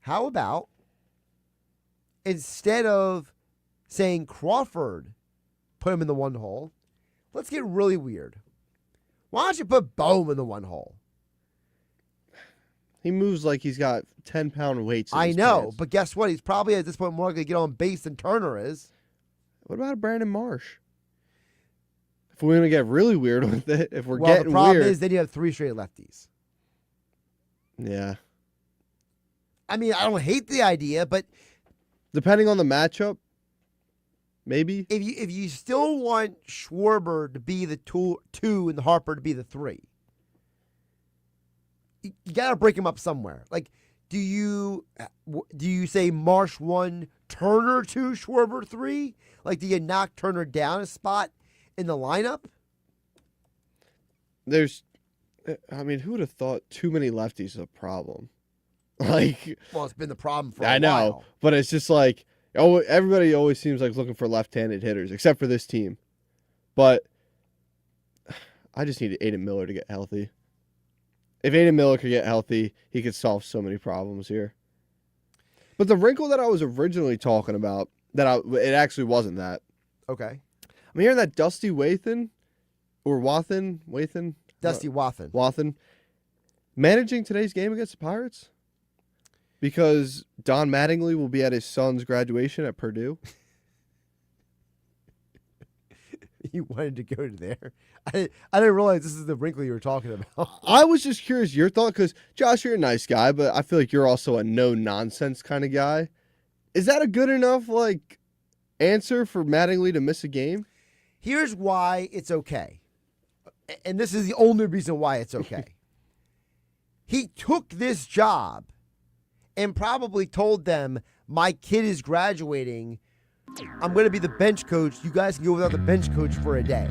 How about instead of saying Crawford, put him in the 1 hole, let's get really weird. Why don't you put Bohm in the 1 hole? He moves like he's got 10-pound weights in I his know, pants. but guess what? He's probably at this point more likely to get on base than Turner is. What about Brandon Marsh? If we're going to get really weird with it, if we're Well, getting the problem weird. is then you have 3 straight lefties. Yeah. I mean, I don't hate the idea, but depending on the matchup, maybe. If you still want Schwarber to be the 2 and Harper to be the 3, you got to break him up somewhere. Like, do you say Marsh 1, Turner 2, Schwarber 3? Like, do you knock Turner down a spot in the lineup? Who would have thought too many lefties is a problem? Like, well, it's been the problem for a I know, while. but it's just like, everybody always seems like looking for left-handed hitters, except for this team. But I just need Aiden Miller to get healthy. If Aiden Miller could get healthy, he could solve so many problems here. But the wrinkle that I was originally talking about, it actually wasn't that. Okay. I'm hearing that Dusty Wathan, or Wathan, Dusty Wathan. Wathan, managing today's game against the Pirates because Don Mattingly will be at his son's graduation at Purdue. You wanted to go to there? I didn't realize this is the wrinkle you were talking about. I was just curious your thought because, Josh, you're a nice guy, but I feel like you're also a no-nonsense kind of guy. Is that a good enough, answer for Mattingly to miss a game? Here's why it's okay. And this is the only reason why it's okay. He took this job and probably told them, my kid is graduating. I'm going to be the bench coach. You guys can go without the bench coach for a day.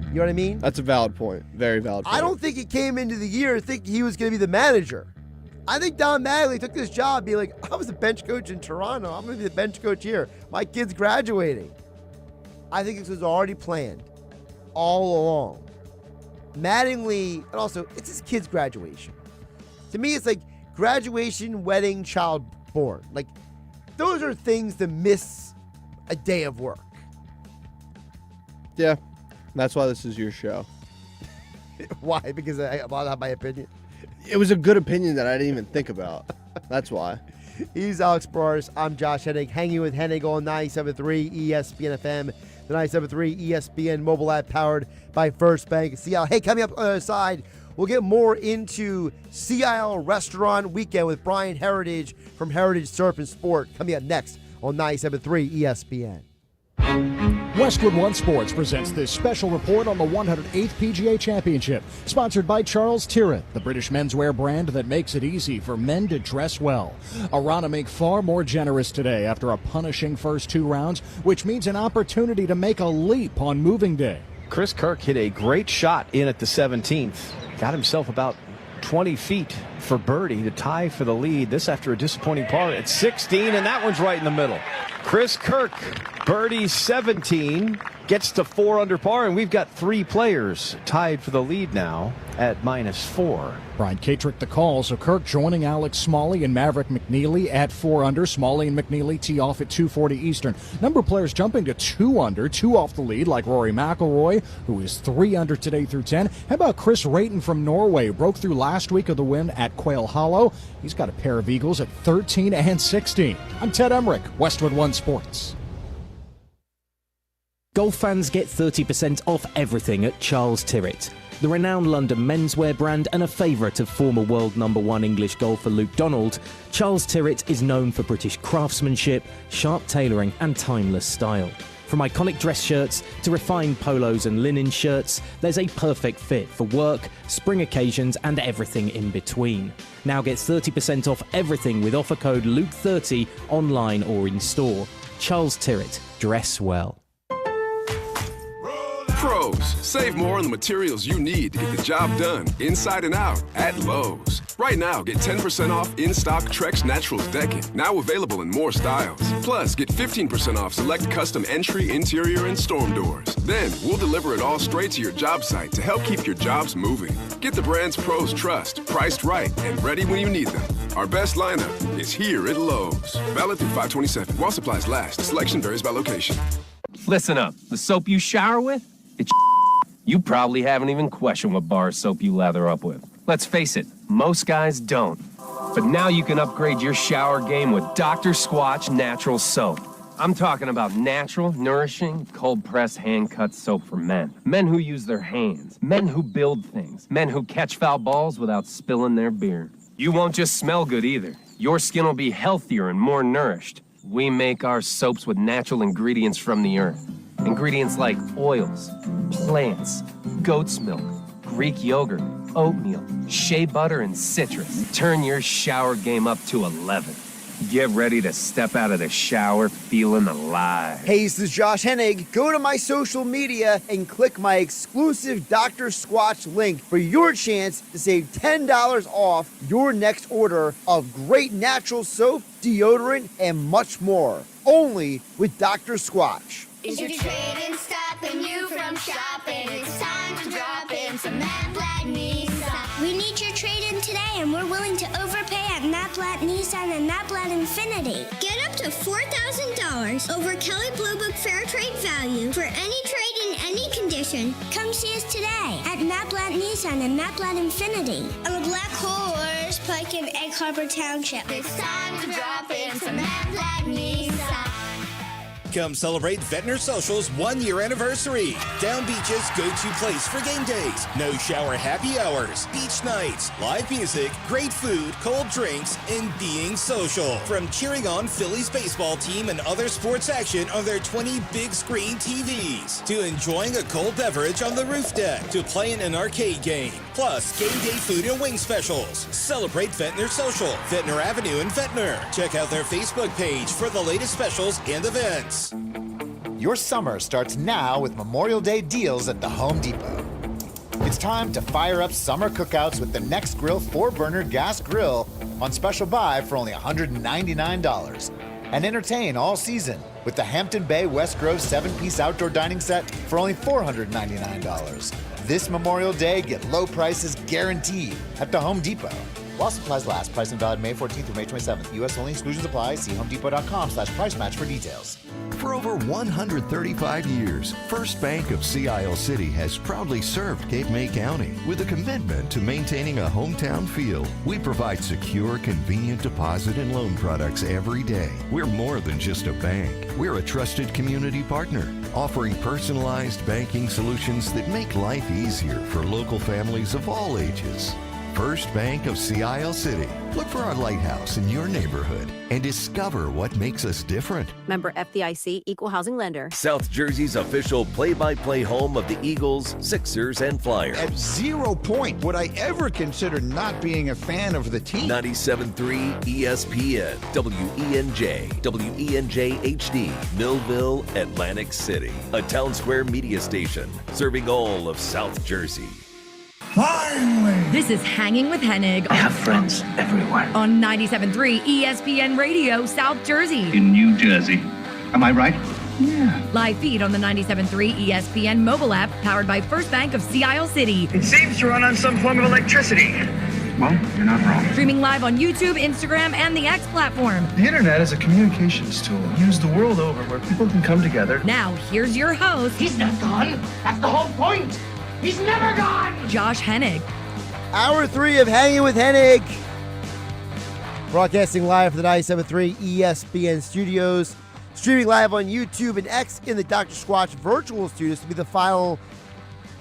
You know what I mean? That's a valid point. Very valid point. I don't think he came into the year thinking he was going to be the manager. I think Don Mattingly took this job being like, I was the bench coach in Toronto. I'm going to be the bench coach here. My kid's graduating. I think this was already planned all along. Mattingly, and also, it's his kid's graduation. To me, it's like graduation, wedding, child born. Like, those are things to miss a day of work. Yeah, that's why this is your show. Why? Because I have my opinion? It was a good opinion that I didn't even think about. That's why. He's Alex Barrs. I'm Josh Hennig, hanging with Hennig on 97.3 ESPN FM, the 97.3 ESPN mobile app powered by First Bank Seattle. Hey, coming up on the other side, we'll get more into Seattle Restaurant Weekend with Brian Heritage from Heritage Surf and Sport coming up next on 97.3 ESPN. Westwood One Sports presents this special report on the 108th PGA Championship, sponsored by Charles Tyrrell, the British menswear brand that makes it easy for men to dress well. Aronimink far more generous today after a punishing first 2 rounds, which means an opportunity to make a leap on moving day. Chris Kirk hit a great shot in at the 17th. Got himself about 20 feet for birdie to tie for the lead. This after a disappointing par at 16, and that one's right in the middle. Chris Kirk, birdie 17, gets to 4 under par, and we've got 3 players tied for the lead now at -4. Brian Katrick the call, so Kirk joining Alex Smalley and Maverick McNeely at 4 under. Smalley and McNeely tee off at 2:40 Eastern. Number of players jumping to 2 under, 2 off the lead, like Rory McIlroy, who is 3 under today through 10. How about Chris Rayton from Norway? Broke through last week of the win at Quail Hollow. He's got a pair of eagles at 13 and 16. I'm Ted Emmerich, Westwood One Sports. Golf fans get 30% off everything at Charles Tyrrell, the renowned London menswear brand and a favourite of former world #1 English golfer Luke Donald. Charles Tyrrell is known for British craftsmanship, sharp tailoring and timeless style. From iconic dress shirts to refined polos and linen shirts, there's a perfect fit for work, spring occasions and everything in between. Now get 30% off everything with offer code LUKE30 online or in store. Charles Tyrrell, dress well. Pros, save more on the materials you need to get the job done, inside and out, at Lowe's. Right now, get 10% off in-stock Trex Naturals decking, now available in more styles. Plus, get 15% off select custom entry, interior, and storm doors. Then, we'll deliver it all straight to your job site to help keep your jobs moving. Get the brands pros trust, priced right, and ready when you need them. Our best lineup is here at Lowe's. Valid through 5/27. While supplies last. Selection varies by location. Listen up. The soap you shower with? It's you probably haven't even questioned what bar of soap you lather up with. Let's face it, most guys don't. But now you can upgrade your shower game with Dr. Squatch Natural Soap. I'm talking about natural, nourishing, cold-pressed, hand-cut soap for men. Men who use their hands. Men who build things. Men who catch foul balls without spilling their beer. You won't just smell good either. Your skin will be healthier and more nourished. We make our soaps with natural ingredients from the earth. Ingredients like oils, plants, goat's milk, Greek yogurt, oatmeal, shea butter, and citrus. Turn your shower game up to 11. Get ready to step out of the shower feeling alive. Hey, this is Josh Hennig. Go to my social media and click my exclusive Dr. Squatch link for your chance to save $10 off your next order of great natural soap, deodorant, and much more. Only with Dr. Squatch. Is your trade-in stopping you from shopping? It's time to drop in some Matt Nissan. We need your trade-in today, and we're willing to overpay at Matt Nissan and Matt Infinity. Get up to $4,000 over Kelley Blue Book Fair Trade value for any trade in any condition. Come see us today at Matt Nissan and Matt Infinity on the Black Horse Pike in Egg Harbor Township. It's time to drop in some Matt Nissan. Come celebrate Ventnor Social's 1-year anniversary. Down Beach's go-to place for game days. No shower happy hours, beach nights, live music, great food, cold drinks, and being social. From cheering on Phillies baseball team and other sports action on their 20 big screen TVs, to enjoying a cold beverage on the roof deck, to playing an arcade game. Plus, game day food and wing specials. Celebrate Ventnor Social, Ventnor Avenue in Ventnor. Check out their Facebook page for the latest specials and events. Your summer starts now with Memorial Day deals at the Home Depot. It's time to fire up summer cookouts with the Next Grill 4-burner gas grill on special buy for only $199. And entertain all season with the Hampton Bay West Grove 7-piece outdoor dining set for only $499. This Memorial Day, get low prices guaranteed at the Home Depot. While supplies last, price and valid May 14th through May 27th. U.S. only, exclusions apply. See homedepot.com/price match for details. For over 135 years, First Bank of Sea Isle City has proudly served Cape May County with a commitment to maintaining a hometown feel. We provide secure, convenient deposit and loan products every day. We're more than just a bank. We're a trusted community partner, offering personalized banking solutions that make life easier for local families of all ages. First Bank of Sea Isle City. Look for our lighthouse in your neighborhood and discover what makes us different. Member FDIC, Equal Housing Lender. South Jersey's official play-by-play home of the Eagles, Sixers, and Flyers. At 0 point would I ever consider not being a fan of the team. 97.3 ESPN, WENJ, WENJ HD, Millville, Atlantic City. A Town Square media station serving all of South Jersey. Finally! This is Hanging with Hennig. I have friends everywhere. On 97.3 ESPN Radio, South Jersey. In New Jersey. Am I right? Yeah. Live feed on the 97.3 ESPN mobile app, powered by First Bank of Sea Isle City. It seems to run on some form of electricity. Well, you're not wrong. Streaming live on YouTube, Instagram, and the X platform. The internet is a communications tool used the world over where people can come together. Now, here's your host. He's not gone. That's the whole point. He's never gone! Josh Hennig. Hour 3 of Hanging with Hennig. Broadcasting live from the 97.3 ESPN studios. Streaming live on YouTube and X in the Dr. Squatch virtual studios. To be the final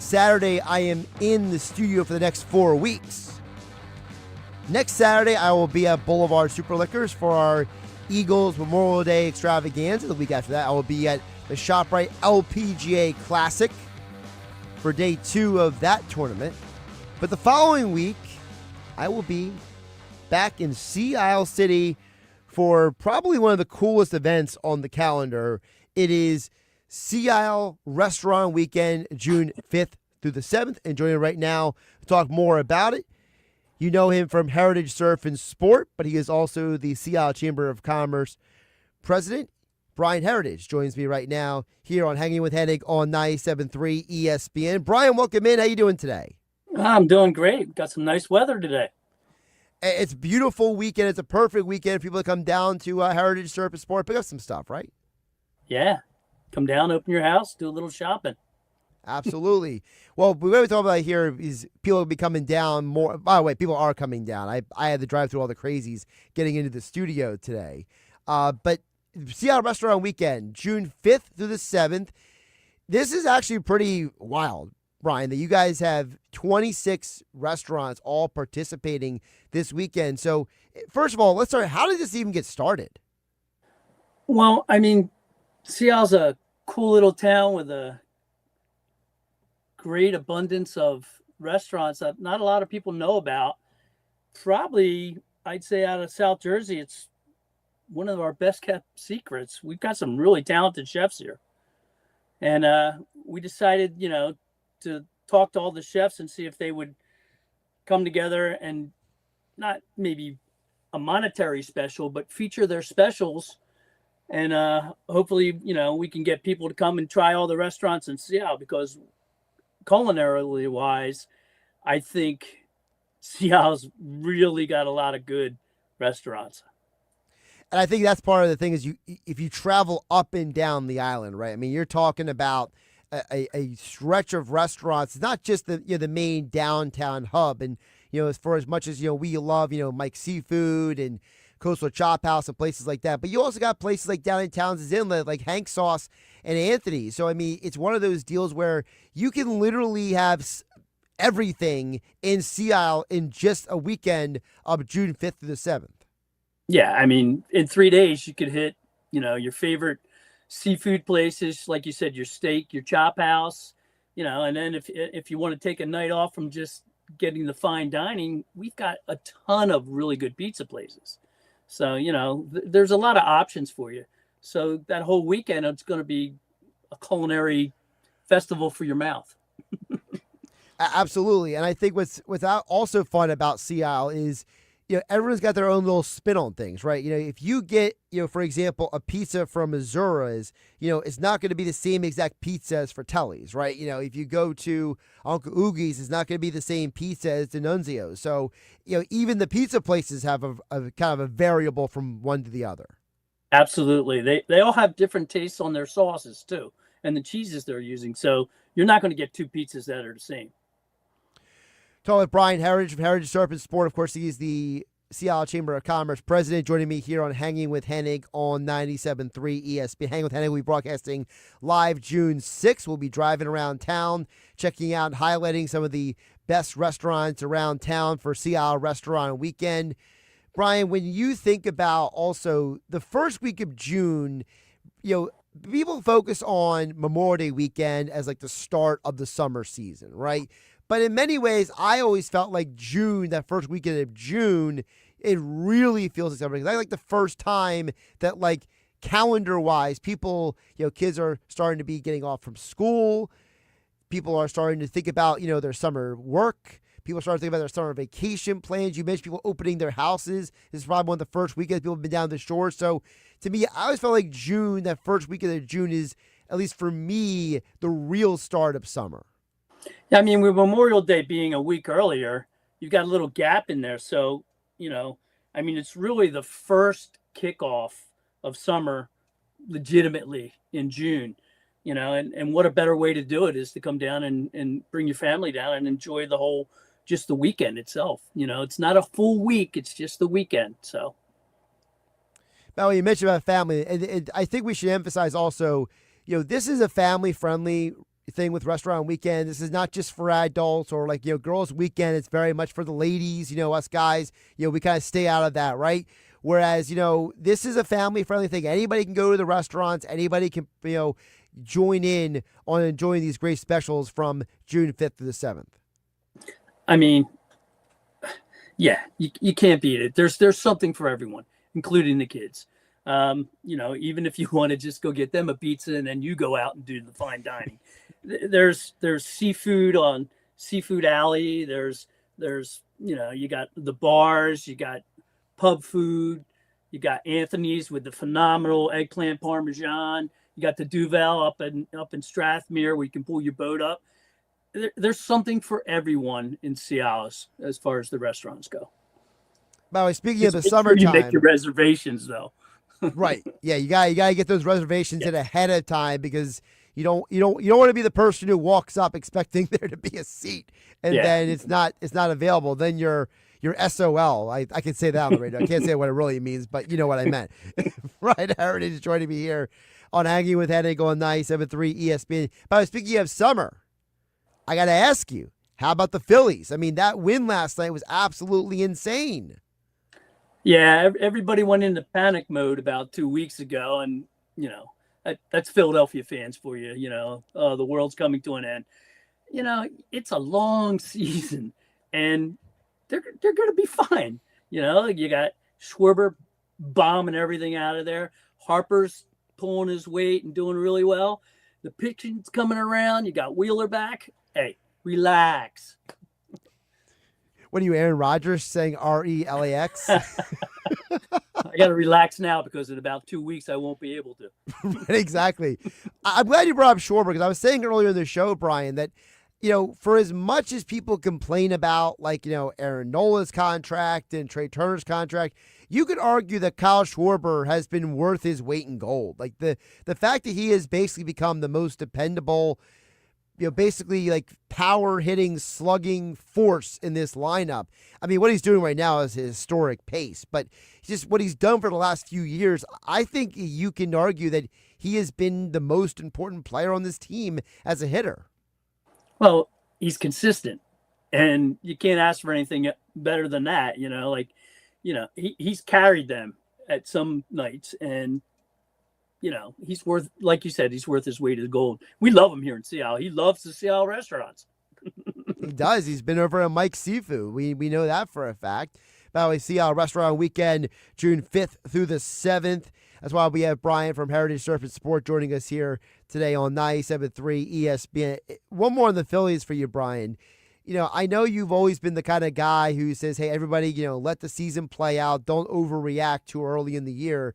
Saturday I am in the studio for the next 4 weeks. Next Saturday, I will be at Boulevard Super Liquors for our Eagles Memorial Day extravaganza. The week after that, I will be at the ShopRite LPGA Classic for day 2 of that tournament. But the following week, I will be back in Sea Isle City for probably one of the coolest events on the calendar. It is Sea Isle Restaurant Weekend, June 5th through the 7th. And joining me right now to talk more about it, you know him from Heritage Surf and Sport, but he is also the Sea Isle Chamber of Commerce president. Brian Heritage joins me right now here on Hanging with Hennig on 97.3 ESPN. Brian, welcome in. How you doing today? I'm doing great. Got some nice weather today. It's a beautiful weekend. It's a perfect weekend for people to come down to Heritage Surf and Sport, pick up some stuff, right? Yeah. Come down, open your house, do a little shopping. Absolutely. Well, what we're talking about here is people will be coming down more. By the way, people are coming down. I had to drive through all the crazies getting into the studio today. But Sea Isle Restaurant Weekend, June 5th through the 7th. This is actually pretty wild, Brian, that you guys have 26 restaurants all participating this weekend. So, first of all, let's start. How did this even get started? Well, I mean, Sea Isle's a cool little town with a great abundance of restaurants that not a lot of people know about. Probably, I'd say out of South Jersey, it's one of our best kept secrets. We've got some really talented chefs here. And we decided, to talk to all the chefs and see if they would come together and not maybe a monetary special, but feature their specials. And hopefully, we can get people to come and try all the restaurants in Seattle, because culinarily wise, I think Seattle's really got a lot of good restaurants. And I think that's part of the thing is if you travel up and down the island, right? I mean, you're talking about a stretch of restaurants, not just the main downtown hub. And, as much as, we love, Mike's Seafood and Coastal Chop House and places like that. But you also got places like down in Townsend's Inlet, like Hank Sauce and Anthony's. So, I mean, it's one of those deals where you can literally have everything in Sea Isle in just a weekend of June 5th through the 7th. Yeah, I mean, in 3 days, you could hit, your favorite seafood places, like you said, your steak, your chop house, and then if you want to take a night off from just getting the fine dining, we've got a ton of really good pizza places. So, there's a lot of options for you. So that whole weekend, it's going to be a culinary festival for your mouth. Absolutely. And I think what's also fun about Sea Isle is, everyone's got their own little spin on things, right? If you get, for example, a pizza from Missouri's, it's not going to be the same exact pizza as Fratelli's, right? If you go to Uncle Oogie's, it's not going to be the same pizza as D'Annunzio's. So, even the pizza places have a kind of a variable from one to the other. Absolutely. They all have different tastes on their sauces too, and the cheeses they're using. So you're not going to get two pizzas that are the same. Talking with Brian Heritage of Heritage Serpent Sport. Of course, he's the Seattle Chamber of Commerce president, joining me here on Hanging with Hennig on 97.3 ESPN. Hanging with Hennig, we'll be broadcasting live June 6th. We'll be driving around town, checking out, highlighting some of the best restaurants around town for Seattle Restaurant Weekend. Brian, when you think about also the first week of June, people focus on Memorial Day weekend as like the start of the summer season, right? But in many ways, I always felt like June, that first weekend of June, it really feels like summer. Because I like the first time that, like, calendar-wise, people, kids are starting to be getting off from school. People are starting to think about, their summer work. People are starting to think about their summer vacation plans. You mentioned people opening their houses. This is probably one of the first weekends people have been down the shore. So, to me, I always felt like June, that first weekend of June is, at least for me, the real start of summer. Yeah, I mean, with Memorial Day being a week earlier, you've got a little gap in there. So, it's really the first kickoff of summer legitimately in June, and what a better way to do it is to come down and bring your family down and enjoy just the weekend itself. It's not a full week. It's just the weekend. So. Now, you mentioned about family, and I think we should emphasize also, this is a family-friendly thing with Restaurant Weekend. This is not just for adults or girls' weekend. It's very much for the ladies, us guys, we kind of stay out of that, right? Whereas, this is a family-friendly thing. Anybody can go to the restaurants. Anybody can, join in on enjoying these great specials from June 5th to the 7th. I mean, yeah, you can't beat it. There's something for everyone, including the kids. Even if you want to just go get them a pizza and then you go out and do the fine dining. There's seafood on Seafood Alley. There's you got the bars, you got pub food, you got Anthony's with the phenomenal eggplant parmesan. You got the Duvel up in Strathmere where you can pull your boat up. There's something for everyone in Cialis as far as the restaurants go. By the way, speaking Just of the make sure summertime, you make your reservations though. Right? Yeah, you got to get those reservations in ahead of time because you don't want to be the person who walks up expecting there to be a seat and then it's not available. Then you're SOL. I can say that on the radio. I can't say what it really means, but you know what I meant. Right? Heritage is joining me here on Hanging with Hennig on 97.3 ESPN. But speaking of summer, I got to ask you, how about the Phillies? I mean, that win last night was absolutely insane. Yeah, everybody went into panic mode about 2 weeks ago, and that's Philadelphia fans for you. The world's coming to an end. it's a long season, and they're going to be fine. You got Schwarber bombing everything out of there. Harper's pulling his weight and doing really well. The pitching's coming around. You got Wheeler back. Hey, relax. What are you, Aaron Rodgers, saying RELAX? I got to relax now because in about 2 weeks I won't be able to. Exactly. I'm glad you brought up Schwarber because I was saying earlier in the show, Brian, that for as much as people complain about, Aaron Nola's contract and Trey Turner's contract, you could argue that Kyle Schwarber has been worth his weight in gold. Like the fact that he has basically become the most dependable, basically like power hitting, slugging force in this lineup. I mean, what he's doing right now is a historic pace, but just what he's done for the last few years, I think you can argue that he has been the most important player on this team as a hitter. Well, he's consistent, and you can't ask for anything better than that. He's carried them at some nights, and he's worth, like you said, he's worth his weight in gold. We love him here in Seattle. He loves the Seattle restaurants. He does. He's been over at Mike's Seafood. We know that for a fact. By the way, Seattle Restaurant Weekend, June 5th through the 7th. That's why we have Brian from Heritage Surf and Sport joining us here today on 97.3 ESPN. One more on the Phillies for you, Brian. I know you've always been the kind of guy who says, hey, everybody, let the season play out. Don't overreact too early in the year.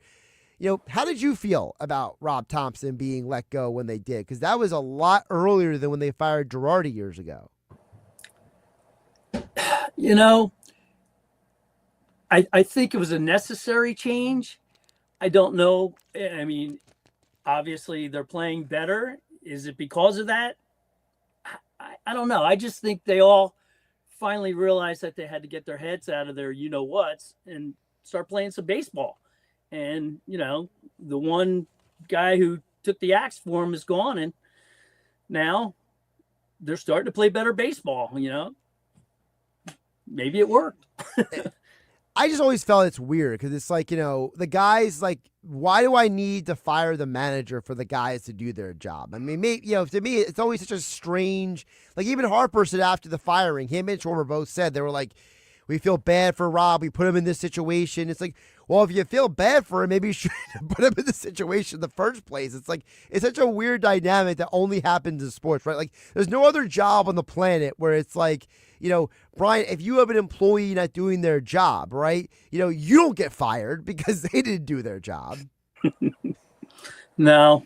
How did you feel about Rob Thompson being let go when they did? Because that was a lot earlier than when they fired Girardi years ago. I think it was a necessary change. I don't know. I mean, obviously they're playing better. Is it because of that? I don't know. I just think they all finally realized that they had to get their heads out of their you-know-whats and start playing some baseball. And, the one guy who took the axe for him is gone, and now they're starting to play better baseball, Maybe it worked. I just always felt it's weird because it's like, the guys, like, why do I need to fire the manager for the guys to do their job? I mean, to me, it's always such a strange, like, even Harper said after the firing, him and Schwarber both said, they were like, we feel bad for Rob. We put him in this situation. It's like, well, if you feel bad for him, maybe you should put him in this situation in the first place. It's like, it's such a weird dynamic that only happens in sports, right? Like, there's no other job on the planet where it's like, Brian, if you have an employee not doing their job, right? You don't get fired because they didn't do their job. No.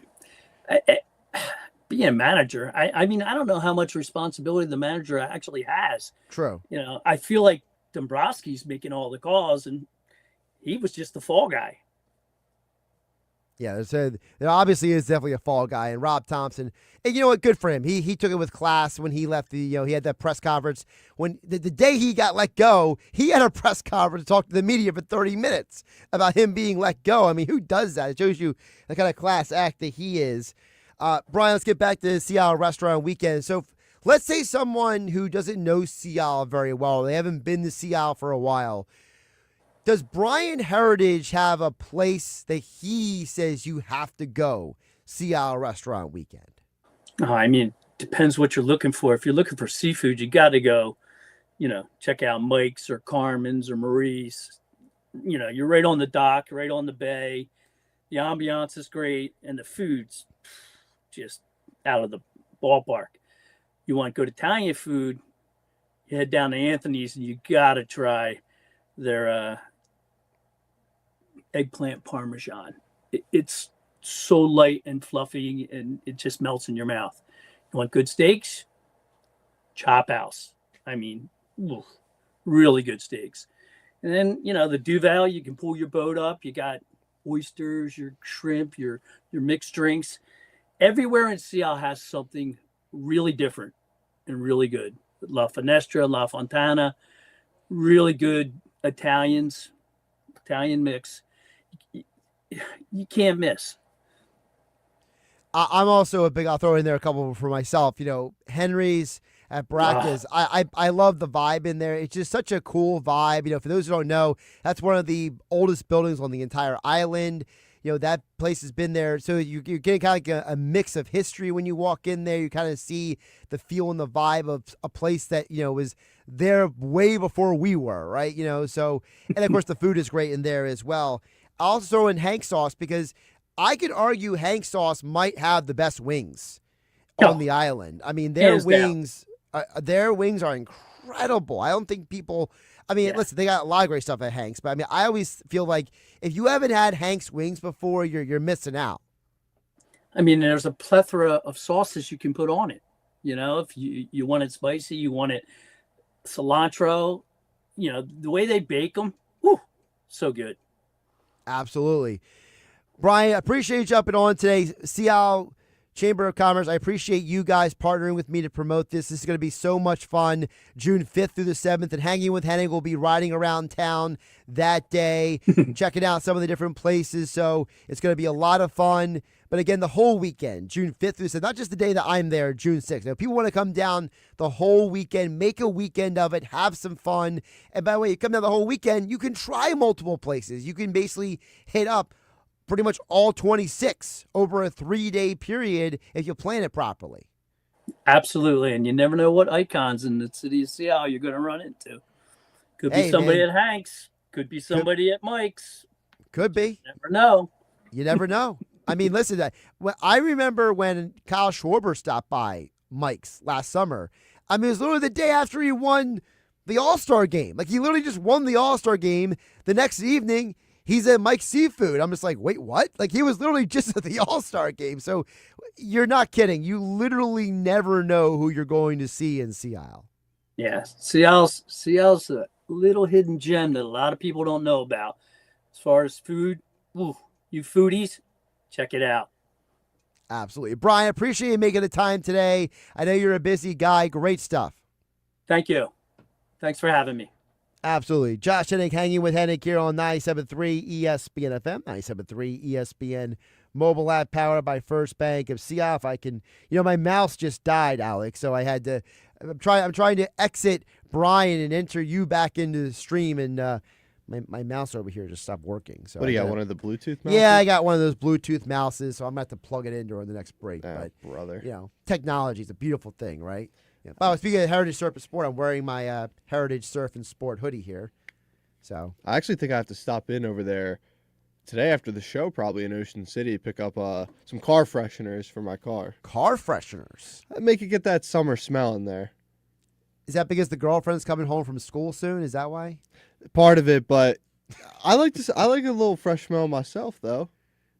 Being a manager, I mean, I don't know how much responsibility the manager actually has. True. I feel like Dombrowski's making all the calls, and he was just the fall guy. Yeah, there obviously is definitely a fall guy, and Rob Thompson, and you know what, good for him. He took it with class when he left he had that press conference. When the day he got let go, he had a press conference to talk to the media for 30 minutes about him being let go. I mean, who does that? It shows you the kind of class act that he is. Brian, let's get back to the Seattle Restaurant Weekend. So let's say someone who doesn't know Seattle very well, they haven't been to Seattle for a while. Does Brian Heritage have a place that he says you have to go, Seattle Restaurant Weekend? I mean, depends what you're looking for. If you're looking for seafood, you got to go, check out Mike's or Carmen's or Marie's. You're right on the dock, right on the bay. The ambiance is great, and the food's just out of the ballpark. You want to go to Italian food, you head down to Anthony's, and you got to try their eggplant parmesan. It's so light and fluffy, and it just melts in your mouth. You want good steaks? Chop House. I mean, really good steaks. And then, the Duval, you can pull your boat up. You got oysters, your shrimp, your mixed drinks. Everywhere in Seattle has something really different and really good. La Finestra, La Fontana, really good Italian mix. You can't miss. I'm also a big, I'll throw in there a couple for myself, Henry's at Bracca's. I love the vibe in there. It's just such a cool vibe. For those who don't know, that's one of the oldest buildings on the entire island. that place has been there. So you're getting kind of like a mix of history when you walk in there. You kind of see the feel and the vibe of a place that, was there way before we were, right? So, and of course the food is great in there as well. I'll also throw in Hank Sauce because I could argue Hank Sauce might have the best wings on the island. I mean, their wings are incredible. I don't think people, listen, they got a lot of great stuff at Hank's, but I always feel like if you haven't had Hank's wings before, you're missing out. There's a plethora of sauces you can put on it. If you want it spicy, you want it cilantro, the way they bake them, whew, so good. Absolutely. Brian, I appreciate you jumping on today. Seattle Chamber of Commerce, I appreciate you guys partnering with me to promote this. This is going to be so much fun. June 5th through the 7th, and Hanging with Hennig will be riding around town that day, checking out some of the different places. So it's going to be a lot of fun. But again, the whole weekend, June 5th through the 7th, not just the day that I'm there, June 6th. Now, people want to come down the whole weekend, make a weekend of it, have some fun. And by the way, you come down the whole weekend, you can try multiple places. You can basically hit up pretty much all 26 over a 3-day period if you plan it properly. Absolutely. And you never know what icons in the city of Seattle you're going to run into. Could be somebody at Hank's. Could be somebody at Mike's. Could be. You never know. You never know. Listen, I remember when Kyle Schwarber stopped by Mike's last summer. It was literally the day after he won the All-Star game. Like, he literally just won the All-Star game. The next evening, he's at Mike's Seafood. I'm just like, wait, what? Like, he was literally just at the All-Star game. So you're not kidding. You literally never know who you're going to see in Seattle. Yeah, Seattle's a little hidden gem that a lot of people don't know about. As far as food, you foodies, check it out. Absolutely. Brian, appreciate you making the time today. I know you're a busy guy. Great stuff. Thank you. Thanks for having me. Absolutely. Josh Hennig hanging with Hennig here on 97.3 ESPN FM, 97.3 ESPN mobile app powered by First Bank of Seattle. If I can, my mouse just died, Alex, so I had to, I'm trying to exit Brian and enter you back into the stream, and my mouse over here just stopped working. So what do you got, one of the Bluetooth mouses? Yeah, I got one of those Bluetooth mouses, so I'm going to have to plug it in during the next break. Oh, but, brother. Technology is a beautiful thing, right? Yeah. By the way, speaking of Heritage Surf and Sport, I'm wearing my Heritage Surf and Sport hoodie here. So I actually think I have to stop in over there today after the show, probably in Ocean City, pick up some car fresheners for my car. Car fresheners? Make it get that summer smell in there. Is that because the girlfriend's coming home from school soon? Is that why? Part of it, but I like a little fresh smell myself, though.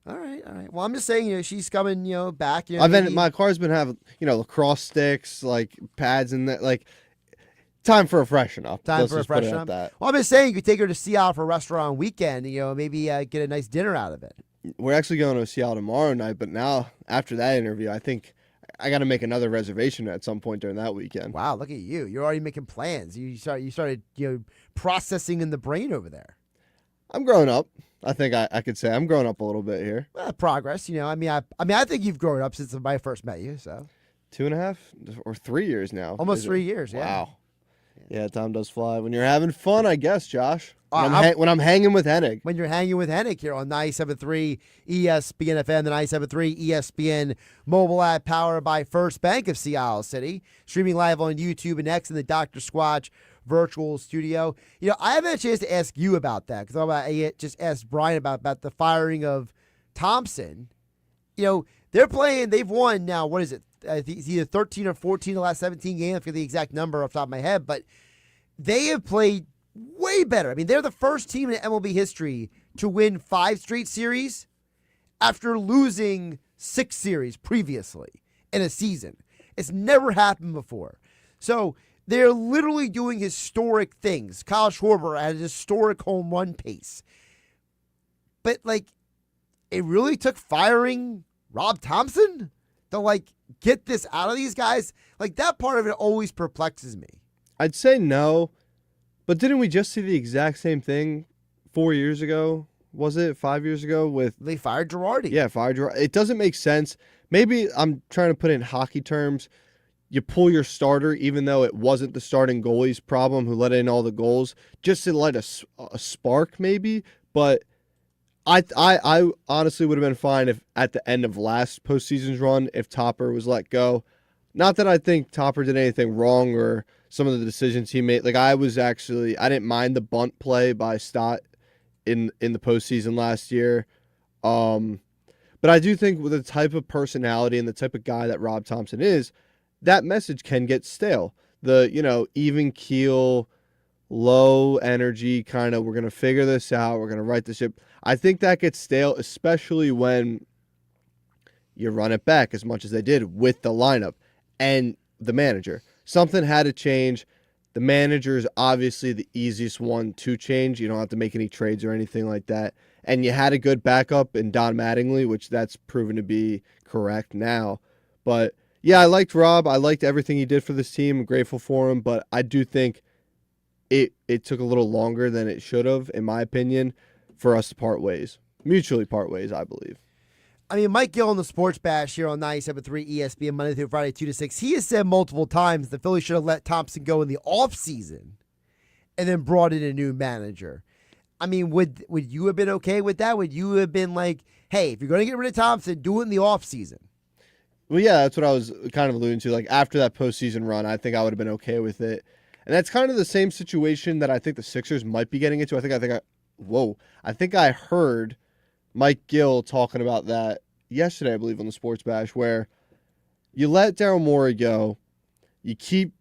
All right. Well, I'm just saying, she's coming, back. My car's been having, lacrosse sticks, like pads, and that, like, time for a freshen up. Time for a freshen up. Well, I'm just saying, you could take her to Seattle for a restaurant weekend, maybe get a nice dinner out of it. We're actually going to Seattle tomorrow night, but now after that interview, I think I got to make another reservation at some point during that weekend. Wow, look at you! You're already making plans. You started processing in the brain over there. I'm growing up. I think I could say I'm growing up a little bit here. Well, progress, I think you've grown up since I first met you. So 2.5 or 3 years now. Almost 3 years. Yeah. Wow. Yeah, time does fly when you're having fun, I guess, Josh. When I'm hanging with Hennig. When you're hanging with Hennig here on 97.3 ESPN FM, the 97.3 ESPN mobile app powered by First Bank of Seattle City. Streaming live on YouTube and X in the Dr. Squatch virtual studio. I haven't had a chance to ask you about that because I just asked Brian about the firing of Thompson. They're playing, they've won now, what is it? It's either 13 or 14 the last 17 games. I forget the exact number off the top of my head, but they have played way better. They're the first team in MLB history to win 5 straight series after losing 6 series previously in a season. It's never happened before. So they're literally doing historic things. Kyle Schwarber at a historic home run pace. But, it really took firing Rob Thompson to, get this out of these guys? That part of it always perplexes me. I'd say no, but didn't we just see the exact same thing 4 years ago? Was it 5 years ago with... They fired Girardi. Yeah, fired Girardi. It doesn't make sense. Maybe I'm trying to put it in hockey terms. You pull your starter, even though it wasn't the starting goalie's problem who let in all the goals, just to light a spark maybe. But I honestly would have been fine if at the end of last postseason's run, if Topper was let go. Not that I think Topper did anything wrong or some of the decisions he made. Like I didn't mind the bunt play by Stott in the postseason last year. But I do think with the type of personality and the type of guy that Rob Thompson is, that message can get stale. The, even keel, low energy kind of, we're going to figure this out, we're going to right the ship. I think that gets stale, especially when you run it back as much as they did with the lineup and the manager. Something had to change. The manager is obviously the easiest one to change. You don't have to make any trades or anything like that. And you had a good backup in Don Mattingly, which that's proven to be correct now. But yeah, I liked Rob. I liked everything he did for this team. I'm grateful for him. But I do think it took a little longer than it should have, in my opinion, for us to part ways. Mutually part ways, I believe. I mean, Mike Gill on the Sports Bash here on 97.3 ESPN Monday through Friday, 2 to 6. He has said multiple times the Phillies should have let Thompson go in the offseason and then brought in a new manager. I mean, would you have been okay with that? Would you have been like, hey, if you're going to get rid of Thompson, do it in the offseason? Well, yeah, that's what I was kind of alluding to. Like, after that postseason run, I think I would have been okay with it. And that's kind of the same situation that I think the Sixers might be getting into. I think I heard Mike Gill talking about that yesterday, I believe, on the Sports Bash, where you let Daryl Morey go, you keep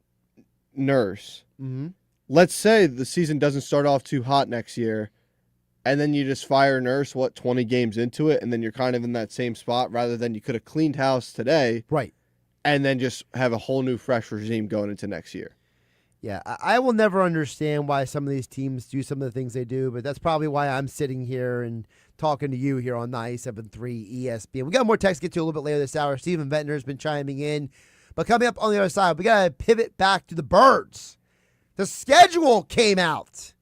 Nurse. Mm-hmm. Let's say the season doesn't start off too hot next year, and then you just fire Nurse, 20 games into it, and then you're kind of in that same spot rather than you could have cleaned house today. Right. And then just have a whole new fresh regime going into next year. Yeah, I will never understand why some of these teams do some of the things they do, but that's probably why I'm sitting here and talking to you here on 97.3 ESPN. We got more text to get to a little bit later this hour. Steven Ventnor has been chiming in. But coming up on the other side, we got to pivot back to the Birds. The schedule came out.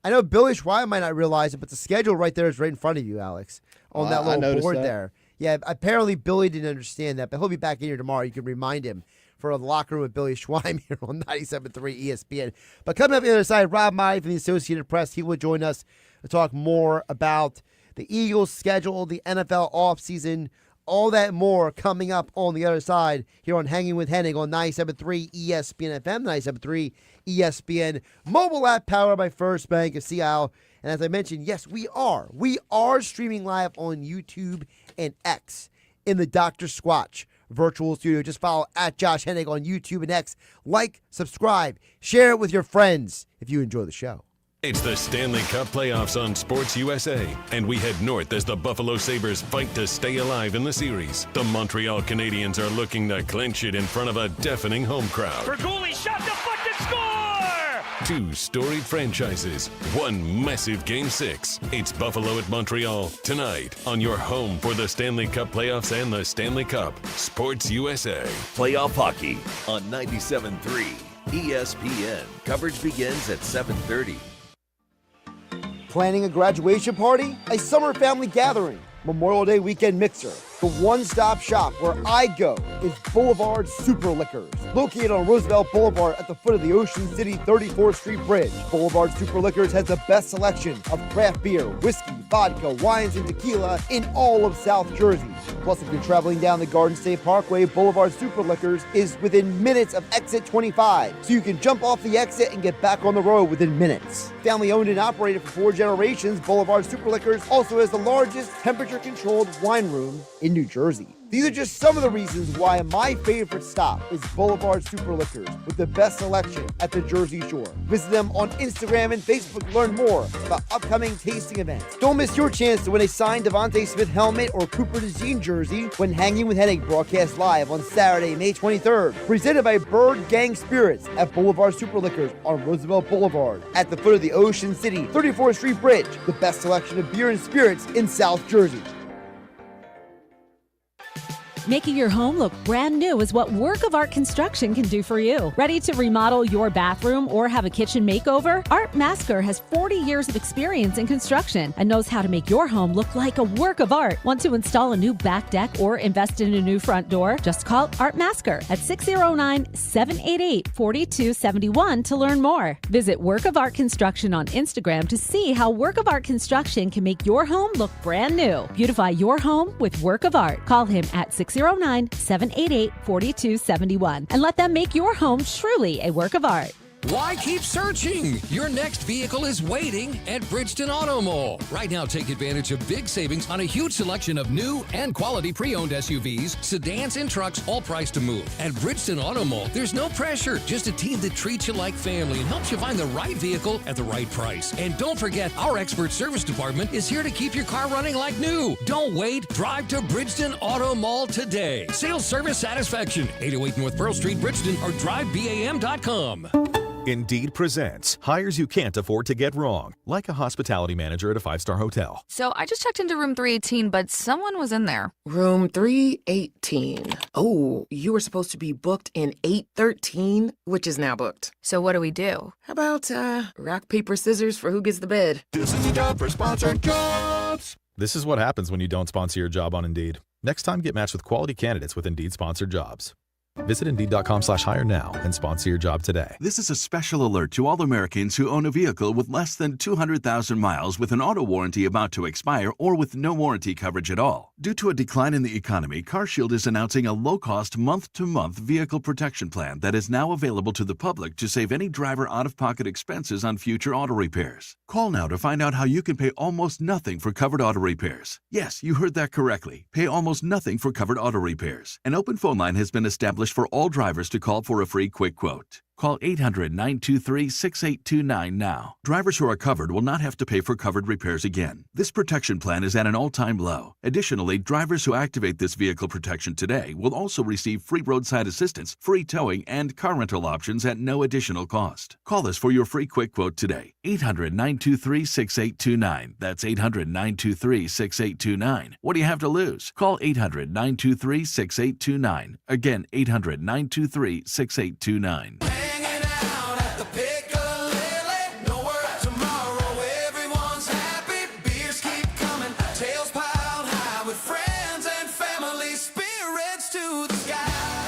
I know Billy Schwein might not realize it, but the schedule right there is right in front of you, Alex, on that little board there. Yeah, apparently Billy didn't understand that, but he'll be back in here tomorrow. You can remind him for the locker room with Billy Schwein here on 97.3 ESPN. But coming up on the other side, Rob Maaddi from the Associated Press, he will join us to talk more about the Eagles' schedule, the NFL offseason, all that more coming up on the other side here on Hanging with Hennig on 97.3 ESPN FM, 97.3 ESPN mobile app powered by First Bank of Seattle. And as I mentioned, yes, we are streaming live on YouTube and X in the Dr. Squatch virtual studio. Just follow at Josh Hennig on YouTube and X. Like, subscribe, share it with your friends if you enjoy the show. It's the Stanley Cup playoffs on Sports USA, and we head north as the Buffalo Sabres fight to stay alive in the series. The Montreal Canadiens are looking to clinch it in front of a deafening home crowd. Berguli shot deflected, score! Two storied franchises, one massive Game 6. It's Buffalo at Montreal tonight on your home for the Stanley Cup playoffs and the Stanley Cup. Sports USA. Playoff hockey on 97.3 ESPN. Coverage begins at 7:30. Planning a graduation party? A summer family gathering? Memorial Day weekend mixer? The one-stop shop where I go is Boulevard Super Liquors. Located on Roosevelt Boulevard at the foot of the Ocean City 34th Street Bridge, Boulevard Super Liquors has the best selection of craft beer, whiskey, vodka, wines, and tequila in all of South Jersey. Plus, if you're traveling down the Garden State Parkway, Boulevard Super Liquors is within minutes of exit 25, so you can jump off the exit and get back on the road within minutes. Family owned and operated for 4 generations, Boulevard Super Liquors also has the largest temperature-controlled wine room in New Jersey. These are just some of the reasons why my favorite stop is Boulevard Super Liquors, with the best selection at the Jersey Shore. Visit them on Instagram and Facebook to learn more about upcoming tasting events. Don't miss your chance to win a signed Devontae Smith helmet or Cooper DeJean jersey when Hanging with Hennig broadcast live on Saturday, May 23rd. Presented by Bird Gang Spirits at Boulevard Super Liquors on Roosevelt Boulevard at the foot of the Ocean City 34th Street Bridge. The best selection of beer and spirits in South Jersey. Making your home look brand new is what Work of Art Construction can do for you. Ready to remodel your bathroom or have a kitchen makeover? Art Masker has 40 years of experience in construction and knows how to make your home look like a work of art. Want to install a new back deck or invest in a new front door? Just call Art Masker at 609-788-4271 to learn more. Visit Work of Art Construction on Instagram to see how Work of Art Construction can make your home look brand new. Beautify your home with Work of Art. Call him at 609-788-4271 and let them make your home truly a work of art. Why keep searching? Your next vehicle is waiting at Bridgeton Auto Mall. Right now, take advantage of big savings on a huge selection of new and quality pre-owned SUVs, sedans, and trucks, all priced to move. At Bridgeton Auto Mall, there's no pressure, just a team that treats you like family and helps you find the right vehicle at the right price. And don't forget, our expert service department is here to keep your car running like new. Don't wait. Drive to Bridgeton Auto Mall today. Sales, service, satisfaction. 808 North Pearl Street, Bridgeton, or drivebam.com. Indeed presents hires you can't afford to get wrong, like a hospitality manager at a 5-star hotel. So I just checked into room 318, but someone was in there. Room 318. Oh, you were supposed to be booked in 813, which is now booked. So what do we do? How about rock, paper, scissors for who gets the bed? This is a job for sponsored jobs. This is what happens when you don't sponsor your job on Indeed. Next time, get matched with quality candidates with Indeed sponsored jobs. Visit Indeed.com/hire now and sponsor your job today. This is a special alert to all Americans who own a vehicle with less than 200,000 miles with an auto warranty about to expire or with no warranty coverage at all. Due to a decline in the economy, CarShield is announcing a low-cost month-to-month vehicle protection plan that is now available to the public to save any driver out-of-pocket expenses on future auto repairs. Call now to find out how you can pay almost nothing for covered auto repairs. Yes, you heard that correctly. Pay almost nothing for covered auto repairs. An open phone line has been established for all drivers to call for a free quick quote. Call 800-923-6829 now. Drivers who are covered will not have to pay for covered repairs again. This protection plan is at an all-time low. Additionally, drivers who activate this vehicle protection today will also receive free roadside assistance, free towing, and car rental options at no additional cost. Call us for your free quick quote today. 800-923-6829. That's 800-923-6829. What do you have to lose? Call 800-923-6829. Again, 800-923-6829.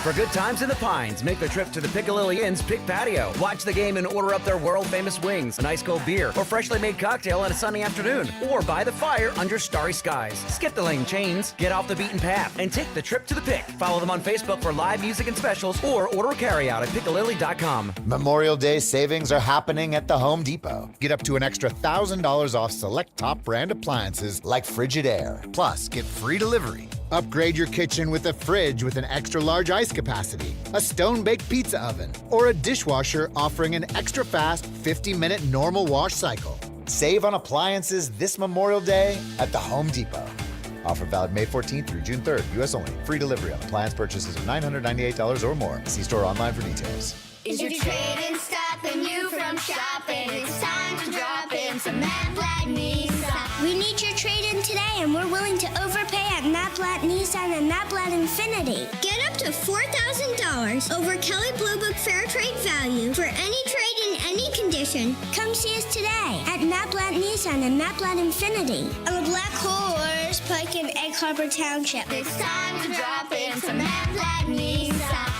For good times in the Pines, make the trip to the Piccalilli Inn's Pick Patio. Watch the game and order up their world-famous wings, an ice-cold beer, or freshly made cocktail on a sunny afternoon. Or by the fire under starry skies. Skip the lane chains, get off the beaten path, and take the trip to the Pick. Follow them on Facebook for live music and specials, or order a carryout at piccalilli.com. Memorial Day savings are happening at the Home Depot. Get up to an extra $1,000 off select top brand appliances like Frigidaire. Plus, get free delivery. Upgrade your kitchen with a fridge with an extra large ice capacity, a stone-baked pizza oven, or a dishwasher offering an extra fast 50-minute normal wash cycle. Save on appliances this Memorial Day at the Home Depot. Offer valid May 14th through June 3rd, U.S. only. Free delivery on appliance purchases of $998 or more. See store online for details. Is your trade-in stopping you from shopping? It's time to drop in some Maaddi Nissan. We need your trade-in today, and we're willing to overpay at Maaddi Nissan and Maaddi Infinity. Get up to $4,000 over Kelley Blue Book Fair Trade value for any trade in any condition. Come see us today at Maaddi Nissan and Maaddi Infinity on the Black Horse, Pike and Egg Harbor Township. It's time to drop in some Maaddi Nissan.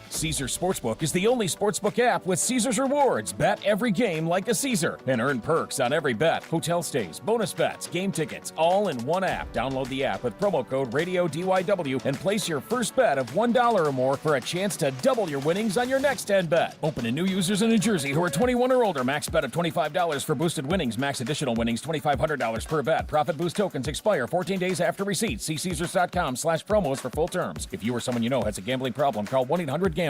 Caesars Sportsbook is the only sportsbook app with Caesars Rewards. Bet every game like a Caesar and earn perks on every bet. Hotel stays, bonus bets, game tickets, all in one app. Download the app with promo code RADIODYW and place your first bet of $1 or more for a chance to double your winnings on your next 10 bet. Open to new users in New Jersey who are 21 or older. Max bet of $25 for boosted winnings. Max additional winnings $2,500 per bet. Profit boost tokens expire 14 days after receipt. See Caesars.com/promos for full terms. If you or someone you know has a gambling problem, call 1-800-GAMBLER.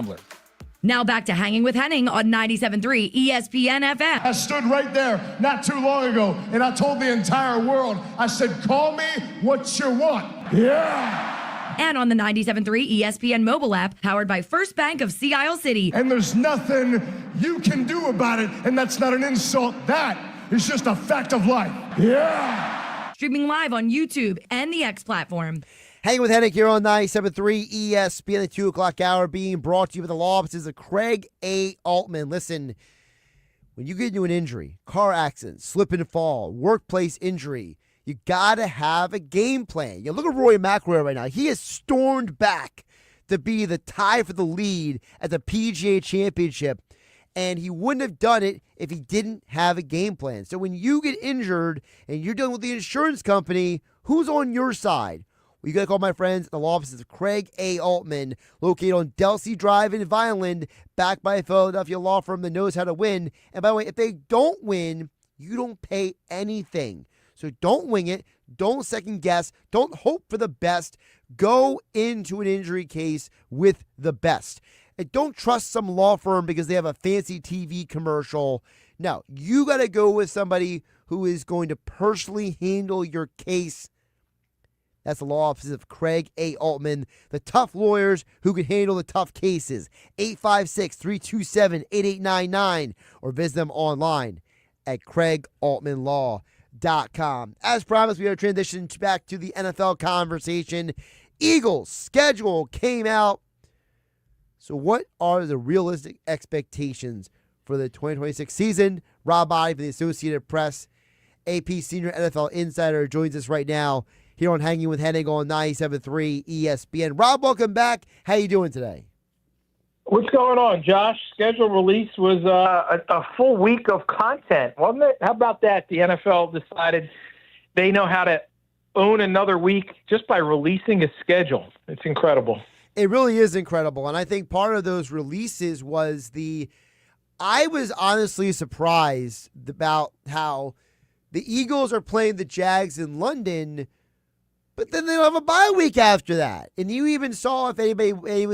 Now back to Hanging with Hennig on 97.3 ESPN FM. I stood right there not too long ago, and I told the entire world, I said, call me what you want. Yeah. And on the 97.3 ESPN mobile app, powered by First Bank of Sea Isle City. And there's nothing you can do about it, and that's not an insult. That is just a fact of life. Yeah. Streaming live on YouTube and the X platform. Hanging with Hennig here on 97.3 ESPN, the 2 o'clock hour, being brought to you by the law offices of Craig A. Altman. Listen, when you get into an injury, car accident, slip and fall, workplace injury, you got to have a game plan. You look at Rory McIlroy right now. He has stormed back to be the tie for the lead at the PGA Championship, and he wouldn't have done it if he didn't have a game plan. So when you get injured and you're dealing with the insurance company, who's on your side? Well, you got to call my friends at the law offices of Craig A. Altman, located on Delsey Drive in Vineland, backed by a Philadelphia law firm that knows how to win. And by the way, if they don't win, you don't pay anything. So don't wing it. Don't second guess. Don't hope for the best. Go into an injury case with the best. And don't trust some law firm because they have a fancy TV commercial. No, you got to go with somebody who is going to personally handle your case. That's the law offices of Craig A. Altman, the tough lawyers who can handle the tough cases. 856-327-8899 or visit them online at craigaltmanlaw.com. As promised, we are transitioning back to the NFL conversation. Eagles' schedule came out. So what are the realistic expectations for the 2026 season? Rob Maaddi from the Associated Press, AP Senior NFL Insider, joins us right now here on Hanging with Hennig on 97.3 ESPN. Rob, welcome back. How you doing today? What's going on, Josh? Schedule release was a full week of content, wasn't it? How about that? The NFL decided they know how to own another week just by releasing a schedule. It's incredible. It really is incredible. And I think part of those releases was I was honestly surprised about how the Eagles are playing the Jags in London, but then they don't have a bye week after that. And you even saw, if anybody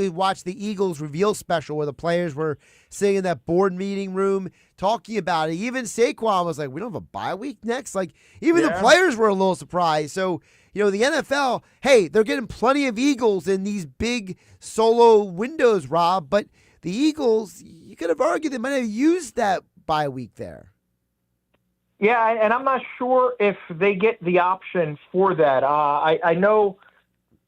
watched the Eagles reveal special where the players were sitting in that board meeting room talking about it. Even Saquon was like, we don't have a bye week next? Like, even the players were a little surprised. So, the NFL, hey, they're getting plenty of Eagles in these big solo windows, Rob. But the Eagles, you could have argued they might have used that bye week there. Yeah, and I'm not sure if they get the option for that. I know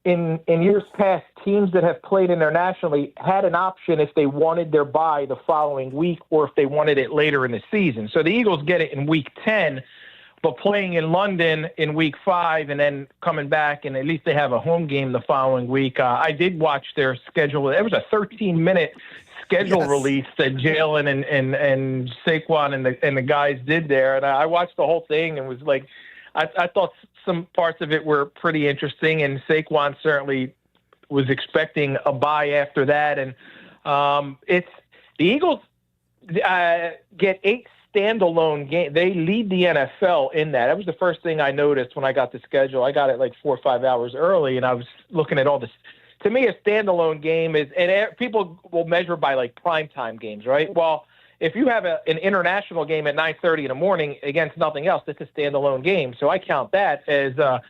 in years past, teams that have played internationally had an option if they wanted their bye the following week or if they wanted it later in the season. So the Eagles get it in Week 10, but playing in London in Week 5 and then coming back, and at least they have a home game the following week. I did watch their schedule. It was a 13-minute schedule release that Jalen and Saquon and the guys did there, and I watched the whole thing and was like, I thought some parts of it were pretty interesting, and Saquon certainly was expecting a bye after that, and it's the Eagles get 8 standalone games. They lead the NFL in that. That was the first thing I noticed when I got the schedule. I got it like 4 or 5 hours early, and I was looking at all this. To me, a standalone game is, and people will measure by like primetime games, right? Well, if you have an international game at 9:30 in the morning against nothing else, it's a standalone game. So I count that as a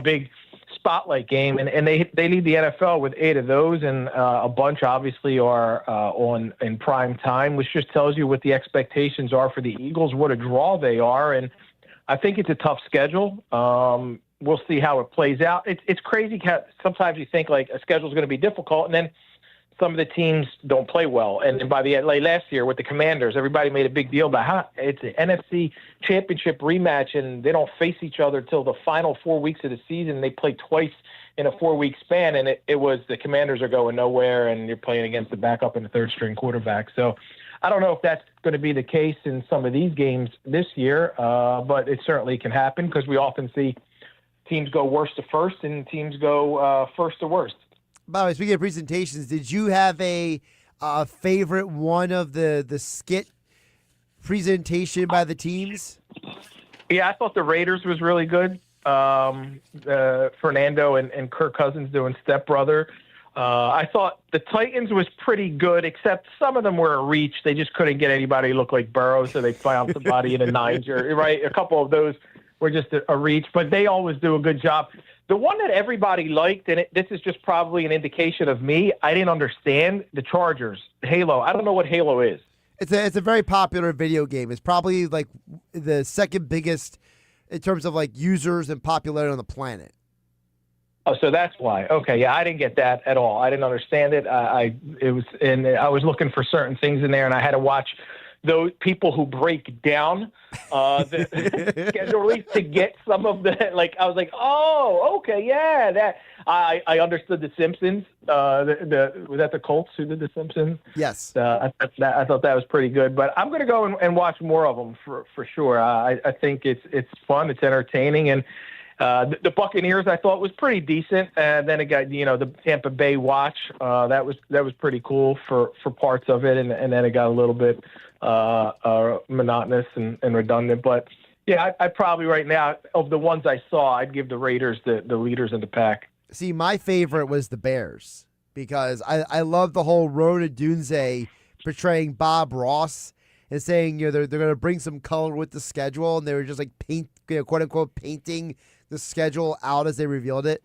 big spotlight game, and they lead the NFL with 8 of those, and a bunch obviously are on in prime time, which just tells you what the expectations are for the Eagles, what a draw they are, and I think it's a tough schedule. We'll see how it plays out. It's crazy. Sometimes you think like a schedule is going to be difficult, and then some of the teams don't play well. And by the last year with the Commanders, everybody made a big deal about how it's an NFC Championship rematch, and they don't face each other till the final 4 weeks of the season. They play twice in a 4-week span, and it was the Commanders are going nowhere, and you're playing against the backup and the third-string quarterback. So I don't know if that's going to be the case in some of these games this year, but it certainly can happen because we often see teams go worst to first and teams go first to worst. By the way, speaking of presentations, did you have a favorite one of the skit presentation by the teams? Yeah, I thought the Raiders was really good. Fernando and Kirk Cousins doing stepbrother. I thought the Titans was pretty good, except some of them were a reach. They just couldn't get anybody to look like Burrow, so they found somebody in a 9 jersey, right? A couple of those were just a reach, but they always do a good job. The one that everybody liked, and this is just probably an indication of me, I didn't understand, the Chargers, Halo. I don't know what Halo is. It's a very popular video game. It's probably like the second biggest in terms of like users and popularity on the planet. Oh, so that's why. Okay, yeah, I didn't get that at all. I didn't understand it. I was looking for certain things in there, and I had to watch those people who break down the schedule release to get some of the, like, I was like, oh, okay, yeah, that I understood The Simpsons. Was that the Colts who did The Simpsons? Yes. I thought that was pretty good, but I'm going to go and watch more of them for sure. I think it's fun, it's entertaining, and the Buccaneers I thought was pretty decent, and then it got the Tampa Bay watch. That was pretty cool for parts of it, and then it got a little bit monotonous and redundant. But yeah, I probably right now of the ones I saw, I'd give the Raiders the leaders in the pack. See, my favorite was the Bears because I love the whole Rona Dunze portraying Bob Ross and saying they're going to bring some color with the schedule, and they were just like quote unquote painting the schedule out as they revealed it.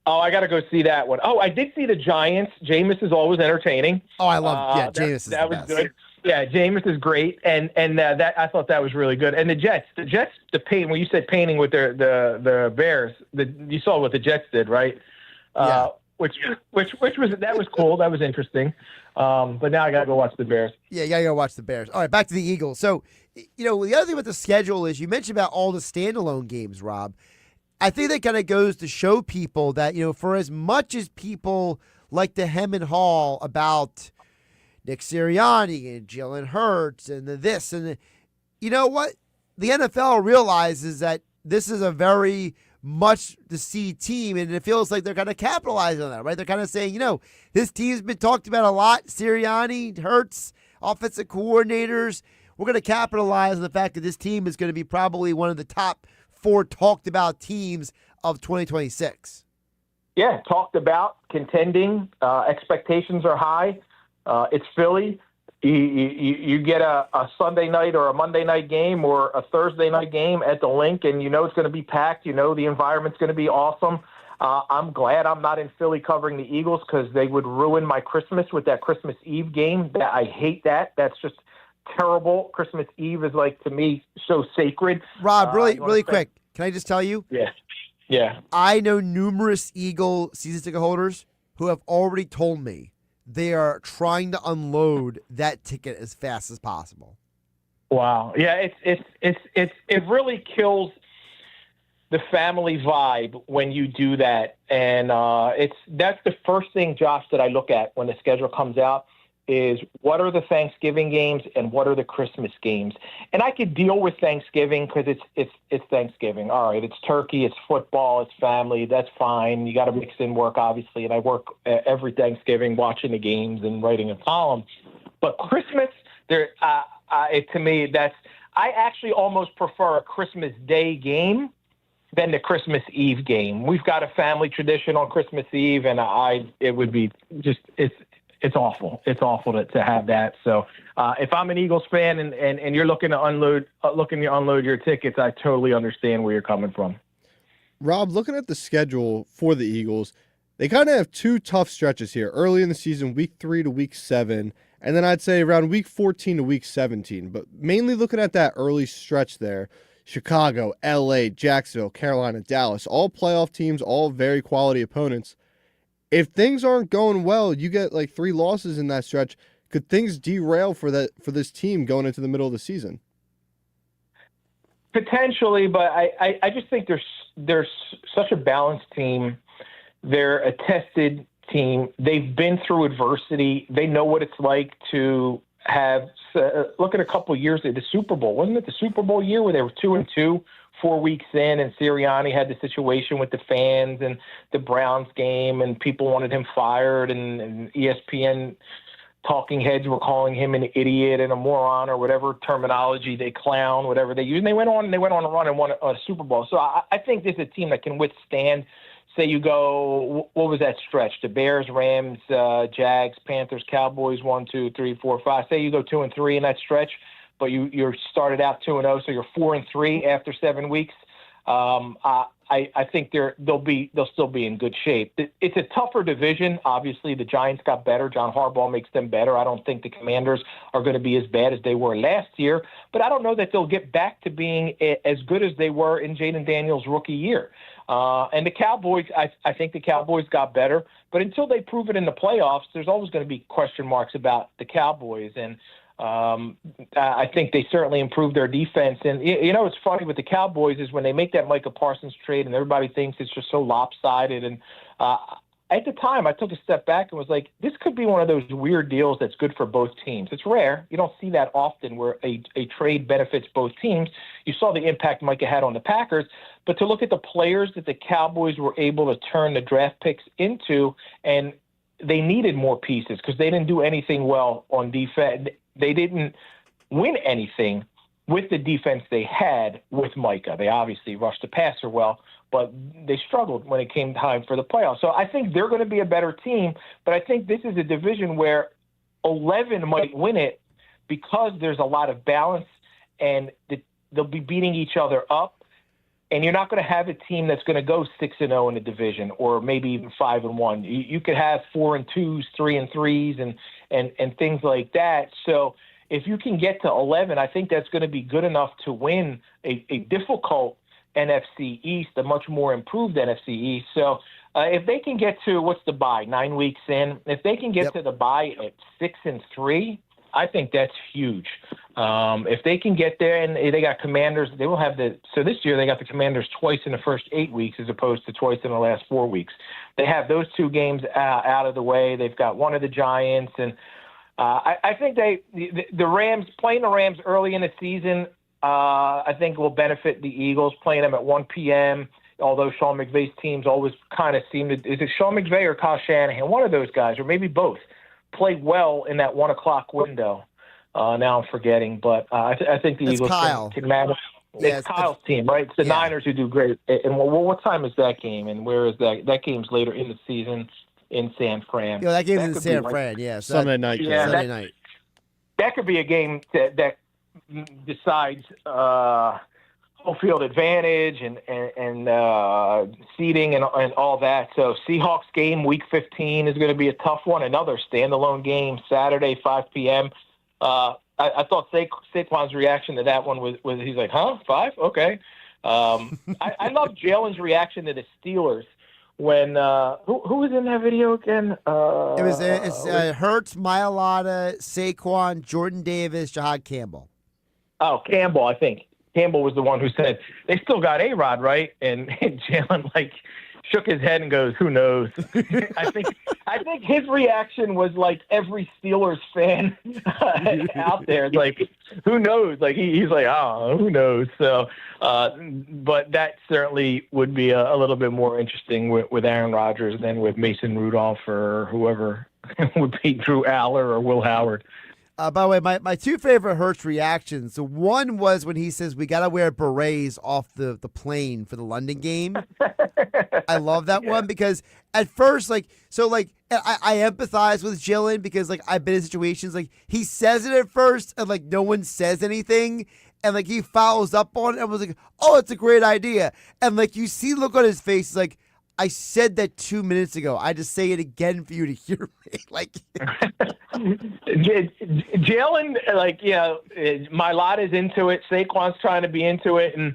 Oh, I got to go see that one. Oh, I did see the Giants. Jameis is always entertaining. Oh, I love Jameis is that the was best. good. Yeah, Jameis is great, and that I thought that was really good. And the Jets, the paint when you said painting with the Bears, you saw what the Jets did, right? Yeah. Which was cool. That was interesting. But now I got to go watch the Bears. Yeah, you got to go watch the Bears. All right, back to the Eagles. So, the other thing with the schedule is you mentioned about all the standalone games, Rob. I think that kind of goes to show people that, for as much as people like to hem and haw about Nick Sirianni and Jalen Hurts and this and you know what? The NFL realizes that this is a very much to see team, and it feels like they're kind of capitalizing on that, right? They're kind of saying, this team's been talked about a lot. Sirianni, Hurts, offensive coordinators. We're going to capitalize on the fact that this team is going to be probably one of the top 4 talked about teams of 2026. Yeah, talked about, contending. Expectations are high. It's Philly. You get a Sunday night or a Monday night game or a Thursday night game at the Link, and it's going to be packed. The environment's going to be awesome. I'm glad I'm not in Philly covering the Eagles because they would ruin my Christmas with that Christmas Eve game. I hate that. That's just terrible. Christmas Eve is, like, to me, so sacred. Rob, really quick, can I just tell you? Yeah. I know numerous Eagle season ticket holders who have already told me they are trying to unload that ticket as fast as possible. Wow. Yeah, it really kills the family vibe when you do that. And that's the first thing, Josh, that I look at when the schedule comes out is what are the Thanksgiving games and what are the Christmas games. And I could deal with Thanksgiving because it's Thanksgiving. All right, it's turkey, it's football, it's family. That's fine. You got to mix in work, obviously. And I work every Thanksgiving watching the games and writing a column. But Christmas, to me, I actually almost prefer a Christmas Day game than the Christmas Eve game. We've got a family tradition on Christmas Eve, and it would be just it's awful. It's awful to have that. So if I'm an Eagles fan and you're looking to unload your tickets, I totally understand where you're coming from. Rob, looking at the schedule for the Eagles, they kind of have 2 tough stretches here. Early in the season, week 3 to week 7, and then I'd say around week 14 to week 17. But mainly looking at that early stretch there, Chicago, LA, Jacksonville, Carolina, Dallas, all playoff teams, all very quality opponents. If things aren't going well, you get like 3 losses in that stretch. Could things derail for this team going into the middle of the season? Potentially, but I just think there's such a balanced team. They're a tested team. They've been through adversity. They know what it's like to have. Look at a couple of years at the Super Bowl. Wasn't it the Super Bowl year where they were 2-2? 4 weeks in, and Sirianni had the situation with the fans and the Browns game, and people wanted him fired, and ESPN talking heads were calling him an idiot and a moron or whatever terminology they clown, whatever they use. And they went on a run and won a Super Bowl. So I think this is a team that can withstand. Say you go, what was that stretch? The Bears, Rams, Jags, Panthers, Cowboys, 1, 2, 3, 4, 5. Say you go 2-3 in that stretch. But you started out 2-0, so you're 4-3 after 7 weeks. I think they'll still be in good shape. It's a tougher division. Obviously, the Giants got better. John Harbaugh makes them better. I don't think the Commanders are going to be as bad as they were last year, but I don't know that they'll get back to being as good as they were in Jaden Daniels' rookie year. And the Cowboys, I think the Cowboys got better, but until they prove it in the playoffs, there's always going to be question marks about the Cowboys. And I think they certainly improved their defense. And, what's funny with the Cowboys is when they make that Micah Parsons trade and everybody thinks it's just so lopsided. And at the time, I took a step back and was like, this could be one of those weird deals that's good for both teams. It's rare. You don't see that often where a trade benefits both teams. You saw the impact Micah had on the Packers. But to look at the players that the Cowboys were able to turn the draft picks into, and they needed more pieces because they didn't do anything well on defense. They didn't win anything with the defense they had with Micah. They obviously rushed the passer well, but they struggled when it came time for the playoffs. So I think they're going to be a better team, but I think this is a division where 11 might win it because there's a lot of balance and they'll be beating each other up. And you're not going to have a team that's going to go 6-0 in the division, or maybe even 5-1. You could have 4-2s, 3-3s, and things like that. So if you can get to 11, I think that's going to be good enough to win a difficult NFC East, a much more improved NFC East. So if they can get to, what's the bye, 9 weeks in? If they can get to the bye at 6-3, I think that's huge. If they can get there, and they got Commanders, they will have so this year they got the Commanders twice in the first 8 weeks as opposed to twice in the last 4 weeks. They have those two games out of the way. They've got one of the Giants, and I think the Rams, playing the Rams early in the season, I think will benefit the Eagles, playing them at 1 p.m., although Sean McVay's teams always kind of seem to – is it Sean McVay or Kyle Shanahan? One of those guys, or maybe both, play well in that 1 o'clock window. Now I'm forgetting, but I think the Eagles can manage. Yeah, it's Kyle's team, right? It's the Niners who do great. And what time is that game? And where is that? That game's later in the season in San Fran. Yeah, that game's in San Fran. Yeah, Sunday night. Yeah, Sunday night. That could be a game that decides home field advantage and seeding and all that. So Seahawks game week 15 is going to be a tough one. Another standalone game Saturday 5 p.m. I thought Saquon's reaction to that one was he's like, huh, 5? Okay. I love Jalen's reaction to the Steelers when who was in that video again? It's Hurts, Mailata, Saquon, Jordan Davis, Jahad Campbell. Oh, Campbell, I think. Campbell was the one who said they still got A-Rod, right? And Jalen shook his head and goes, "Who knows?" I think his reaction was like every Steelers fan out there. It's like, who knows? Like he's like, oh, who knows? So, but that certainly would be a little bit more interesting with Aaron Rodgers than with Mason Rudolph or whoever would be Drew Aller or Will Howard. By the way, my two favorite Hurts reactions. So one was when he says we got to wear berets off the plane for the London game. I love that one because at first, I empathize with Jalen because I've been in situations he says it at first and no one says anything. And he follows up on it and was like, oh, it's a great idea. And you see the look on his face, he's I said that 2 minutes ago. I just say it again for you to hear me. Jalen, Mailata's into it. Saquon's trying to be into it. And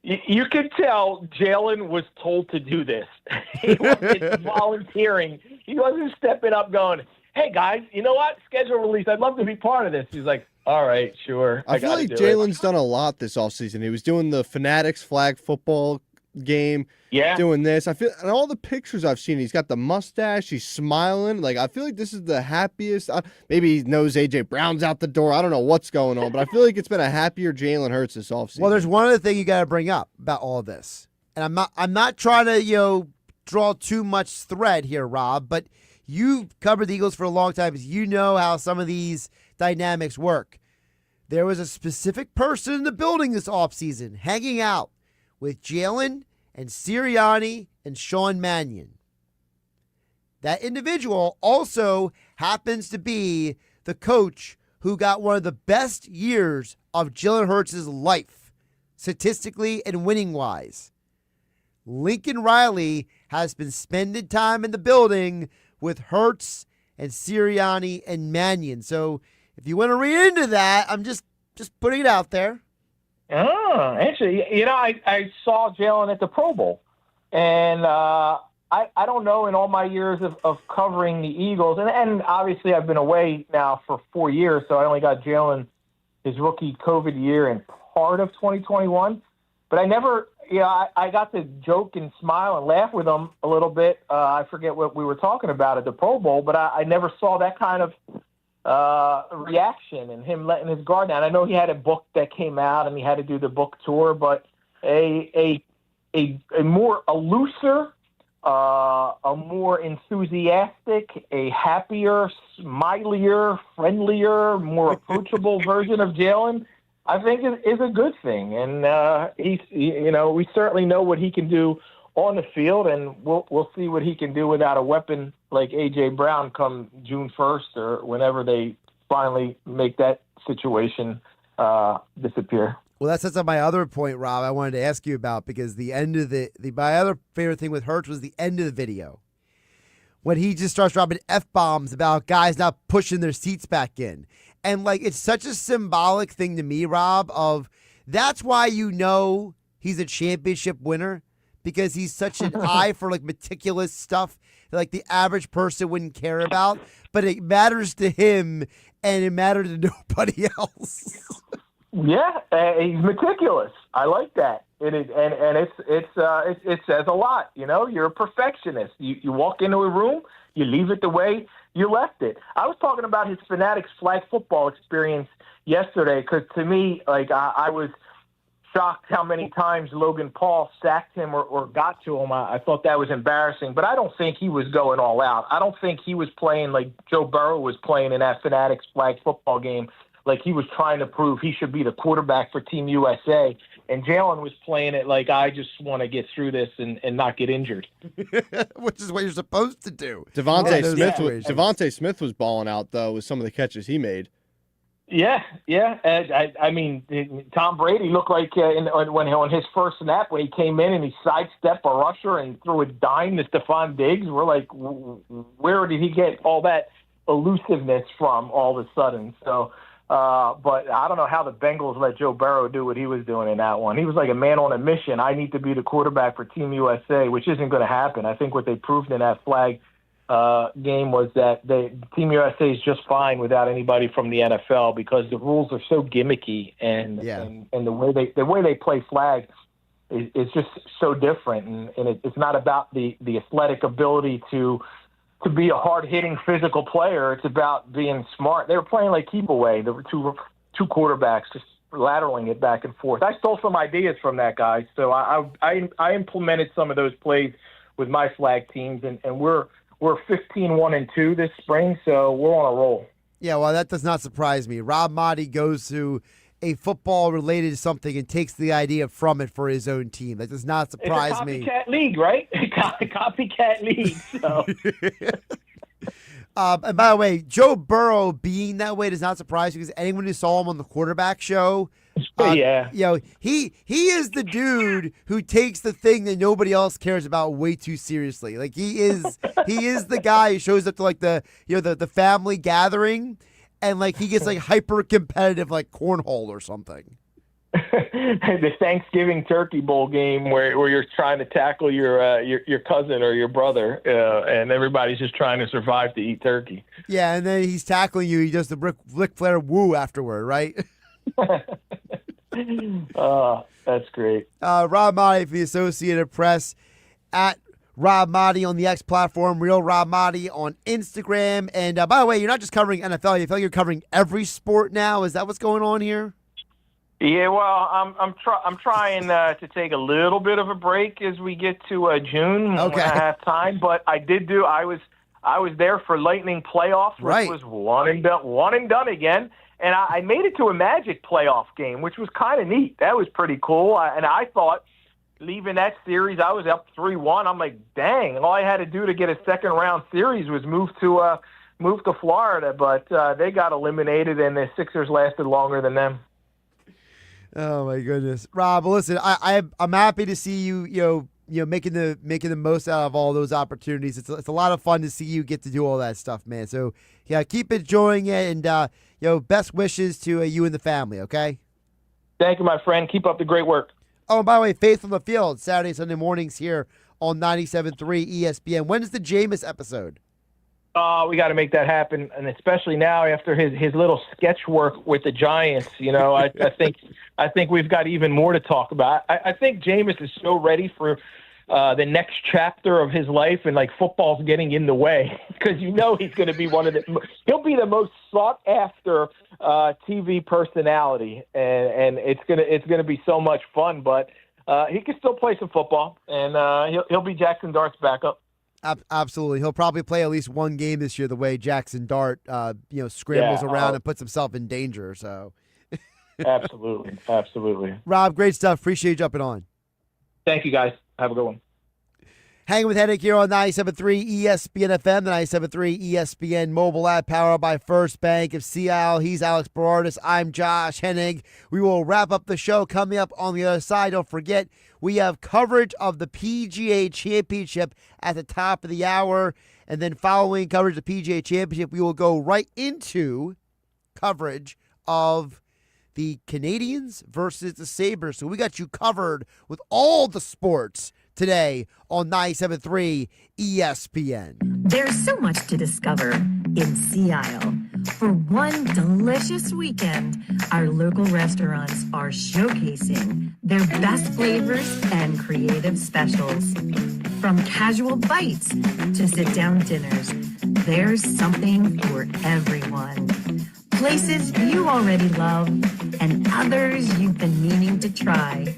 you could tell Jalen was told to do this. He wasn't volunteering. He wasn't stepping up going, hey, guys, you know what? Schedule release. I'd love to be part of this. He's like, all right, sure. I feel like Jalen's done a lot this offseason. He was doing the Fanatics flag football game, doing this. I feel, and all the pictures I've seen, he's got the mustache, he's smiling. I feel like this is the happiest. Maybe he knows AJ Brown's out the door. I don't know what's going on, but I feel like it's been a happier Jalen Hurts this offseason. Well, there's one other thing you got to bring up about all this, and I'm not trying to draw too much thread here, Rob, but you've covered the Eagles for a long time, you know how some of these dynamics work. There was a specific person in the building this offseason hanging out with Jalen and Sirianni and Sean Mannion. That individual also happens to be the coach who got one of the best years of Jalen Hurts' life, statistically and winning-wise. Lincoln Riley has been spending time in the building with Hurts and Sirianni and Mannion. So if you want to read into that, I'm just putting it out there. Oh, actually, I saw Jalen at the Pro Bowl, and I don't know, in all my years of covering the Eagles, and obviously I've been away now for 4 years, so I only got Jalen his rookie COVID year and part of 2021. But I never, I got to joke and smile and laugh with him a little bit. I forget what we were talking about at the Pro Bowl, but I never saw that kind of reaction and him letting his guard down. I know he had a book that came out and he had to do the book tour, but a looser, a more enthusiastic, a happier, smilier, friendlier, more approachable version of Jalen, I think is a good thing. And we certainly know what he can do on the field, and we'll see what he can do without a weapon like A.J. Brown come June 1st or whenever they finally make that situation disappear. Well, that sets up my other point, Rob, I wanted to ask you about, because the end of my other favorite thing with Hurts was the end of the video. When he just starts dropping F-bombs about guys not pushing their seats back in. And, it's such a symbolic thing to me, Rob, of that's why he's a championship winner, because he's such an eye for, meticulous stuff that, the average person wouldn't care about. But it matters to him, and it matters to nobody else. Yeah, he's meticulous. I like that. It says a lot. You're a perfectionist. You walk into a room, you leave it the way you left it. I was talking about his Fanatics flag football experience yesterday, because to me, I was shocked how many times Logan Paul sacked him or got to him. I thought that was embarrassing, but I don't think he was going all out. I don't think he was playing like Joe Burrow was playing in that Fanatics flag football game. Like he was trying to prove he should be the quarterback for Team USA. And Jalen was playing it like, I just want to get through this and not get injured. Which is what you're supposed to do. Devontae Smith was balling out, though, with some of the catches he made. Yeah. I mean, Tom Brady looked like on his first snap when he came in and he sidestepped a rusher and threw a dime to Stephon Diggs. We're like, where did he get all that elusiveness from all of a sudden? So, but I don't know how the Bengals let Joe Burrow do what he was doing in that one. He was like a man on a mission. I need to be the quarterback for Team USA, which isn't going to happen. I think what they proved in that flag game was that Team USA is just fine without anybody from the NFL, because the rules are so gimmicky and the way they play flag is just so different, and it's not about the athletic ability to be a hard-hitting physical player. It's about being smart. They were playing like keep away. There were two quarterbacks just lateraling it back and forth. I stole some ideas from that guy, so I implemented some of those plays with my flag teams, and we're 15-1-2 this spring, so we're on a roll. Yeah, well, that does not surprise me. Rob Maaddi goes to a football-related something and takes the idea from it for his own team. That does not surprise me. It's a copycat league, right? Copycat league. So. And by the way, Joe Burrow being that way does not surprise me, because anyone who saw him on the quarterback show, he is the dude who takes the thing that nobody else cares about way too seriously. Like he is the guy who shows up to like the family gathering, and like he gets like hyper competitive like cornhole or something. The Thanksgiving Turkey Bowl game where you're trying to tackle your cousin or your brother, and everybody's just trying to survive to eat turkey. Yeah, and then he's tackling you. He does the Ric Flair woo afterward, right? That's great. Rob Maaddi for the Associated Press, at Rob Maaddi on the X platform, Real Rob Maaddi on Instagram. And by the way, you're not just covering NFL. You feel like you're covering every sport now. Is that what's going on here? Yeah, well, I'm trying to take a little bit of a break as we get to June when I have time. But I was there for Lightning playoffs, which was one and done again. And I made it to a Magic playoff game, which was kind of neat. That was pretty cool. And I thought, leaving that series, I was up 3-1. I'm like, dang! All I had to do to get a second round series was move to Florida, but they got eliminated, and the Sixers lasted longer than them. Oh my goodness, Rob! Listen, I'm happy to see you making the most out of all those opportunities. It's a lot of fun to see you get to do all that stuff, man. So yeah, keep enjoying it, and best wishes to you and the family. Okay. Thank you, my friend. Keep up the great work. Oh, and by the way, Faith on the Field, Saturday, Sunday mornings here on 97.3 ESPN. When is the Jameis episode? We got to make that happen, and especially now after his little sketch work with the Giants. I think we've got even more to talk about. I think Jameis is so ready for the next chapter of his life, and like football's getting in the way because he's going to be he'll be the most sought after TV personality, and it's gonna be so much fun. But he can still play some football, and he'll be Jackson Dart's backup. Absolutely. He'll probably play at least one game this year the way Jackson Dart scrambles around and puts himself in danger. So Absolutely. Rob, great stuff. Appreciate you jumping on. Thank you, guys. Have a good one. Hanging with Hennig here on 97.3 ESPN FM, the 97.3 ESPN mobile app, powered by First Bank of Seattle. He's Alex Berardis. I'm Josh Hennig. We will wrap up the show coming up on the other side. Don't forget, we have coverage of the PGA Championship at the top of the hour. And then following coverage of the PGA Championship, we will go right into coverage of the Canadians versus the Sabres. So we got you covered with all the sports today on 97.3 ESPN. There's so much to discover in Sea Isle. For one delicious weekend, our local restaurants are showcasing their best flavors and creative specials. From casual bites to sit-down dinners, there's something for everyone. Places you already love and others you've been meaning to try.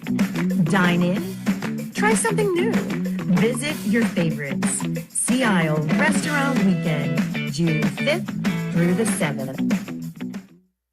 Dine in, try something new. Visit your favorites. Sea Isle Restaurant Weekend, June 5th through the 7th.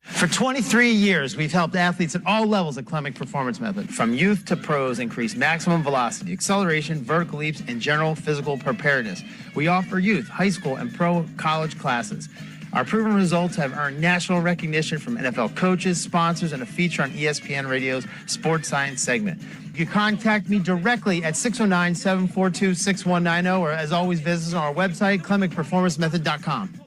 For 23 years, we've helped athletes at all levels at Clemic Performance Method, from youth to pros, increase maximum velocity, acceleration, vertical leaps, and general physical preparedness. We offer youth, high school, and pro college classes. Our proven results have earned national recognition from NFL coaches, sponsors, and a feature on ESPN Radio's Sports Science segment. You can contact me directly at 609-742-6190, or as always, visit us on our website, clemicperformancemethod.com.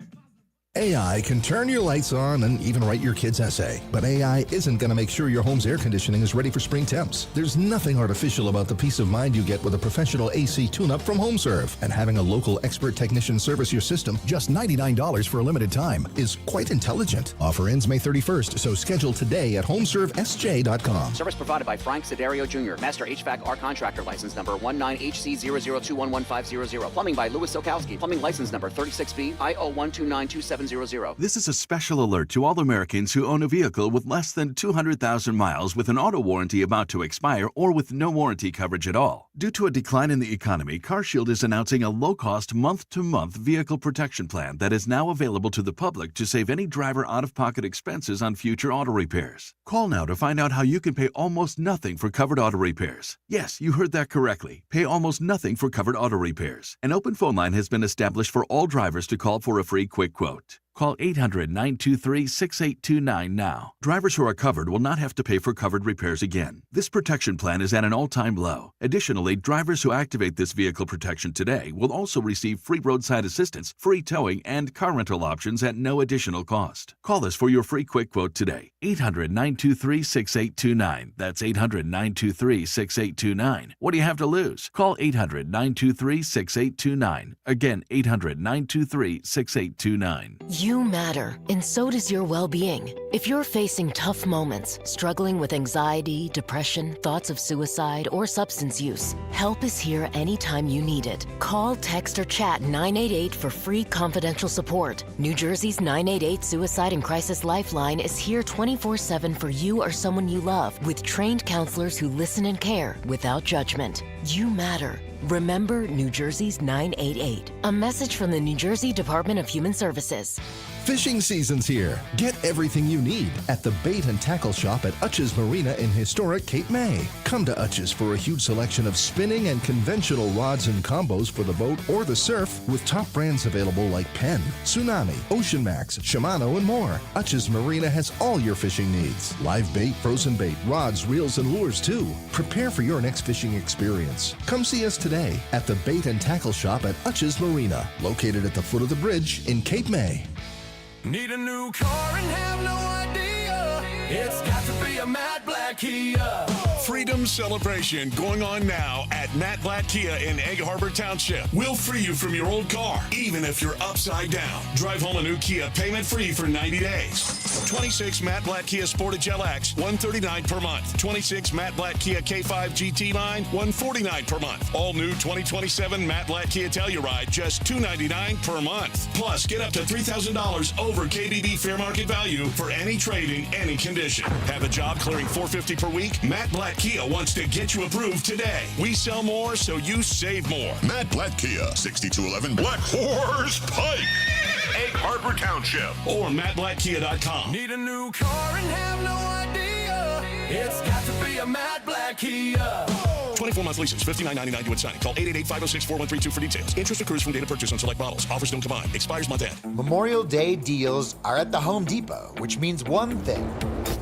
AI can turn your lights on and even write your kid's essay. But AI isn't going to make sure your home's air conditioning is ready for spring temps. There's nothing artificial about the peace of mind you get with a professional AC tune-up from HomeServe. And having a local expert technician service your system, just $99 for a limited time, is quite intelligent. Offer ends May 31st, so schedule today at homeservesj.com. Service provided by Frank Siderio Jr., Master HVAC R Contractor License Number 19HC002115000. Plumbing by Louis Sokowski. Plumbing License Number 36B IO129270. This is a special alert to all Americans who own a vehicle with less than 200,000 miles with an auto warranty about to expire or with no warranty coverage at all. Due to a decline in the economy, CarShield is announcing a low-cost month-to-month vehicle protection plan that is now available to the public to save any driver out-of-pocket expenses on future auto repairs. Call now to find out how you can pay almost nothing for covered auto repairs. Yes, you heard that correctly. Pay almost nothing for covered auto repairs. An open phone line has been established for all drivers to call for a free quick quote. Call 800-923-6829 now. Drivers who are covered will not have to pay for covered repairs again. This protection plan is at an all-time low. Additionally, drivers who activate this vehicle protection today will also receive free roadside assistance, free towing, and car rental options at no additional cost. Call us for your free quick quote today. 800-923-6829. That's 800-923-6829. What do you have to lose? Call 800-923-6829. Again, 800-923-6829. You matter, and so does your well-being. If you're facing tough moments, struggling with anxiety, depression, thoughts of suicide, or substance use, help is here anytime you need it. Call, text, or chat 988 for free confidential support. New Jersey's 988 Suicide and Crisis Lifeline is here 24/7 for you or someone you love, with trained counselors who listen and care without judgment. You matter. Remember New Jersey's 988. A message from the New Jersey Department of Human Services. Fishing season's here. Get everything you need at the Bait and Tackle Shop at Utch's Marina in historic Cape May. Come to Utch's for a huge selection of spinning and conventional rods and combos for the boat or the surf with top brands available like Penn, Tsunami, Ocean Max, Shimano, and more. Utch's Marina has all your fishing needs. Live bait, frozen bait, rods, reels, and lures too. Prepare for your next fishing experience. Come see us today at the Bait and Tackle Shop at Utch's Marina, located at the foot of the bridge in Cape May. Need a new car and have no idea. It's got to be a Matt Blatt Kia. Freedom Celebration going on now at Matt Blatt Kia in Egg Harbor Township. We'll free you from your old car, even if you're upside down. Drive home a new Kia payment-free for 90 days. 26 Matt Blatt Kia Sportage LX, $139 per month. 26 Matt Blatt Kia K5 GT Line, $149 per month. All new 2027 Matt Blatt Kia Telluride, just $299 per month. Plus, get up to $3,000 over KBB fair market value for any trade in any condition. Have a job clearing $450 per week? Matt Blatt Kia wants to get you approved today. We sell more, so you save more. Matt Blatt Kia, 6211 Black Horse Pike, Egg Harbor Township, or mattblattkia.com. Need a new car and have no idea. It's got to be a Matt Blatt Kia. 24-month leases, $59.99 due at signing. Call 888-506-4132 for details. Interest accrues from date of purchase on select models. Offers don't combine. Expires month end. Memorial Day deals are at the Home Depot, which means one thing.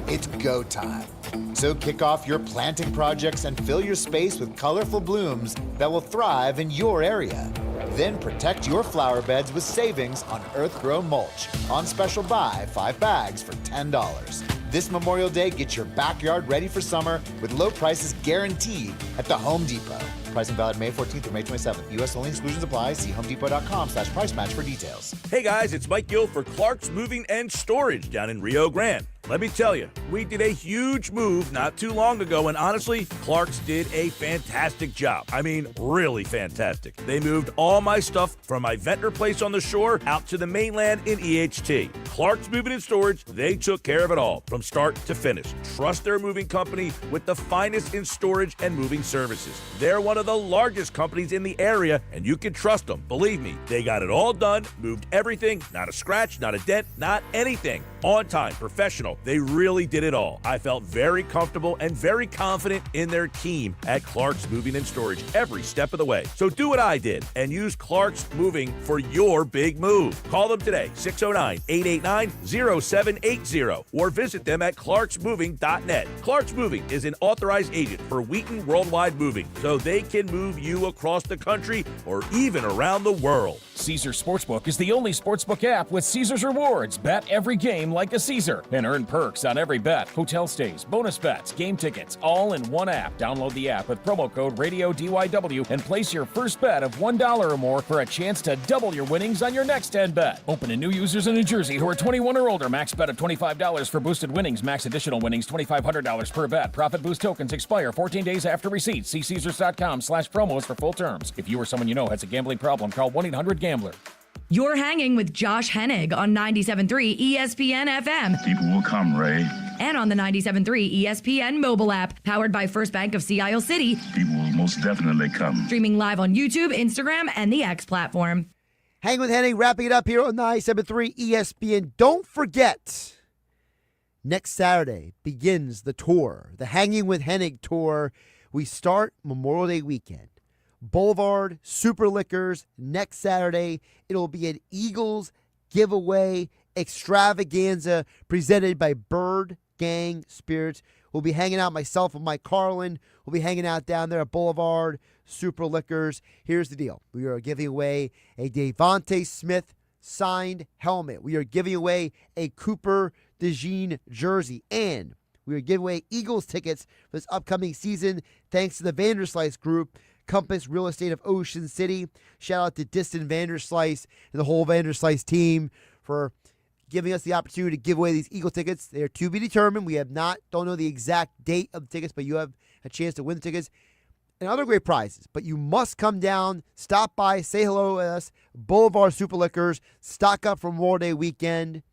It's go time. So kick off your planting projects and fill your space with colorful blooms that will thrive in your area. Then protect your flower beds with savings on earth-grown mulch. On special buy, 5 bags for $10. This Memorial Day, get your backyard ready for summer with low prices guaranteed at the Home Depot. Pricing valid May 14th through May 27th. U.S. only, exclusions apply. See homedepot.com/price match for details. Hey guys, it's Mike Gill for Clark's Moving and Storage down in Rio Grande. Let me tell you, we did a huge move not too long ago, and honestly, Clark's did a fantastic job. I mean, really fantastic. They moved all my stuff from my Ventnor place on the shore out to the mainland in EHT. Clark's Moving and Storage, they took care of it all from start to finish. Trust their moving company with the finest in storage and moving services. They're one of the largest companies in the area, and you can trust them. Believe me, they got it all done, moved everything, not a scratch, not a dent, not anything. On time, professional. They really did it all. I felt very comfortable and very confident in their team at Clark's Moving and Storage every step of the way. So do what I did and use Clark's Moving for your big move. Call them today, 609-889-0780, or visit them at clarksmoving.net. Clark's Moving is an authorized agent for Wheaton Worldwide Moving, so they can move you across the country or even around the world. Caesars Sportsbook is the only sportsbook app with Caesars Rewards. Bet every game like a Caesar and earn perks on every bet. Hotel stays, bonus bets, game tickets, all in one app. Download the app with promo code RADIODYW and place your first bet of $1 or more for a chance to double your winnings on your next 10 bet. Open to new users in New Jersey who are 21 or older. Max bet of $25 for boosted winnings. Max additional winnings $2,500 per bet. Profit boost tokens expire 14 days after receipt. See Caesars.com/promos for full terms. If you or someone you know has a gambling problem, call 1-800-GAMBLER. You're hanging with Josh Hennig on 97.3 ESPN FM. People will come, Ray. And on the 97.3 ESPN mobile app, powered by First Bank of Sea Isle City. People will most definitely come. Streaming live on YouTube, Instagram, and the X platform. Hang with Hennig, wrapping it up here on 97.3 ESPN. Don't forget, next Saturday begins the tour, the Hanging with Hennig tour. We start Memorial Day weekend. Boulevard, Super Liquors, next Saturday. It'll be an Eagles giveaway extravaganza presented by Bird Gang Spirits. We'll be hanging out, myself and Mike Carlin. We'll be hanging out down there at Boulevard, Super Liquors. Here's the deal. We are giving away a Devontae Smith signed helmet. We are giving away a Cooper DeJean jersey. And we are giving away Eagles tickets for this upcoming season thanks to the Vanderslice Group, Compass Real Estate of Ocean City. Shout out to Distant Vanderslice and the whole Vanderslice team for giving us the opportunity to give away these Eagle tickets. They are to be determined. We don't know the exact date of the tickets, but you have a chance to win the tickets and other great prizes. But you must come down, stop by, say hello to us. Boulevard Super Liquors, stock up for Memorial Day weekend.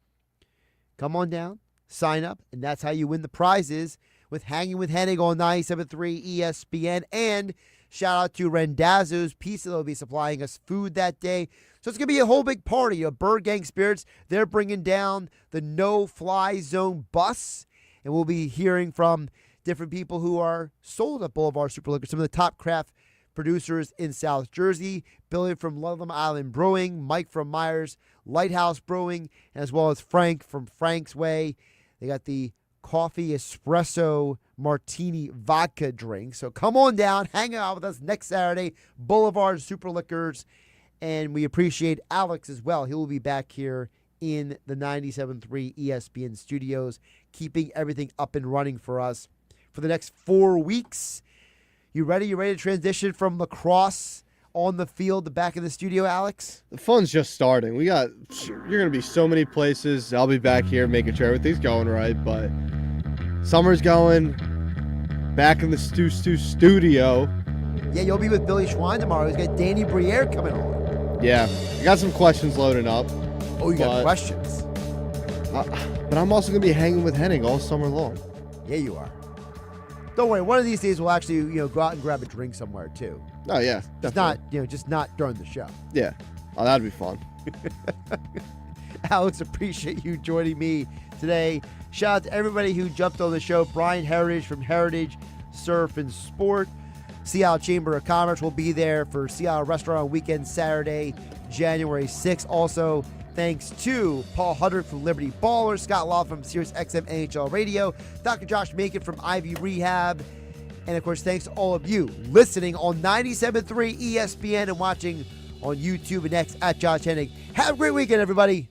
Come on down, sign up, and that's how you win the prizes with Hanging with Hennig on 97.3 ESPN. And shout out to Rendazzo's Pizza. They'll be supplying us food that day. So it's going to be a whole big party of Bird Gang Spirits. They're bringing down the no-fly zone bus, and we'll be hearing from different people who are sold at Boulevard Superliquor, some of the top craft producers in South Jersey, Billy from Ludlam Island Brewing, Mike from Myers Lighthouse Brewing, as well as Frank from Frank's Way. They got the coffee espresso martini vodka drink. So come on down, hang out with us next Saturday, Boulevard Superliquors, and we appreciate Alex as well. He will be back here in the 97.3 ESPN studios, keeping everything up and running for us for the next 4 weeks. You ready? You ready to transition from lacrosse on the field to back in the studio, Alex? The fun's just starting. You're going to be so many places. I'll be back here making sure everything's going right, but summer's going. Back in the studio. Yeah, you'll be with Billy Schwein tomorrow. He's got Danny Briere coming on. Yeah, I got some questions loading up. Oh, you got questions? But I'm also going to be hanging with Hennig all summer long. Yeah, you are. Don't worry. One of these days we'll actually, go out and grab a drink somewhere too. Oh yeah, definitely. Just not during the show. Yeah. Oh, that'd be fun. Alex, appreciate you joining me today. Shout out to everybody who jumped on the show. Brian Heritage from Heritage Surf and Sport. Seattle Chamber of Commerce will be there for Seattle Restaurant Weekend Saturday, January 6th. Also, thanks to Paul Hudrick from Liberty Ballers, Scott Laughlin from SiriusXM NHL Radio, Dr. Josh Makin from Ivy Rehab, and of course, thanks to all of you listening on 97.3 ESPN and watching on YouTube and X at Josh Hennig. Have a great weekend, everybody.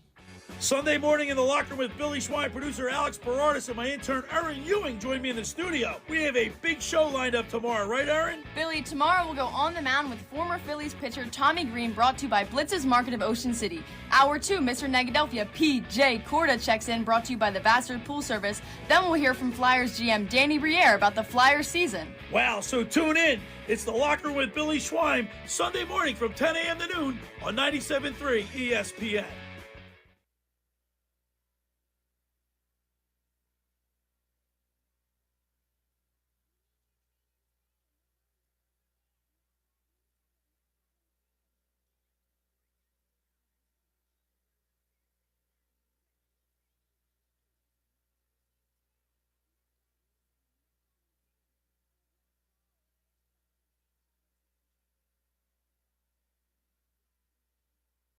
Sunday morning in the locker room with Billy Schwein, producer Alex Berardis, and my intern Erin Ewing join me in the studio. We have a big show lined up tomorrow, right, Erin? Billy, tomorrow we'll go on the mound with former Phillies pitcher Tommy Green, brought to you by Blitz's Market of Ocean City. Hour 2, Mr. Negadelphia PJ Corda checks in, brought to you by the Vassar Pool Service. Then we'll hear from Flyers GM Danny Briere about the Flyers season. Wow, so tune in. It's the locker room with Billy Schwein, Sunday morning from 10 a.m. to noon on 97.3 ESPN.